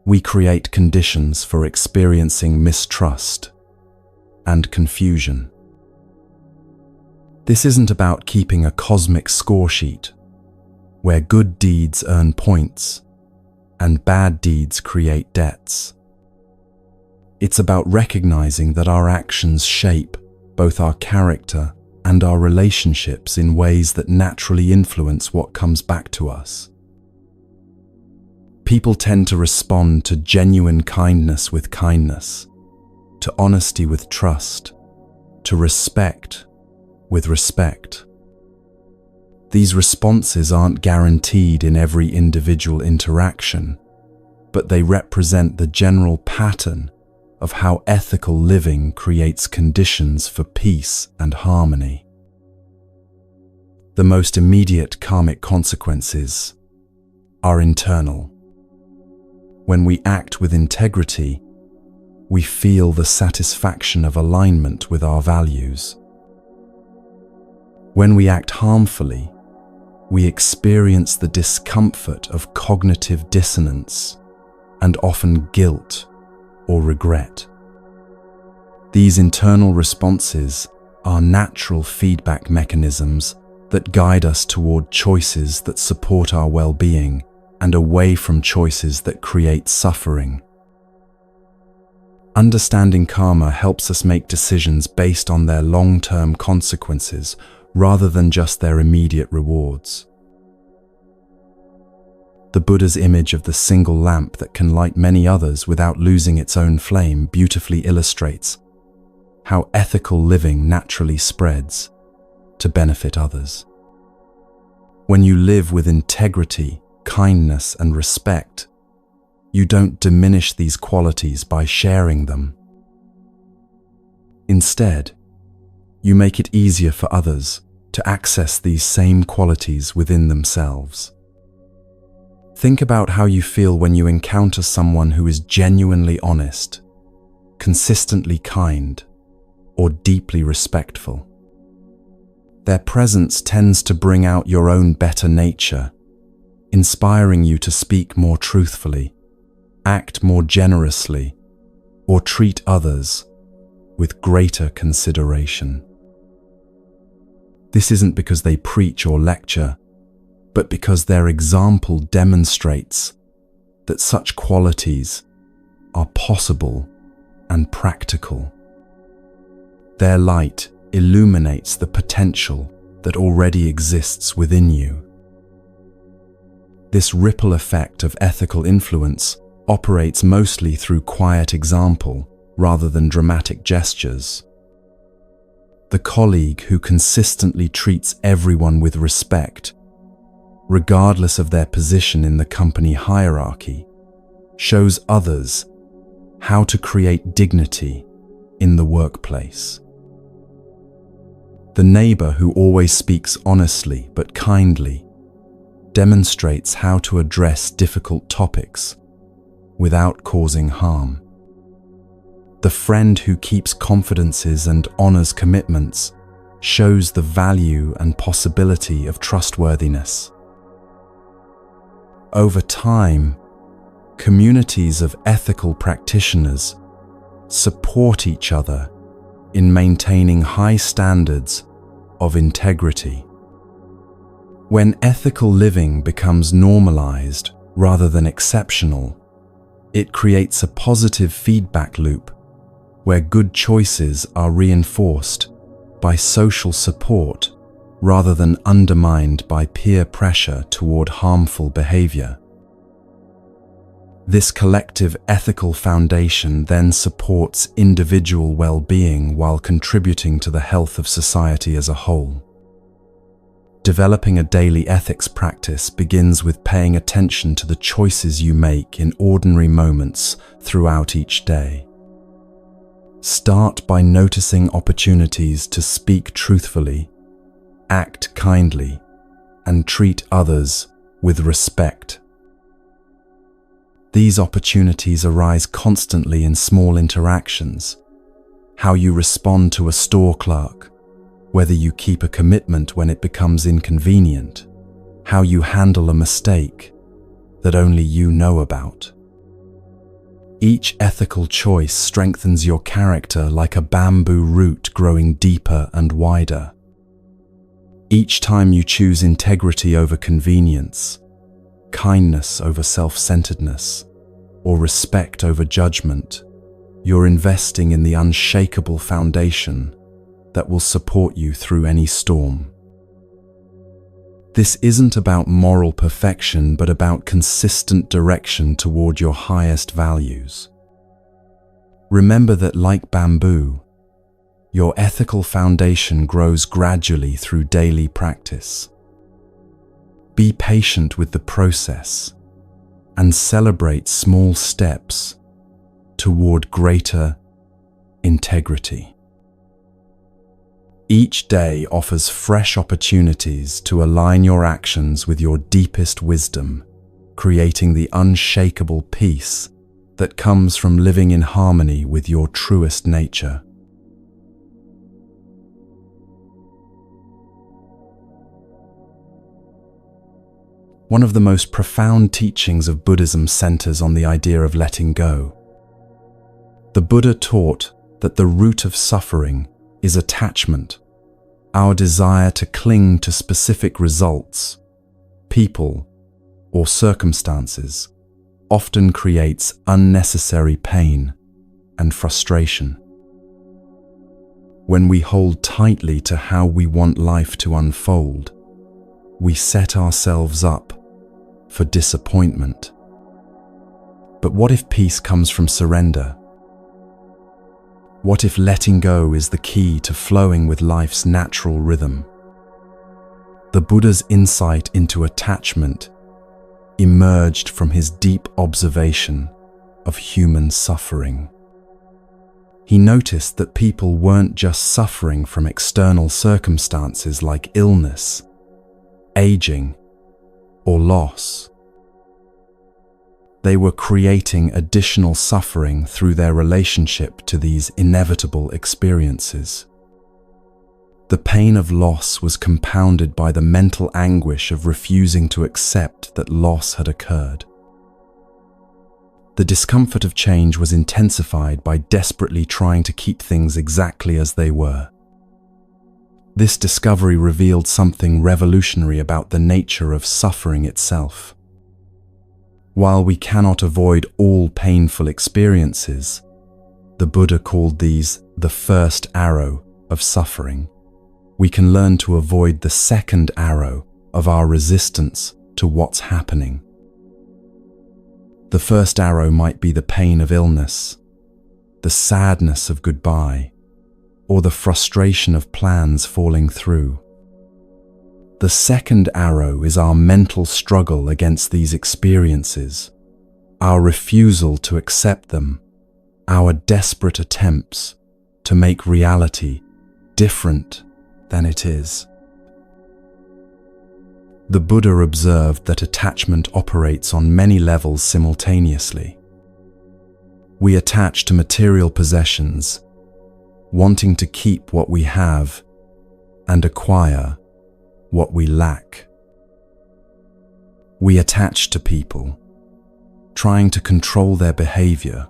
we create conditions for experiencing mistrust and confusion. This isn't about keeping a cosmic score sheet where good deeds earn points and bad deeds create debts. It's about recognizing that our actions shape both our character and our relationships in ways that naturally influence what comes back to us. People tend to respond to genuine kindness with kindness, to honesty with trust, to respect with respect. These responses aren't guaranteed in every individual interaction, but they represent the general pattern of how ethical living creates conditions for peace and harmony. The most immediate karmic consequences are internal. When we act with integrity, we feel the satisfaction of alignment with our values. When we act harmfully, we experience the discomfort of cognitive dissonance and often guilt or regret. These internal responses are natural feedback mechanisms that guide us toward choices that support our well-being and away from choices that create suffering. Understanding karma helps us make decisions based on their long-term consequences rather than just their immediate rewards. The Buddha's image of the single lamp that can light many others without losing its own flame beautifully illustrates how ethical living naturally spreads to benefit others. When you live with integrity, kindness, and respect, you don't diminish these qualities by sharing them. Instead, you make it easier for others to access these same qualities within themselves. Think about how you feel when you encounter someone who is genuinely honest, consistently kind, or deeply respectful. Their presence tends to bring out your own better nature, inspiring you to speak more truthfully, act more generously, or treat others with greater consideration. This isn't because they preach or lecture, but because their example demonstrates that such qualities are possible and practical. Their light illuminates the potential that already exists within you. This ripple effect of ethical influence operates mostly through quiet example rather than dramatic gestures. The colleague who consistently treats everyone with respect, regardless of their position in the company hierarchy, shows others how to create dignity in the workplace. The neighbor who always speaks honestly but kindly demonstrates how to address difficult topics without causing harm. The friend who keeps confidences and honors commitments shows the value and possibility of trustworthiness. Over time, communities of ethical practitioners support each other in maintaining high standards of integrity. When ethical living becomes normalized rather than exceptional, it creates a positive feedback loop where good choices are reinforced by social support rather than undermined by peer pressure toward harmful behavior. This collective ethical foundation then supports individual well-being while contributing to the health of society as a whole. Developing a daily ethics practice begins with paying attention to the choices you make in ordinary moments throughout each day. Start by noticing opportunities to speak truthfully, act kindly, and treat others with respect. These opportunities arise constantly in small interactions: how you respond to a store clerk, whether you keep a commitment when it becomes inconvenient, how you handle a mistake that only you know about. Each ethical choice strengthens your character like a bamboo root growing deeper and wider. Each time you choose integrity over convenience, kindness over self-centeredness, or respect over judgment, you're investing in the unshakable foundation that will support you through any storm. This isn't about moral perfection, but about consistent direction toward your highest values. Remember that, like bamboo, your ethical foundation grows gradually through daily practice. Be patient with the process and celebrate small steps toward greater integrity. Each day offers fresh opportunities to align your actions with your deepest wisdom, creating the unshakable peace that comes from living in harmony with your truest nature. One of the most profound teachings of Buddhism centers on the idea of letting go. The Buddha taught that the root of suffering is attachment. Our desire to cling to specific results, people, or circumstances often creates unnecessary pain and frustration. When we hold tightly to how we want life to unfold, we set ourselves up for disappointment. But what if peace comes from surrender? What if letting go is the key to flowing with life's natural rhythm? The Buddha's insight into attachment emerged from his deep observation of human suffering. He noticed that people weren't just suffering from external circumstances like illness, aging, or loss. They were creating additional suffering through their relationship to these inevitable experiences. The pain of loss was compounded by the mental anguish of refusing to accept that loss had occurred. The discomfort of change was intensified by desperately trying to keep things exactly as they were. This discovery revealed something revolutionary about the nature of suffering itself. While we cannot avoid all painful experiences, the Buddha called these the first arrow of suffering. We can learn to avoid the second arrow of our resistance to what's happening. The first arrow might be the pain of illness, the sadness of goodbye, or the frustration of plans falling through. The second arrow is our mental struggle against these experiences, our refusal to accept them, our desperate attempts to make reality different than it is. The Buddha observed that attachment operates on many levels simultaneously. We attach to material possessions, wanting to keep what we have and acquire what we lack. We attach to people, trying to control their behavior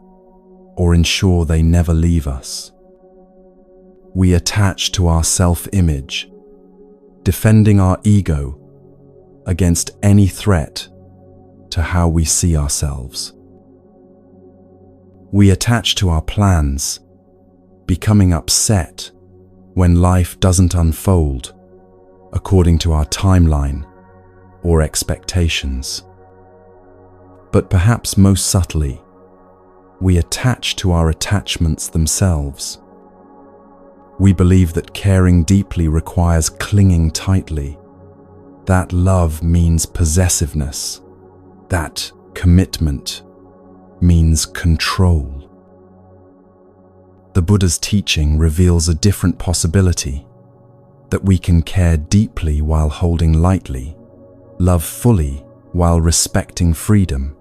or ensure they never leave us. We attach to our self-image, defending our ego against any threat to how we see ourselves. We attach to our plans, becoming upset when life doesn't unfold according to our timeline or expectations. But perhaps most subtly, we attach to our attachments themselves. We believe that caring deeply requires clinging tightly, that love means possessiveness, that commitment means control. The Buddha's teaching reveals a different possibility, that we can care deeply while holding lightly, love fully while respecting freedom,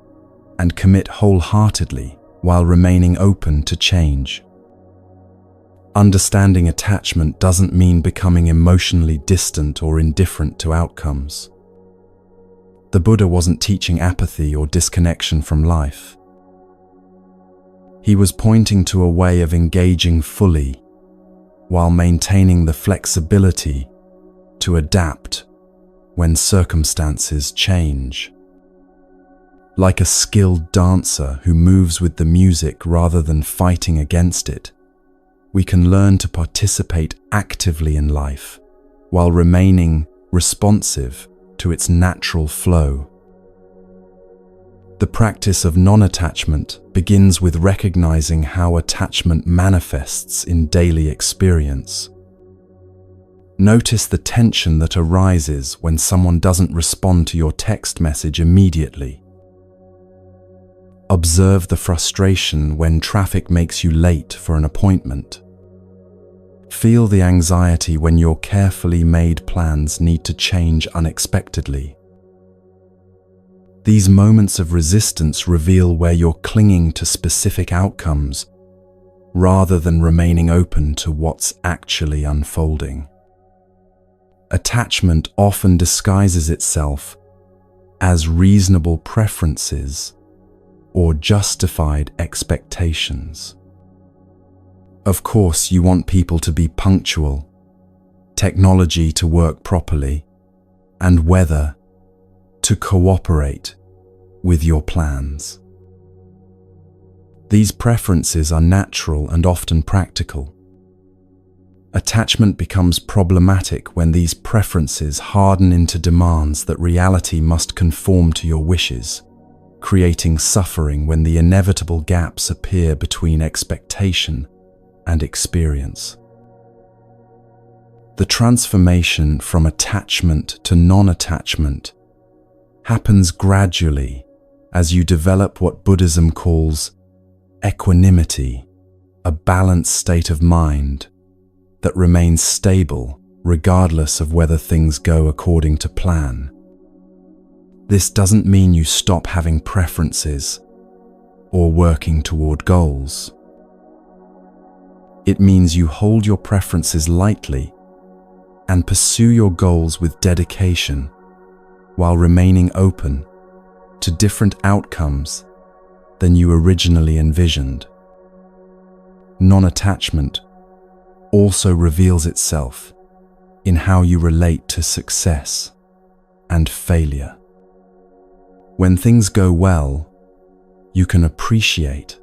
and commit wholeheartedly while remaining open to change. Understanding attachment doesn't mean becoming emotionally distant or indifferent to outcomes. The Buddha wasn't teaching apathy or disconnection from life. He was pointing to a way of engaging fully while maintaining the flexibility to adapt when circumstances change. Like a skilled dancer who moves with the music rather than fighting against it, we can learn to participate actively in life while remaining responsive to its natural flow. The practice of non-attachment begins with recognizing how attachment manifests in daily experience. Notice the tension that arises when someone doesn't respond to your text message immediately. Observe the frustration when traffic makes you late for an appointment. Feel the anxiety when your carefully made plans need to change unexpectedly. These moments of resistance reveal where you're clinging to specific outcomes rather than remaining open to what's actually unfolding. Attachment often disguises itself as reasonable preferences or justified expectations. Of course, you want people to be punctual, technology to work properly, and weather to cooperate with your plans. These preferences are natural and often practical. Attachment becomes problematic when these preferences harden into demands that reality must conform to your wishes, creating suffering when the inevitable gaps appear between expectation and experience. The transformation from attachment to non-attachment happens gradually as you develop what Buddhism calls equanimity, a balanced state of mind that remains stable regardless of whether things go according to plan. This doesn't mean you stop having preferences or working toward goals. It means you hold your preferences lightly and pursue your goals with dedication while remaining open to different outcomes than you originally envisioned. Non-attachment also reveals itself in how you relate to success and failure. When things go well, you can appreciate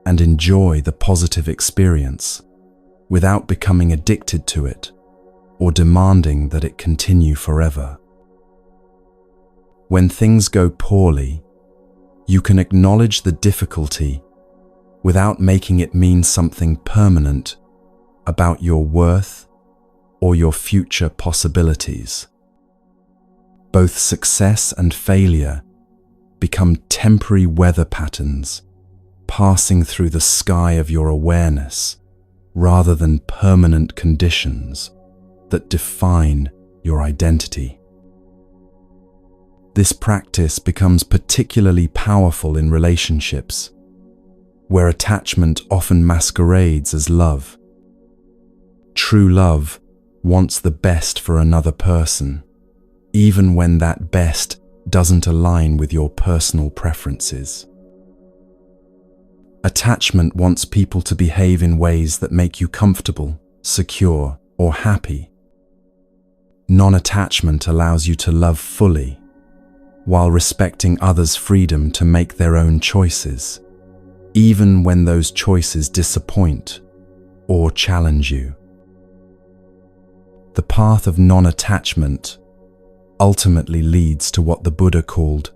and enjoy the positive experience without becoming addicted to it or demanding that it continue forever. When things go poorly, you can acknowledge the difficulty without making it mean something permanent about your worth or your future possibilities. Both success and failure become temporary weather patterns passing through the sky of your awareness rather than permanent conditions that define your identity. This practice becomes particularly powerful in relationships, where attachment often masquerades as love. True love wants the best for another person, even when that best doesn't align with your personal preferences. Attachment wants people to behave in ways that make you comfortable, secure, or happy. Non-attachment allows you to love fully, while respecting others' freedom to make their own choices, even when those choices disappoint or challenge you. The path of non-attachment ultimately leads to what the Buddha called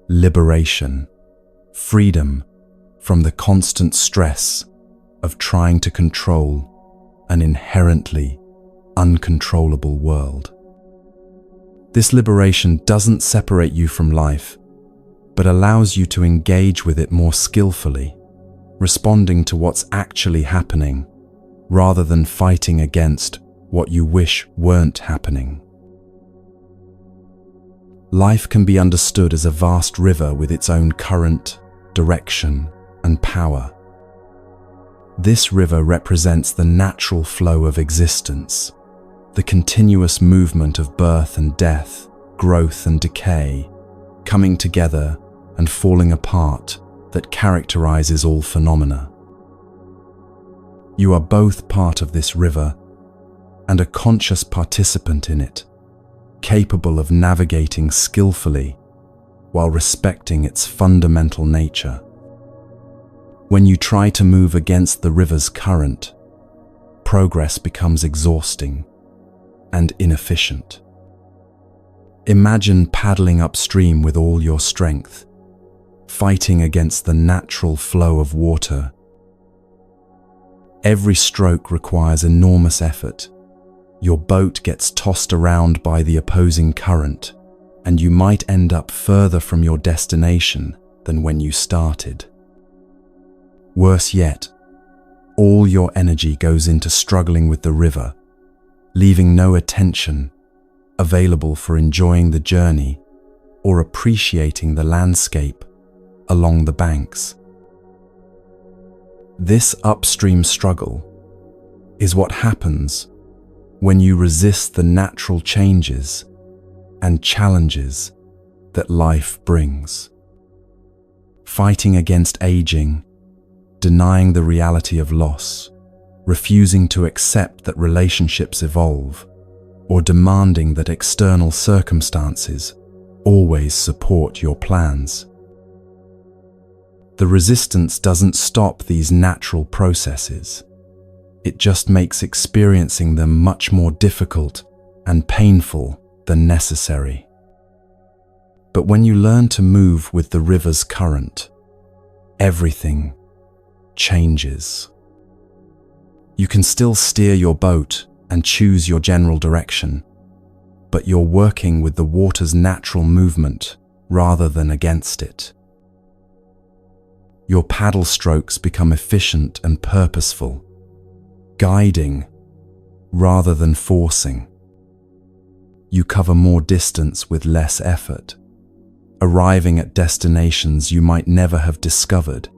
liberation, freedom from the constant stress of trying to control an inherently uncontrollable world. This liberation doesn't separate you from life, but allows you to engage with it more skillfully, responding to what's actually happening, rather than fighting against what you wish weren't happening. Life can be understood as a vast river with its own current, direction, and power. This river represents the natural flow of existence, the continuous movement of birth and death, growth and decay, coming together and falling apart that characterizes all phenomena. You are both part of this river and a conscious participant in it, capable of navigating skillfully while respecting its fundamental nature. When you try to move against the river's current, progress becomes exhausting and inefficient. Imagine paddling upstream with all your strength, fighting against the natural flow of water. Every stroke requires enormous effort. Your boat gets tossed around by the opposing current, and you might end up further from your destination than when you started. Worse yet, all your energy goes into struggling with the river, leaving no attention available for enjoying the journey or appreciating the landscape along the banks. This upstream struggle is what happens when you resist the natural changes and challenges that life brings. Fighting against aging, denying the reality of loss, refusing to accept that relationships evolve, or demanding that external circumstances always support your plans. The resistance doesn't stop these natural processes. It just makes experiencing them much more difficult and painful than necessary. But when you learn to move with the river's current, everything changes. You can still steer your boat and choose your general direction, but you're working with the water's natural movement rather than against it. Your paddle strokes become efficient and purposeful, guiding rather than forcing. You cover more distance with less effort, arriving at destinations you might never have discovered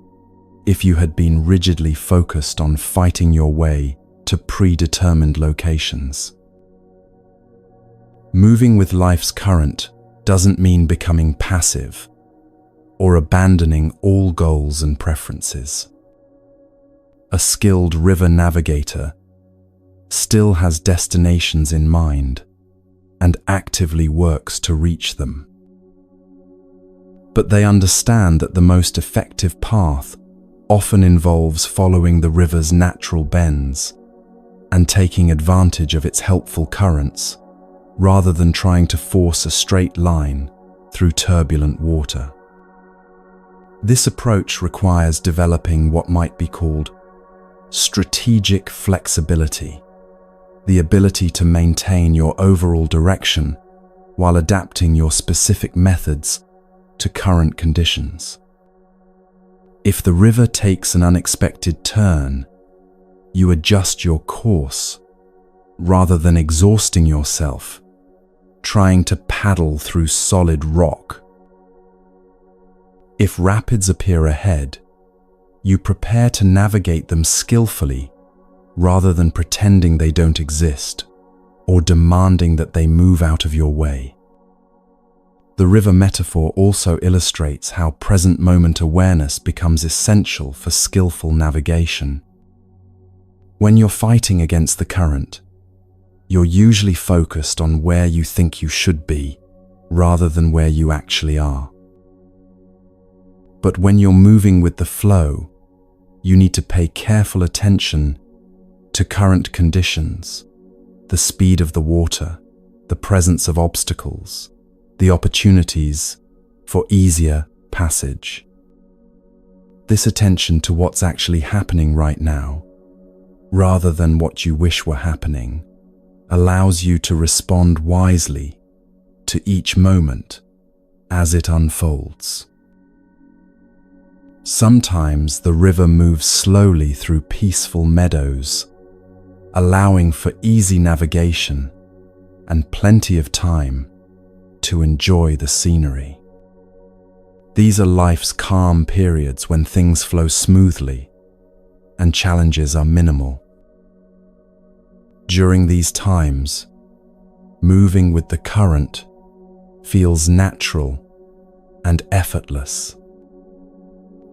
if you had been rigidly focused on fighting your way to predetermined locations. Moving with life's current doesn't mean becoming passive or abandoning all goals and preferences. A skilled river navigator still has destinations in mind and actively works to reach them. But they understand that the most effective path often involves following the river's natural bends and taking advantage of its helpful currents, rather than trying to force a straight line through turbulent water. This approach requires developing what might be called strategic flexibility, the ability to maintain your overall direction while adapting your specific methods to current conditions. If the river takes an unexpected turn, you adjust your course rather than exhausting yourself trying to paddle through solid rock. If rapids appear ahead, you prepare to navigate them skillfully rather than pretending they don't exist or demanding that they move out of your way. The river metaphor also illustrates how present moment awareness becomes essential for skillful navigation. When you're fighting against the current, you're usually focused on where you think you should be rather than where you actually are. But when you're moving with the flow, you need to pay careful attention to current conditions, the speed of the water, the presence of obstacles, the opportunities for easier passage. This attention to what's actually happening right now, rather than what you wish were happening, allows you to respond wisely to each moment as it unfolds. Sometimes the river moves slowly through peaceful meadows, allowing for easy navigation and plenty of time to enjoy the scenery. These are life's calm periods when things flow smoothly and challenges are minimal. During these times, moving with the current feels natural and effortless.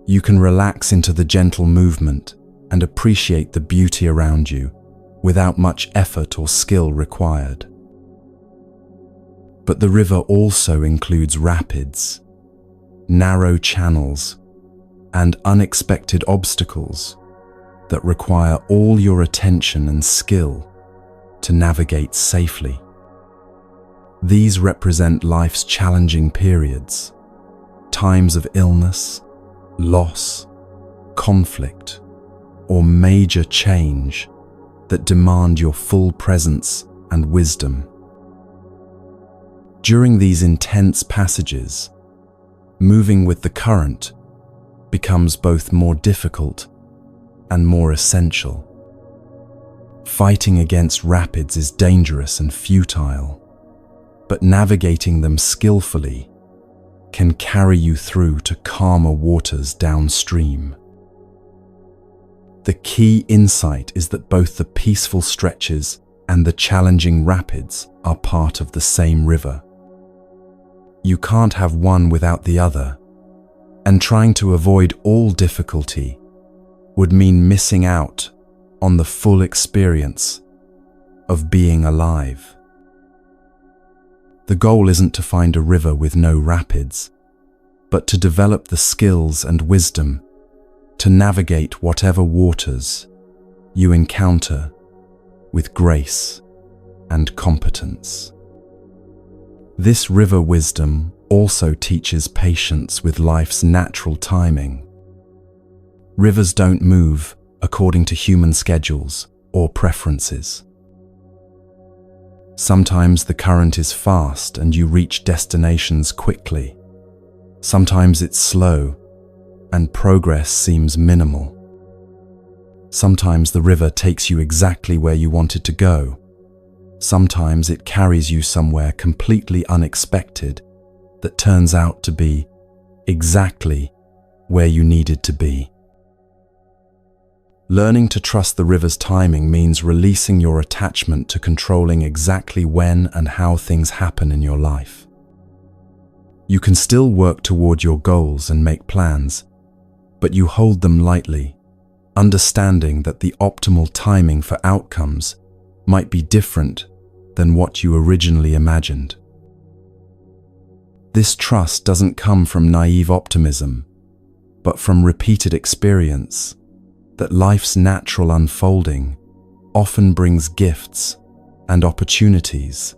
You can relax into the gentle movement and appreciate the beauty around you without much effort or skill required. But the river also includes rapids, narrow channels, and unexpected obstacles that require all your attention and skill to navigate safely. These represent life's challenging periods, times of illness, loss, conflict, or major change that demand your full presence and wisdom. During these intense passages, moving with the current becomes both more difficult and more essential. Fighting against rapids is dangerous and futile, but navigating them skillfully can carry you through to calmer waters downstream. The key insight is that both the peaceful stretches and the challenging rapids are part of the same river. You can't have one without the other, and trying to avoid all difficulty would mean missing out on the full experience of being alive. The goal isn't to find a river with no rapids, but to develop the skills and wisdom to navigate whatever waters you encounter with grace and competence. This river wisdom also teaches patience with life's natural timing. Rivers don't move according to human schedules or preferences. Sometimes the current is fast and you reach destinations quickly. Sometimes it's slow and progress seems minimal. Sometimes the river takes you exactly where you wanted to go. Sometimes it carries you somewhere completely unexpected that turns out to be exactly where you needed to be. Learning to trust the river's timing means releasing your attachment to controlling exactly when and how things happen in your life. You can still work toward your goals and make plans, but you hold them lightly, understanding that the optimal timing for outcomes might be different than what you originally imagined. This trust doesn't come from naive optimism, but from repeated experience that life's natural unfolding often brings gifts and opportunities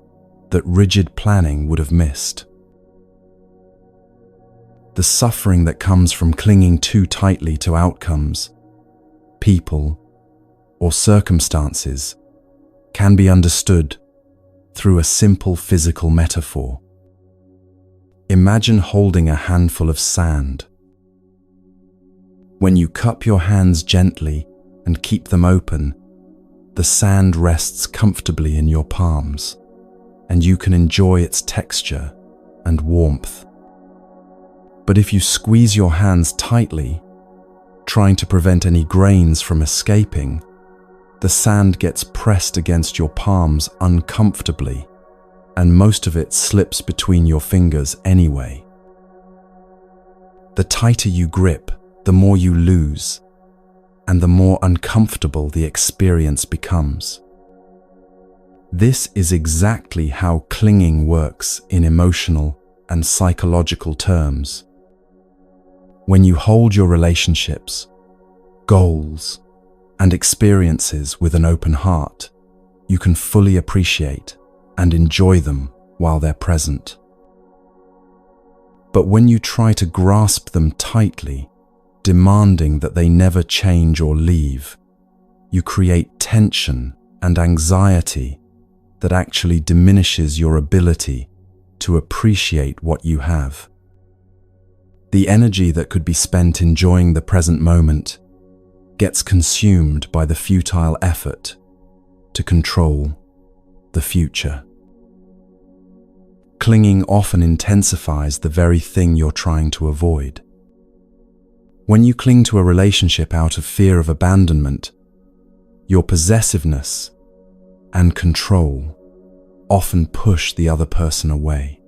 that rigid planning would have missed. The suffering that comes from clinging too tightly to outcomes, people, or circumstances can be understood through a simple physical metaphor. Imagine holding a handful of sand. When you cup your hands gently and keep them open, the sand rests comfortably in your palms, and you can enjoy its texture and warmth. But if you squeeze your hands tightly, trying to prevent any grains from escaping, the sand gets pressed against your palms uncomfortably, and most of it slips between your fingers anyway. The tighter you grip, the more you lose, and the more uncomfortable the experience becomes. This is exactly how clinging works in emotional and psychological terms. When you hold your relationships, goals, and experiences with an open heart, you can fully appreciate and enjoy them while they're present. But when you try to grasp them tightly, demanding that they never change or leave, you create tension and anxiety that actually diminishes your ability to appreciate what you have. The energy that could be spent enjoying the present moment gets consumed by the futile effort to control the future. Clinging often intensifies the very thing you're trying to avoid. When you cling to a relationship out of fear of abandonment, your possessiveness and control often push the other person away.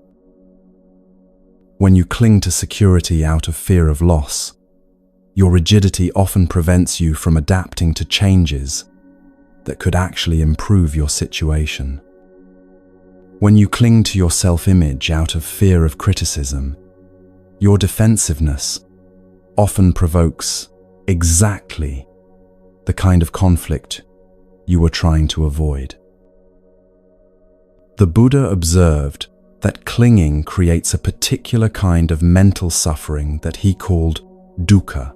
When you cling to security out of fear of loss, your rigidity often prevents you from adapting to changes that could actually improve your situation. When you cling to your self-image out of fear of criticism, your defensiveness often provokes exactly the kind of conflict you were trying to avoid. The Buddha observed that clinging creates a particular kind of mental suffering that he called dukkha,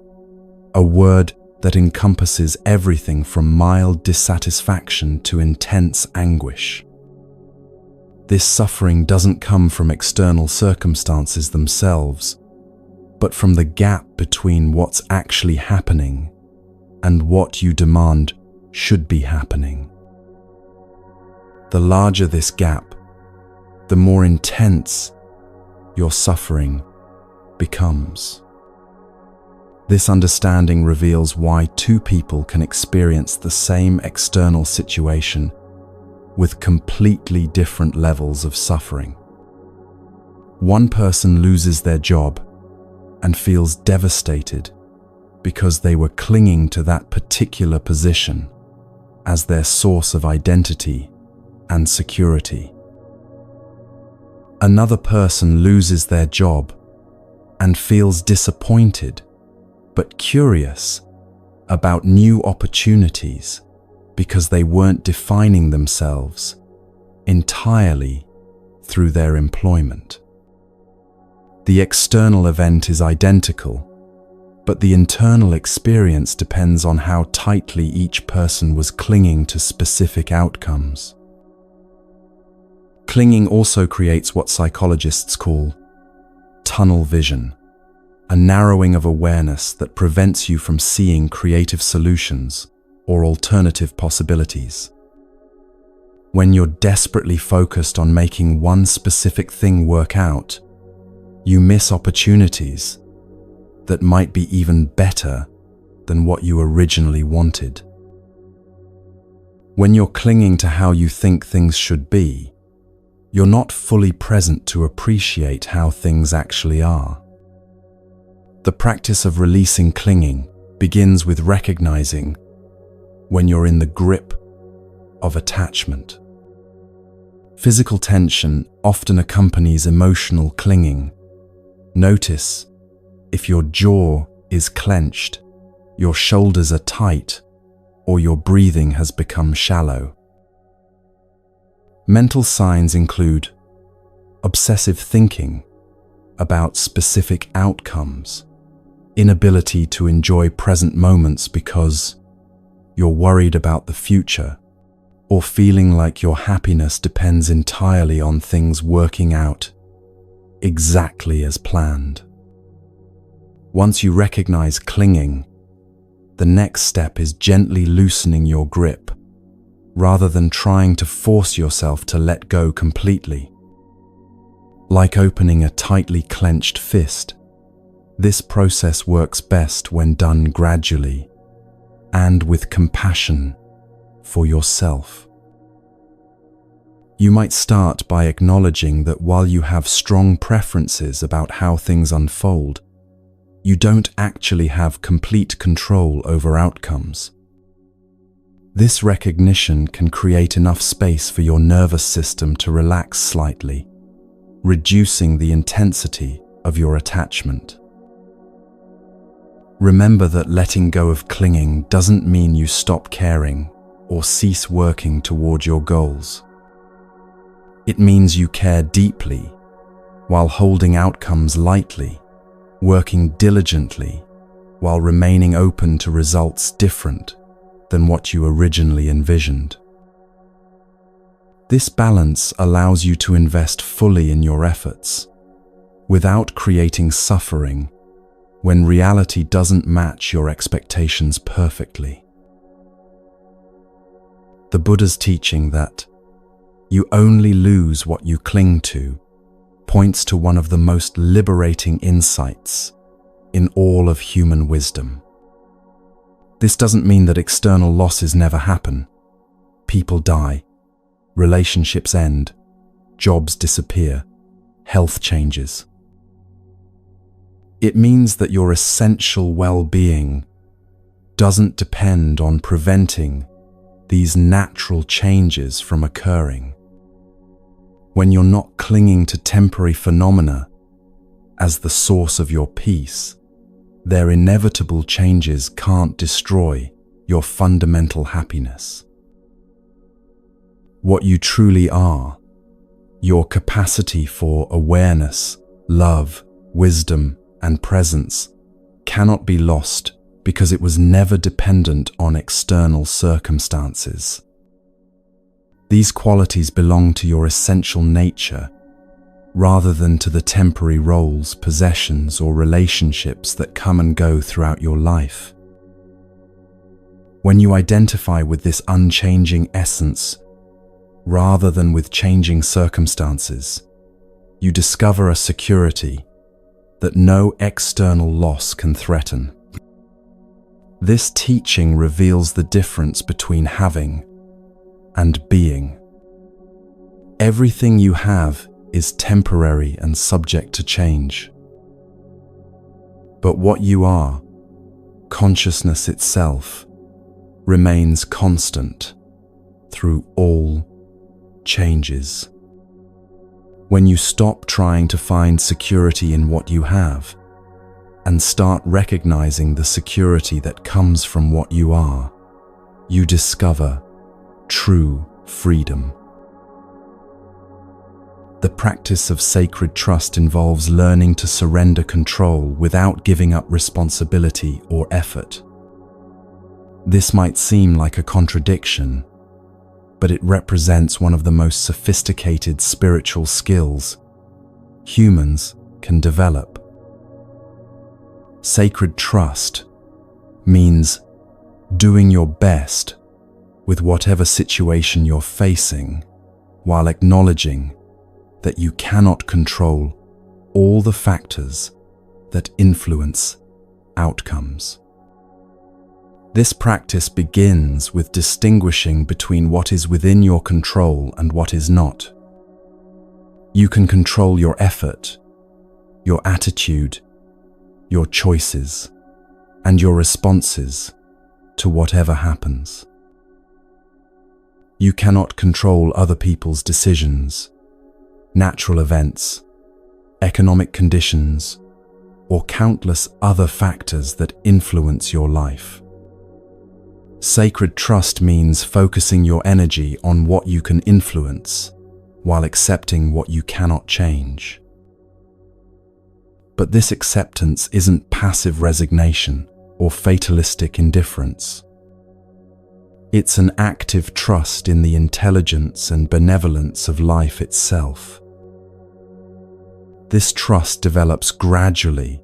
a word that encompasses everything from mild dissatisfaction to intense anguish. This suffering doesn't come from external circumstances themselves, but from the gap between what's actually happening and what you demand should be happening. The larger this gap, the more intense your suffering becomes. This understanding reveals why two people can experience the same external situation with completely different levels of suffering. One person loses their job and feels devastated because they were clinging to that particular position as their source of identity and security. Another person loses their job and feels disappointed but curious about new opportunities because they weren't defining themselves entirely through their employment. The external event is identical, but the internal experience depends on how tightly each person was clinging to specific outcomes. Clinging also creates what psychologists call tunnel vision, a narrowing of awareness that prevents you from seeing creative solutions or alternative possibilities. When you're desperately focused on making one specific thing work out, you miss opportunities that might be even better than what you originally wanted. When you're clinging to how you think things should be, you're not fully present to appreciate how things actually are. The practice of releasing clinging begins with recognizing when you're in the grip of attachment. Physical tension often accompanies emotional clinging. Notice if your jaw is clenched, your shoulders are tight, or your breathing has become shallow. Mental signs include obsessive thinking about specific outcomes, inability to enjoy present moments because you're worried about the future, or feeling like your happiness depends entirely on things working out exactly as planned. Once you recognize clinging, the next step is gently loosening your grip, rather than trying to force yourself to let go completely. Like opening a tightly clenched fist, this process works best when done gradually and with compassion for yourself. You might start by acknowledging that while you have strong preferences about how things unfold, you don't actually have complete control over outcomes. This recognition can create enough space for your nervous system to relax slightly, reducing the intensity of your attachment. Remember that letting go of clinging doesn't mean you stop caring or cease working toward your goals. It means you care deeply while holding outcomes lightly, working diligently while remaining open to results different than what you originally envisioned. This balance allows you to invest fully in your efforts without creating suffering when reality doesn't match your expectations perfectly. The Buddha's teaching that you only lose what you cling to points to one of the most liberating insights in all of human wisdom. This doesn't mean that external losses never happen. People die, relationships end, jobs disappear, health changes. It means that your essential well-being doesn't depend on preventing these natural changes from occurring. When you're not clinging to temporary phenomena as the source of your peace, their inevitable changes can't destroy your fundamental happiness. What you truly are, your capacity for awareness, love, wisdom, and presence, cannot be lost because it was never dependent on external circumstances. These qualities belong to your essential nature, rather than to the temporary roles, possessions, or relationships that come and go throughout your life. When you identify with this unchanging essence, rather than with changing circumstances, you discover a security that no external loss can threaten. This teaching reveals the difference between having and being. Everything you have is temporary and subject to change. But what you are, consciousness itself, remains constant through all changes. When you stop trying to find security in what you have and start recognizing the security that comes from what you are, you discover true freedom. The practice of sacred trust involves learning to surrender control without giving up responsibility or effort. This might seem like a contradiction, but it represents one of the most sophisticated spiritual skills humans can develop. Sacred trust means doing your best with whatever situation you're facing, while acknowledging that you cannot control all the factors that influence outcomes. This practice begins with distinguishing between what is within your control and what is not. You can control your effort, your attitude, your choices, and your responses to whatever happens. You cannot control other people's decisions, natural events, economic conditions, or countless other factors that influence your life. Sacred trust means focusing your energy on what you can influence while accepting what you cannot change. But this acceptance isn't passive resignation or fatalistic indifference. It's an active trust in the intelligence and benevolence of life itself. This trust develops gradually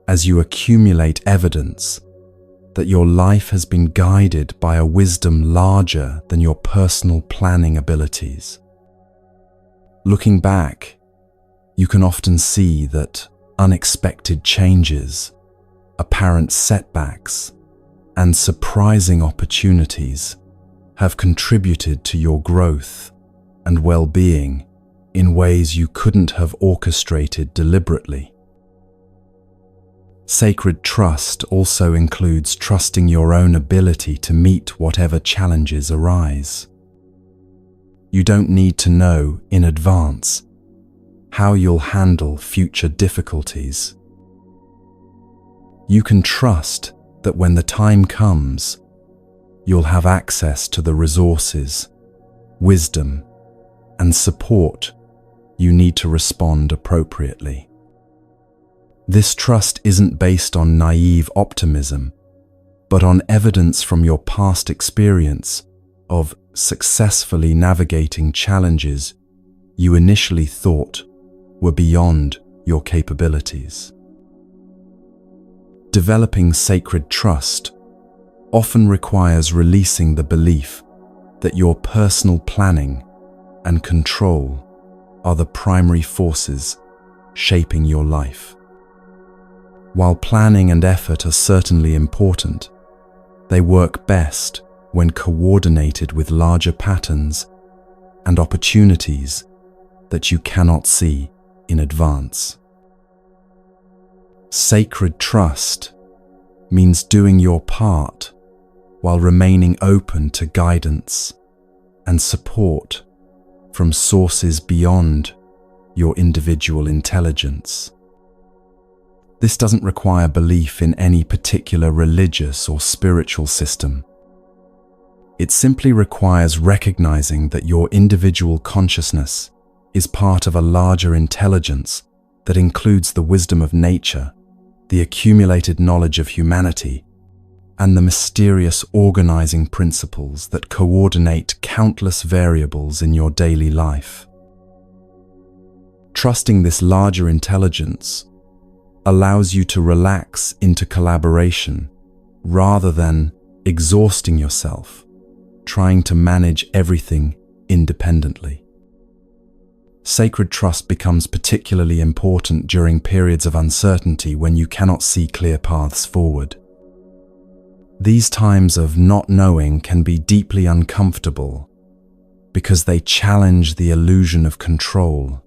as you accumulate evidence that your life has been guided by a wisdom larger than your personal planning abilities. Looking back, you can often see that unexpected changes, apparent setbacks, and surprising opportunities have contributed to your growth and well-being in ways you couldn't have orchestrated deliberately. Sacred trust also includes trusting your own ability to meet whatever challenges arise. You don't need to know in advance how you'll handle future difficulties. You can trust that when the time comes, you'll have access to the resources, wisdom, and support you need to respond appropriately. This trust isn't based on naive optimism, but on evidence from your past experience of successfully navigating challenges you initially thought were beyond your capabilities. Developing sacred trust often requires releasing the belief that your personal planning and control are the primary forces shaping your life. While planning and effort are certainly important, they work best when coordinated with larger patterns and opportunities that you cannot see in advance. Sacred trust means doing your part while remaining open to guidance and support from sources beyond your individual intelligence. This doesn't require belief in any particular religious or spiritual system. It simply requires recognizing that your individual consciousness is part of a larger intelligence that includes the wisdom of nature, the accumulated knowledge of humanity, and the mysterious organizing principles that coordinate countless variables in your daily life. Trusting this larger intelligence allows you to relax into collaboration rather than exhausting yourself, trying to manage everything independently. Sacred trust becomes particularly important during periods of uncertainty when you cannot see clear paths forward. These times of not knowing can be deeply uncomfortable because they challenge the illusion of control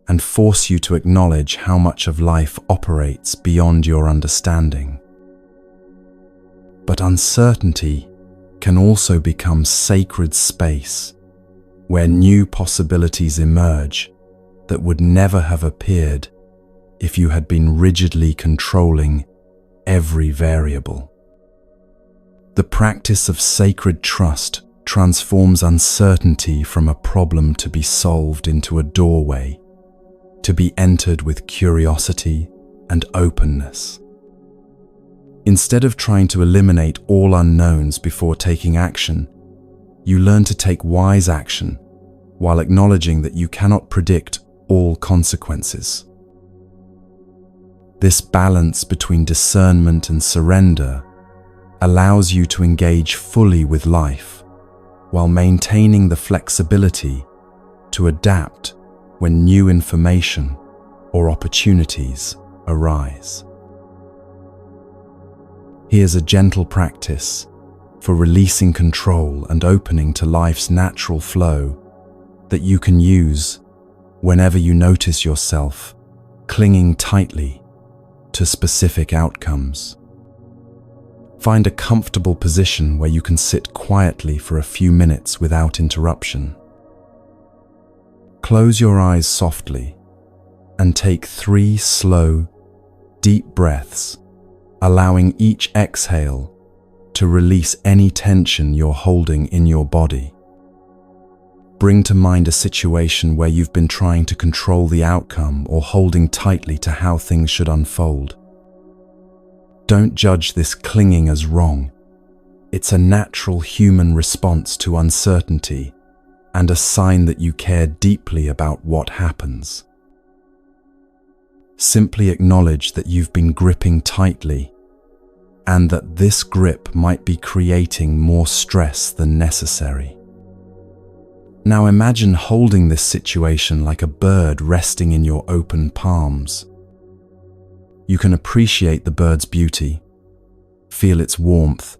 and force you to acknowledge how much of life operates beyond your understanding. But uncertainty can also become sacred space where new possibilities emerge that would never have appeared if you had been rigidly controlling every variable. The practice of sacred trust transforms uncertainty from a problem to be solved into a doorway to be entered with curiosity and openness. Instead of trying to eliminate all unknowns before taking action, you learn to take wise action while acknowledging that you cannot predict all consequences. This balance between discernment and surrender allows you to engage fully with life while maintaining the flexibility to adapt when new information or opportunities arise. Here's a gentle practice for releasing control and opening to life's natural flow that you can use whenever you notice yourself clinging tightly to specific outcomes. Find a comfortable position where you can sit quietly for a few minutes without interruption. Close your eyes softly and take 3 slow, deep breaths, allowing each exhale to release any tension you're holding in your body. Bring to mind a situation where you've been trying to control the outcome or holding tightly to how things should unfold. Don't judge this clinging as wrong. It's a natural human response to uncertainty and a sign that you care deeply about what happens. Simply acknowledge that you've been gripping tightly and that this grip might be creating more stress than necessary. Now imagine holding this situation like a bird resting in your open palms. You can appreciate the bird's beauty, feel its warmth,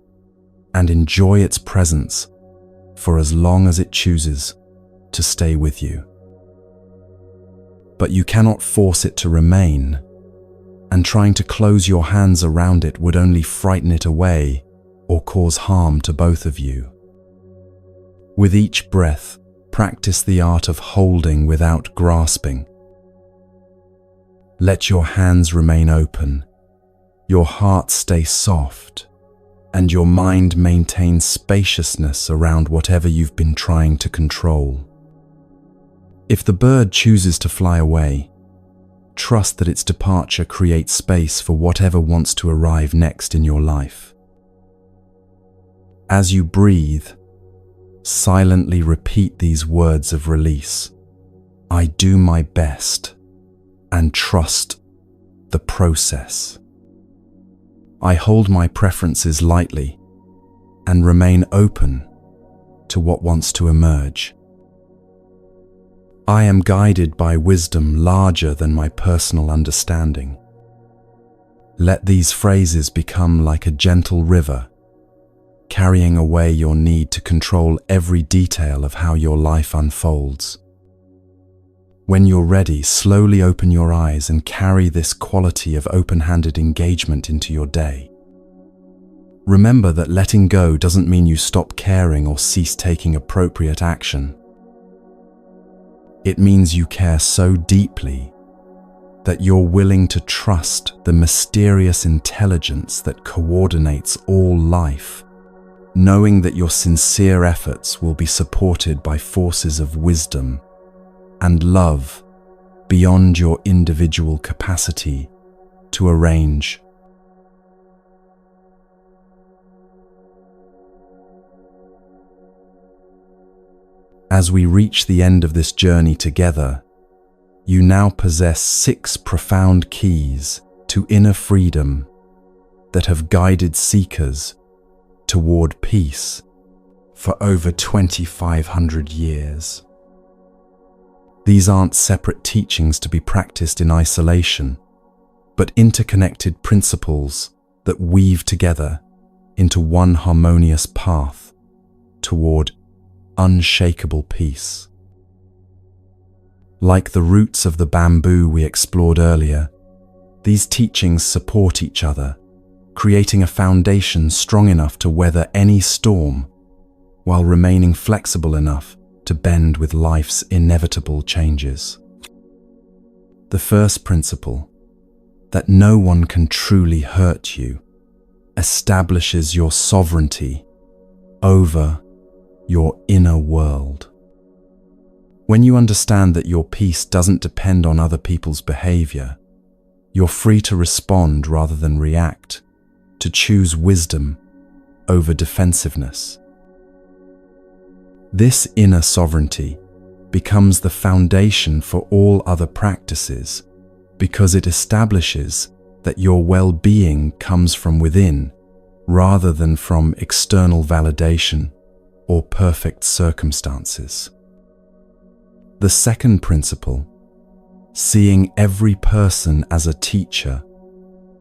and enjoy its presence for as long as it chooses to stay with you. But you cannot force it to remain, and trying to close your hands around it would only frighten it away or cause harm to both of you. With each breath, practice the art of holding without grasping. Let your hands remain open, your heart stay soft, and your mind maintain spaciousness around whatever you've been trying to control. If the bird chooses to fly away, trust that its departure creates space for whatever wants to arrive next in your life. As you breathe, silently repeat these words of release. I do my best and trust the process. I hold my preferences lightly and remain open to what wants to emerge. I am guided by wisdom larger than my personal understanding. Let these phrases become like a gentle river, carrying away your need to control every detail of how your life unfolds. When you're ready, slowly open your eyes and carry this quality of open-handed engagement into your day. Remember that letting go doesn't mean you stop caring or cease taking appropriate action. It means you care so deeply that you're willing to trust the mysterious intelligence that coordinates all life, knowing that your sincere efforts will be supported by forces of wisdom and love beyond your individual capacity to arrange. As we reach the end of this journey together, you now possess 6 profound keys to inner freedom that have guided seekers toward peace for over 2,500 years. These aren't separate teachings to be practiced in isolation, but interconnected principles that weave together into one harmonious path toward unshakable peace. Like the roots of the bamboo we explored earlier, these teachings support each other, creating a foundation strong enough to weather any storm while remaining flexible enough to bend with life's inevitable changes. The first principle, that no one can truly hurt you, establishes your sovereignty over your inner world. When you understand that your peace doesn't depend on other people's behavior, you're free to respond rather than react, to choose wisdom over defensiveness. This inner sovereignty becomes the foundation for all other practices because it establishes that your well-being comes from within rather than from external validation or perfect circumstances. The second principle, seeing every person as a teacher,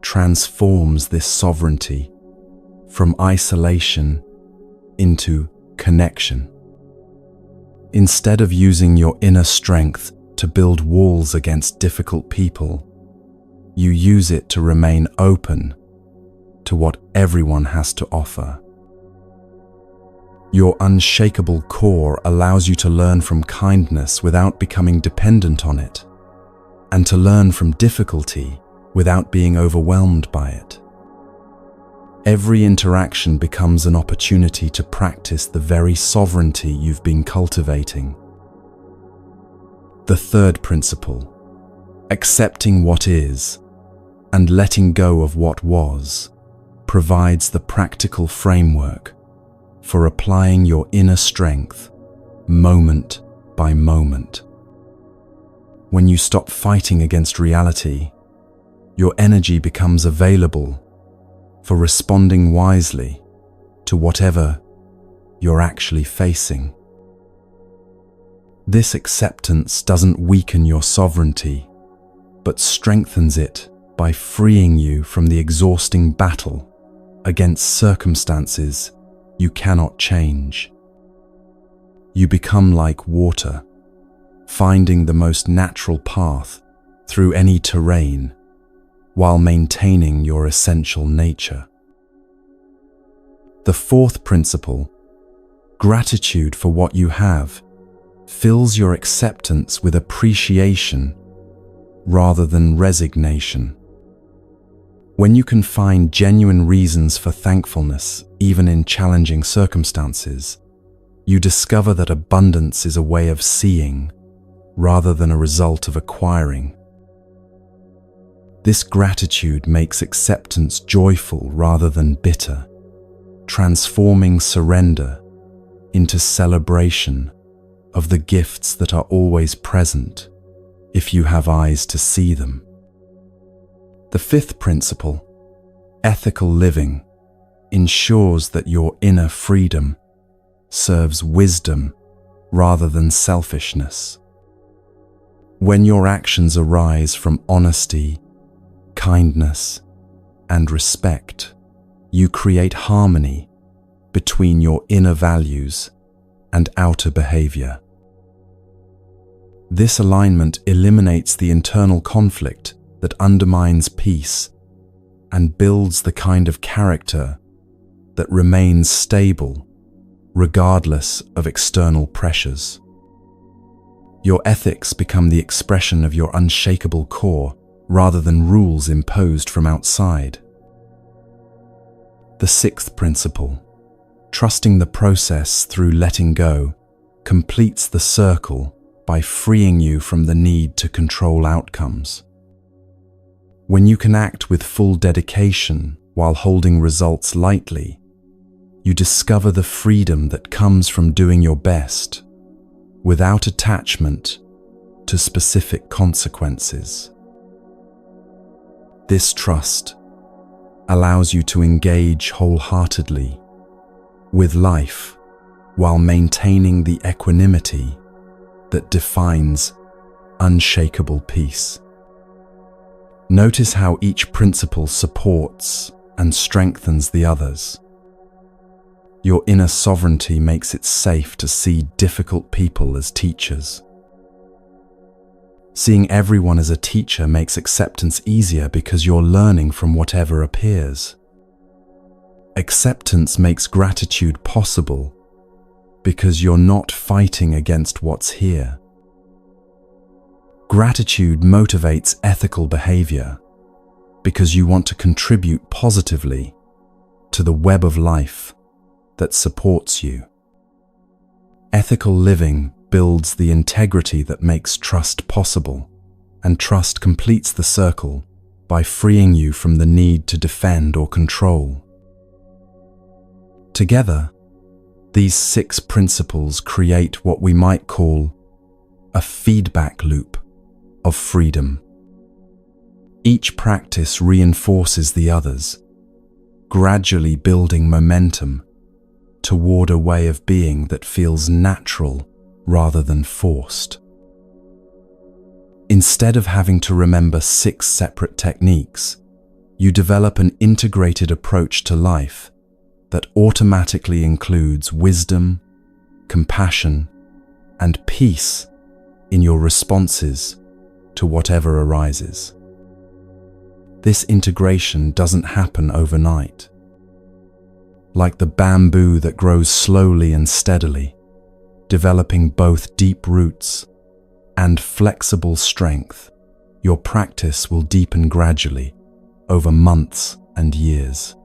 transforms this sovereignty from isolation into connection. Instead of using your inner strength to build walls against difficult people, you use it to remain open to what everyone has to offer. Your unshakable core allows you to learn from kindness without becoming dependent on it, and to learn from difficulty without being overwhelmed by it. Every interaction becomes an opportunity to practice the very sovereignty you've been cultivating. The third principle, accepting what is and letting go of what was, provides the practical framework for applying your inner strength moment by moment. When you stop fighting against reality, your energy becomes available for responding wisely to whatever you're actually facing. This acceptance doesn't weaken your sovereignty, but strengthens it by freeing you from the exhausting battle against circumstances you cannot change. You become like water, finding the most natural path through any terrain while maintaining your essential nature. The fourth principle, gratitude for what you have, fills your acceptance with appreciation rather than resignation. When you can find genuine reasons for thankfulness, even in challenging circumstances, you discover that abundance is a way of seeing rather than a result of acquiring. This gratitude makes acceptance joyful rather than bitter, transforming surrender into celebration of the gifts that are always present if you have eyes to see them. The fifth principle, ethical living, ensures that your inner freedom serves wisdom rather than selfishness. When your actions arise from honesty, kindness, and respect, you create harmony between your inner values and outer behavior. This alignment eliminates the internal conflict that undermines peace and builds the kind of character that remains stable regardless of external pressures. Your ethics become the expression of your unshakable core rather than rules imposed from outside. The sixth principle, trusting the process through letting go, completes the circle by freeing you from the need to control outcomes. When you can act with full dedication while holding results lightly, you discover the freedom that comes from doing your best without attachment to specific consequences. This trust allows you to engage wholeheartedly with life while maintaining the equanimity that defines unshakable peace. Notice how each principle supports and strengthens the others. Your inner sovereignty makes it safe to see difficult people as teachers. Seeing everyone as a teacher makes acceptance easier because you're learning from whatever appears. Acceptance makes gratitude possible because you're not fighting against what's here. Gratitude motivates ethical behavior because you want to contribute positively to the web of life that supports you. Ethical living builds the integrity that makes trust possible, and trust completes the circle by freeing you from the need to defend or control. Together, these 6 principles create what we might call a feedback loop of freedom. Each practice reinforces the others, gradually building momentum toward a way of being that feels natural rather than forced. Instead of having to remember 6 separate techniques, you develop an integrated approach to life that automatically includes wisdom, compassion, and peace in your responses to whatever arises. This integration doesn't happen overnight. Like the bamboo that grows slowly and steadily, developing both deep roots and flexible strength, your practice will deepen gradually over months and years.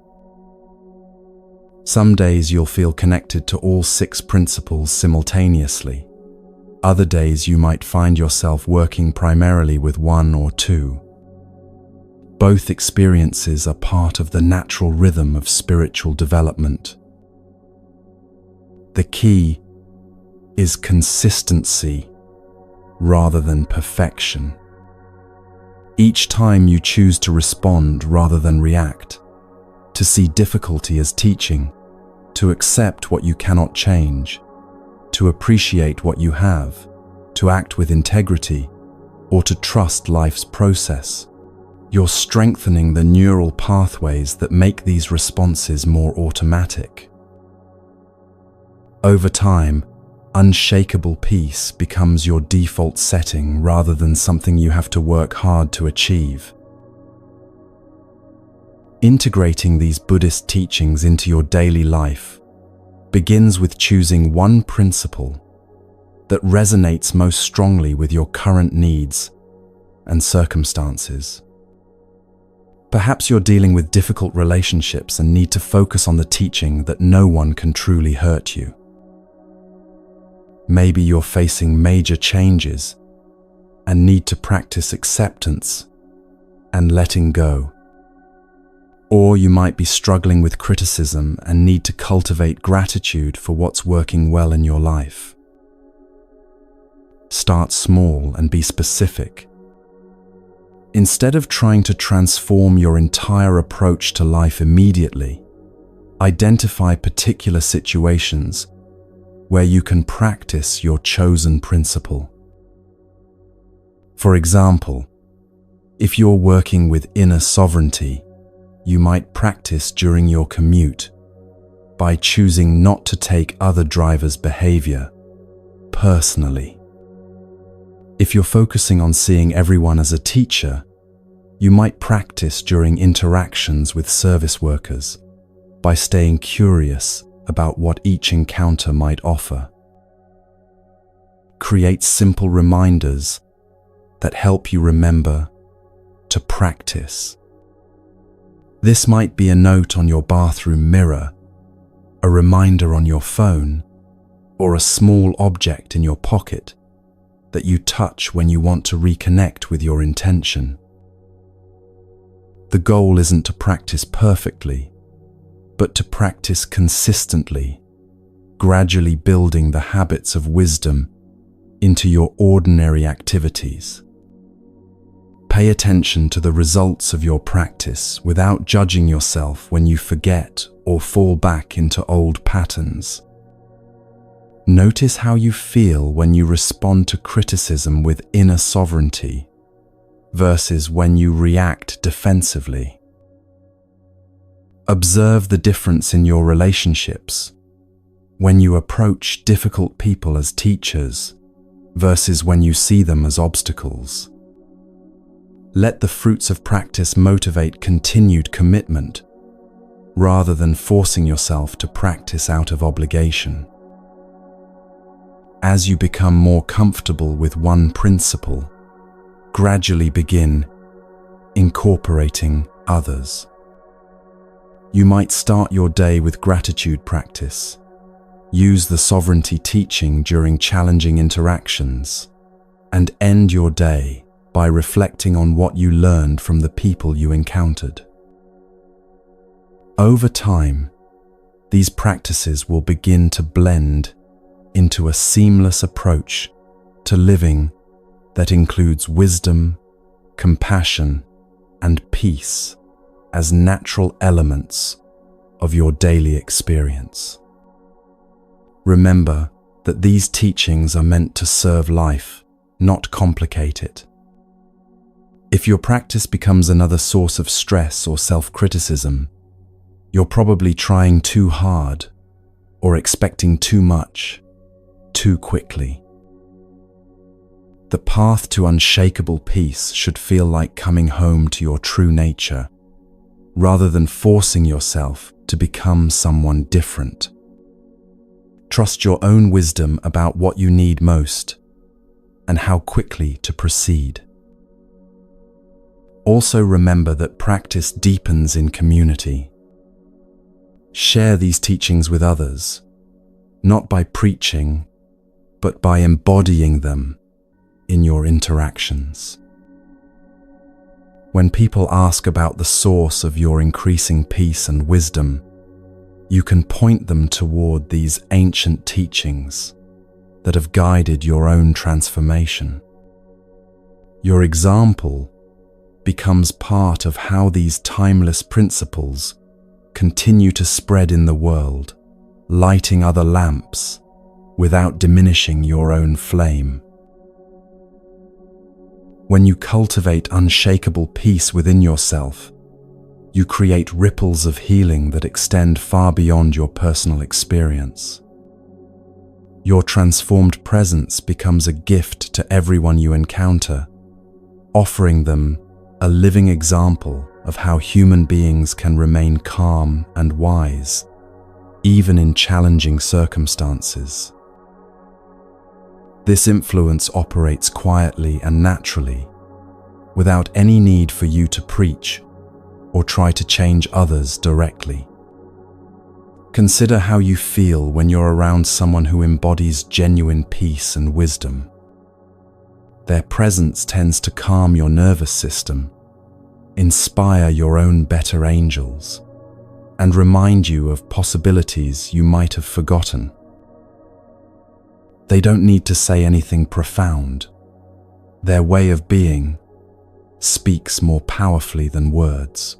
Some days you'll feel connected to all 6 principles simultaneously. Other days you might find yourself working primarily with 1 or 2. Both experiences are part of the natural rhythm of spiritual development. The key is consistency rather than perfection. Each time you choose to respond rather than react, to see difficulty as teaching, to accept what you cannot change, to appreciate what you have, to act with integrity, or to trust life's process. You're strengthening the neural pathways that make these responses more automatic. Over time, unshakable peace becomes your default setting rather than something you have to work hard to achieve. Integrating these Buddhist teachings into your daily life begins with choosing one principle that resonates most strongly with your current needs and circumstances. Perhaps you're dealing with difficult relationships and need to focus on the teaching that no one can truly hurt you. Maybe you're facing major changes and need to practice acceptance and letting go. Or you might be struggling with criticism and need to cultivate gratitude for what's working well in your life. Start small and be specific. Instead of trying to transform your entire approach to life immediately, identify particular situations where you can practice your chosen principle. For example, if you're working with inner sovereignty, you might practice during your commute by choosing not to take other drivers' behavior personally. If you're focusing on seeing everyone as a teacher, you might practice during interactions with service workers by staying curious about what each encounter might offer. Create simple reminders that help you remember to practice. This might be a note on your bathroom mirror, a reminder on your phone, or a small object in your pocket that you touch when you want to reconnect with your intention. The goal isn't to practice perfectly, but to practice consistently, gradually building the habits of wisdom into your ordinary activities. Pay attention to the results of your practice without judging yourself when you forget or fall back into old patterns. Notice how you feel when you respond to criticism with inner sovereignty versus when you react defensively. Observe the difference in your relationships when you approach difficult people as teachers versus when you see them as obstacles. Let the fruits of practice motivate continued commitment rather than forcing yourself to practice out of obligation. As you become more comfortable with one principle, gradually begin incorporating others. You might start your day with gratitude practice. Use the sovereignty teaching during challenging interactions, and end your day by reflecting on what you learned from the people you encountered. Over time, these practices will begin to blend into a seamless approach to living that includes wisdom, compassion, and peace as natural elements of your daily experience. Remember that these teachings are meant to serve life, not complicate it. If your practice becomes another source of stress or self-criticism, you're probably trying too hard or expecting too much, too quickly. The path to unshakable peace should feel like coming home to your true nature, rather than forcing yourself to become someone different. Trust your own wisdom about what you need most and how quickly to proceed. Also remember that practice deepens in community. Share these teachings with others, not by preaching, but by embodying them in your interactions. When people ask about the source of your increasing peace and wisdom, you can point them toward these ancient teachings that have guided your own transformation. Your example becomes part of how these timeless principles continue to spread in the world, lighting other lamps without diminishing your own flame. When you cultivate unshakable peace within yourself, you create ripples of healing that extend far beyond your personal experience. Your transformed presence becomes a gift to everyone you encounter, offering them a living example of how human beings can remain calm and wise, even in challenging circumstances. This influence operates quietly and naturally, without any need for you to preach or try to change others directly. Consider how you feel when you're around someone who embodies genuine peace and wisdom. Their presence tends to calm your nervous system, inspire your own better angels, and remind you of possibilities you might have forgotten. They don't need to say anything profound. Their way of being speaks more powerfully than words.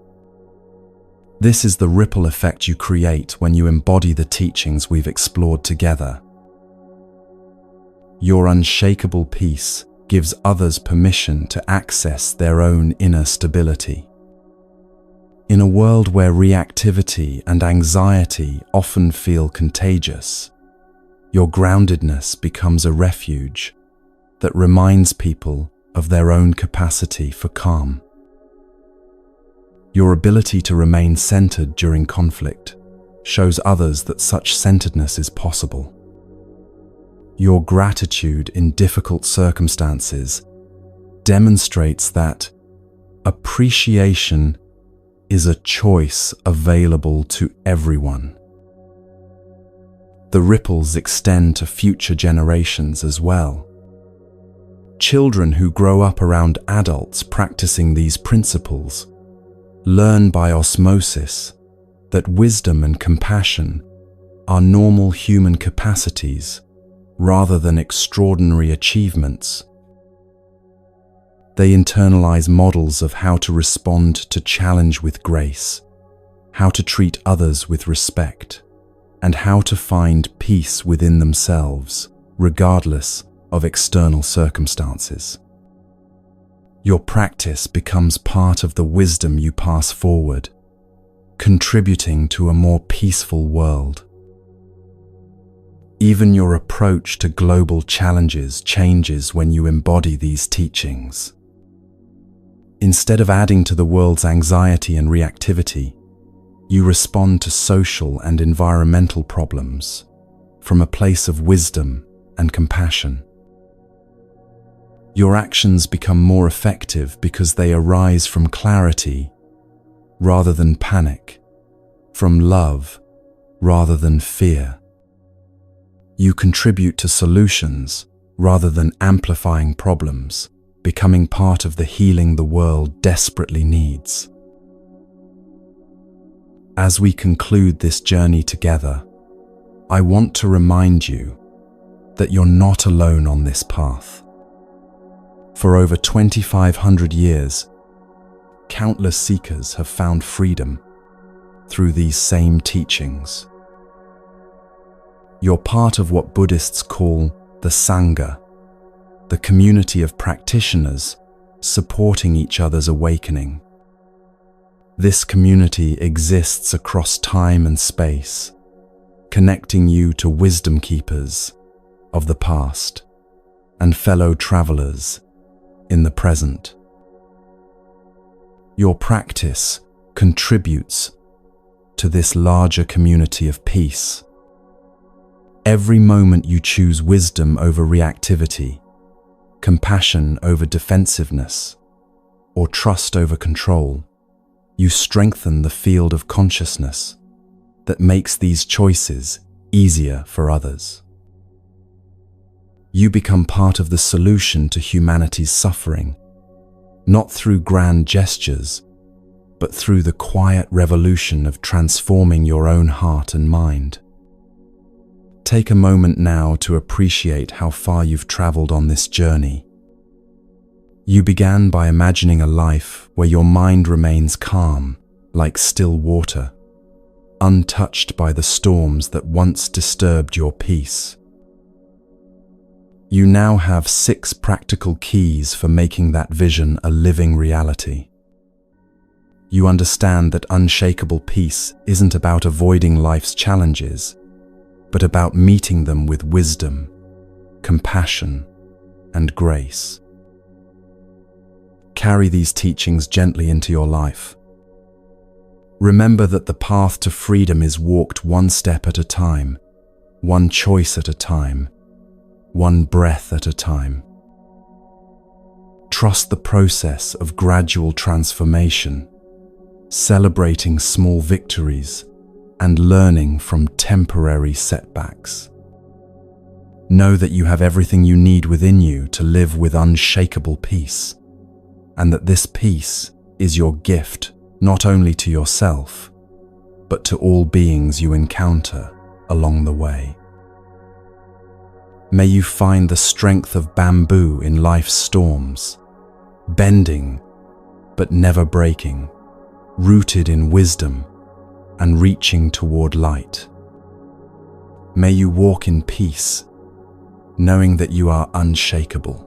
This is the ripple effect you create when you embody the teachings we've explored together. Your unshakable peace gives others permission to access their own inner stability. In a world where reactivity and anxiety often feel contagious, your groundedness becomes a refuge that reminds people of their own capacity for calm. Your ability to remain centered during conflict shows others that such centeredness is possible. Your gratitude in difficult circumstances demonstrates that appreciation is a choice available to everyone. The ripples extend to future generations as well. Children who grow up around adults practicing these principles learn by osmosis that wisdom and compassion are normal human capacities rather than extraordinary achievements. They internalize models of how to respond to challenge with grace, how to treat others with respect, and how to find peace within themselves, regardless of external circumstances. Your practice becomes part of the wisdom you pass forward, contributing to a more peaceful world. Even your approach to global challenges changes when you embody these teachings. Instead of adding to the world's anxiety and reactivity, you respond to social and environmental problems from a place of wisdom and compassion. Your actions become more effective because they arise from clarity rather than panic, from love rather than fear. You contribute to solutions rather than amplifying problems, becoming part of the healing the world desperately needs. As we conclude this journey together, I want to remind you that you're not alone on this path. For over 2,500 years, countless seekers have found freedom through these same teachings. You're part of what Buddhists call the Sangha, the community of practitioners supporting each other's awakening. This community exists across time and space, connecting you to wisdom keepers of the past and fellow travelers in the present. Your practice contributes to this larger community of peace. Every moment you choose wisdom over reactivity, compassion over defensiveness, or trust over control, you strengthen the field of consciousness that makes these choices easier for others. You become part of the solution to humanity's suffering, not through grand gestures, but through the quiet revolution of transforming your own heart and mind. Take a moment now to appreciate how far you've traveled on this journey. You began by imagining a life where your mind remains calm, like still water, untouched by the storms that once disturbed your peace. You now have 6 practical keys for making that vision a living reality. You understand that unshakable peace isn't about avoiding life's challenges, but about meeting them with wisdom, compassion, and grace. Carry these teachings gently into your life. Remember that the path to freedom is walked one step at a time, one choice at a time, one breath at a time. Trust the process of gradual transformation, celebrating small victories and learning from temporary setbacks. Know that you have everything you need within you to live with unshakable peace, and that this peace is your gift not only to yourself, but to all beings you encounter along the way. May you find the strength of bamboo in life's storms, bending but never breaking, rooted in wisdom and reaching toward light. May you walk in peace, knowing that you are unshakable.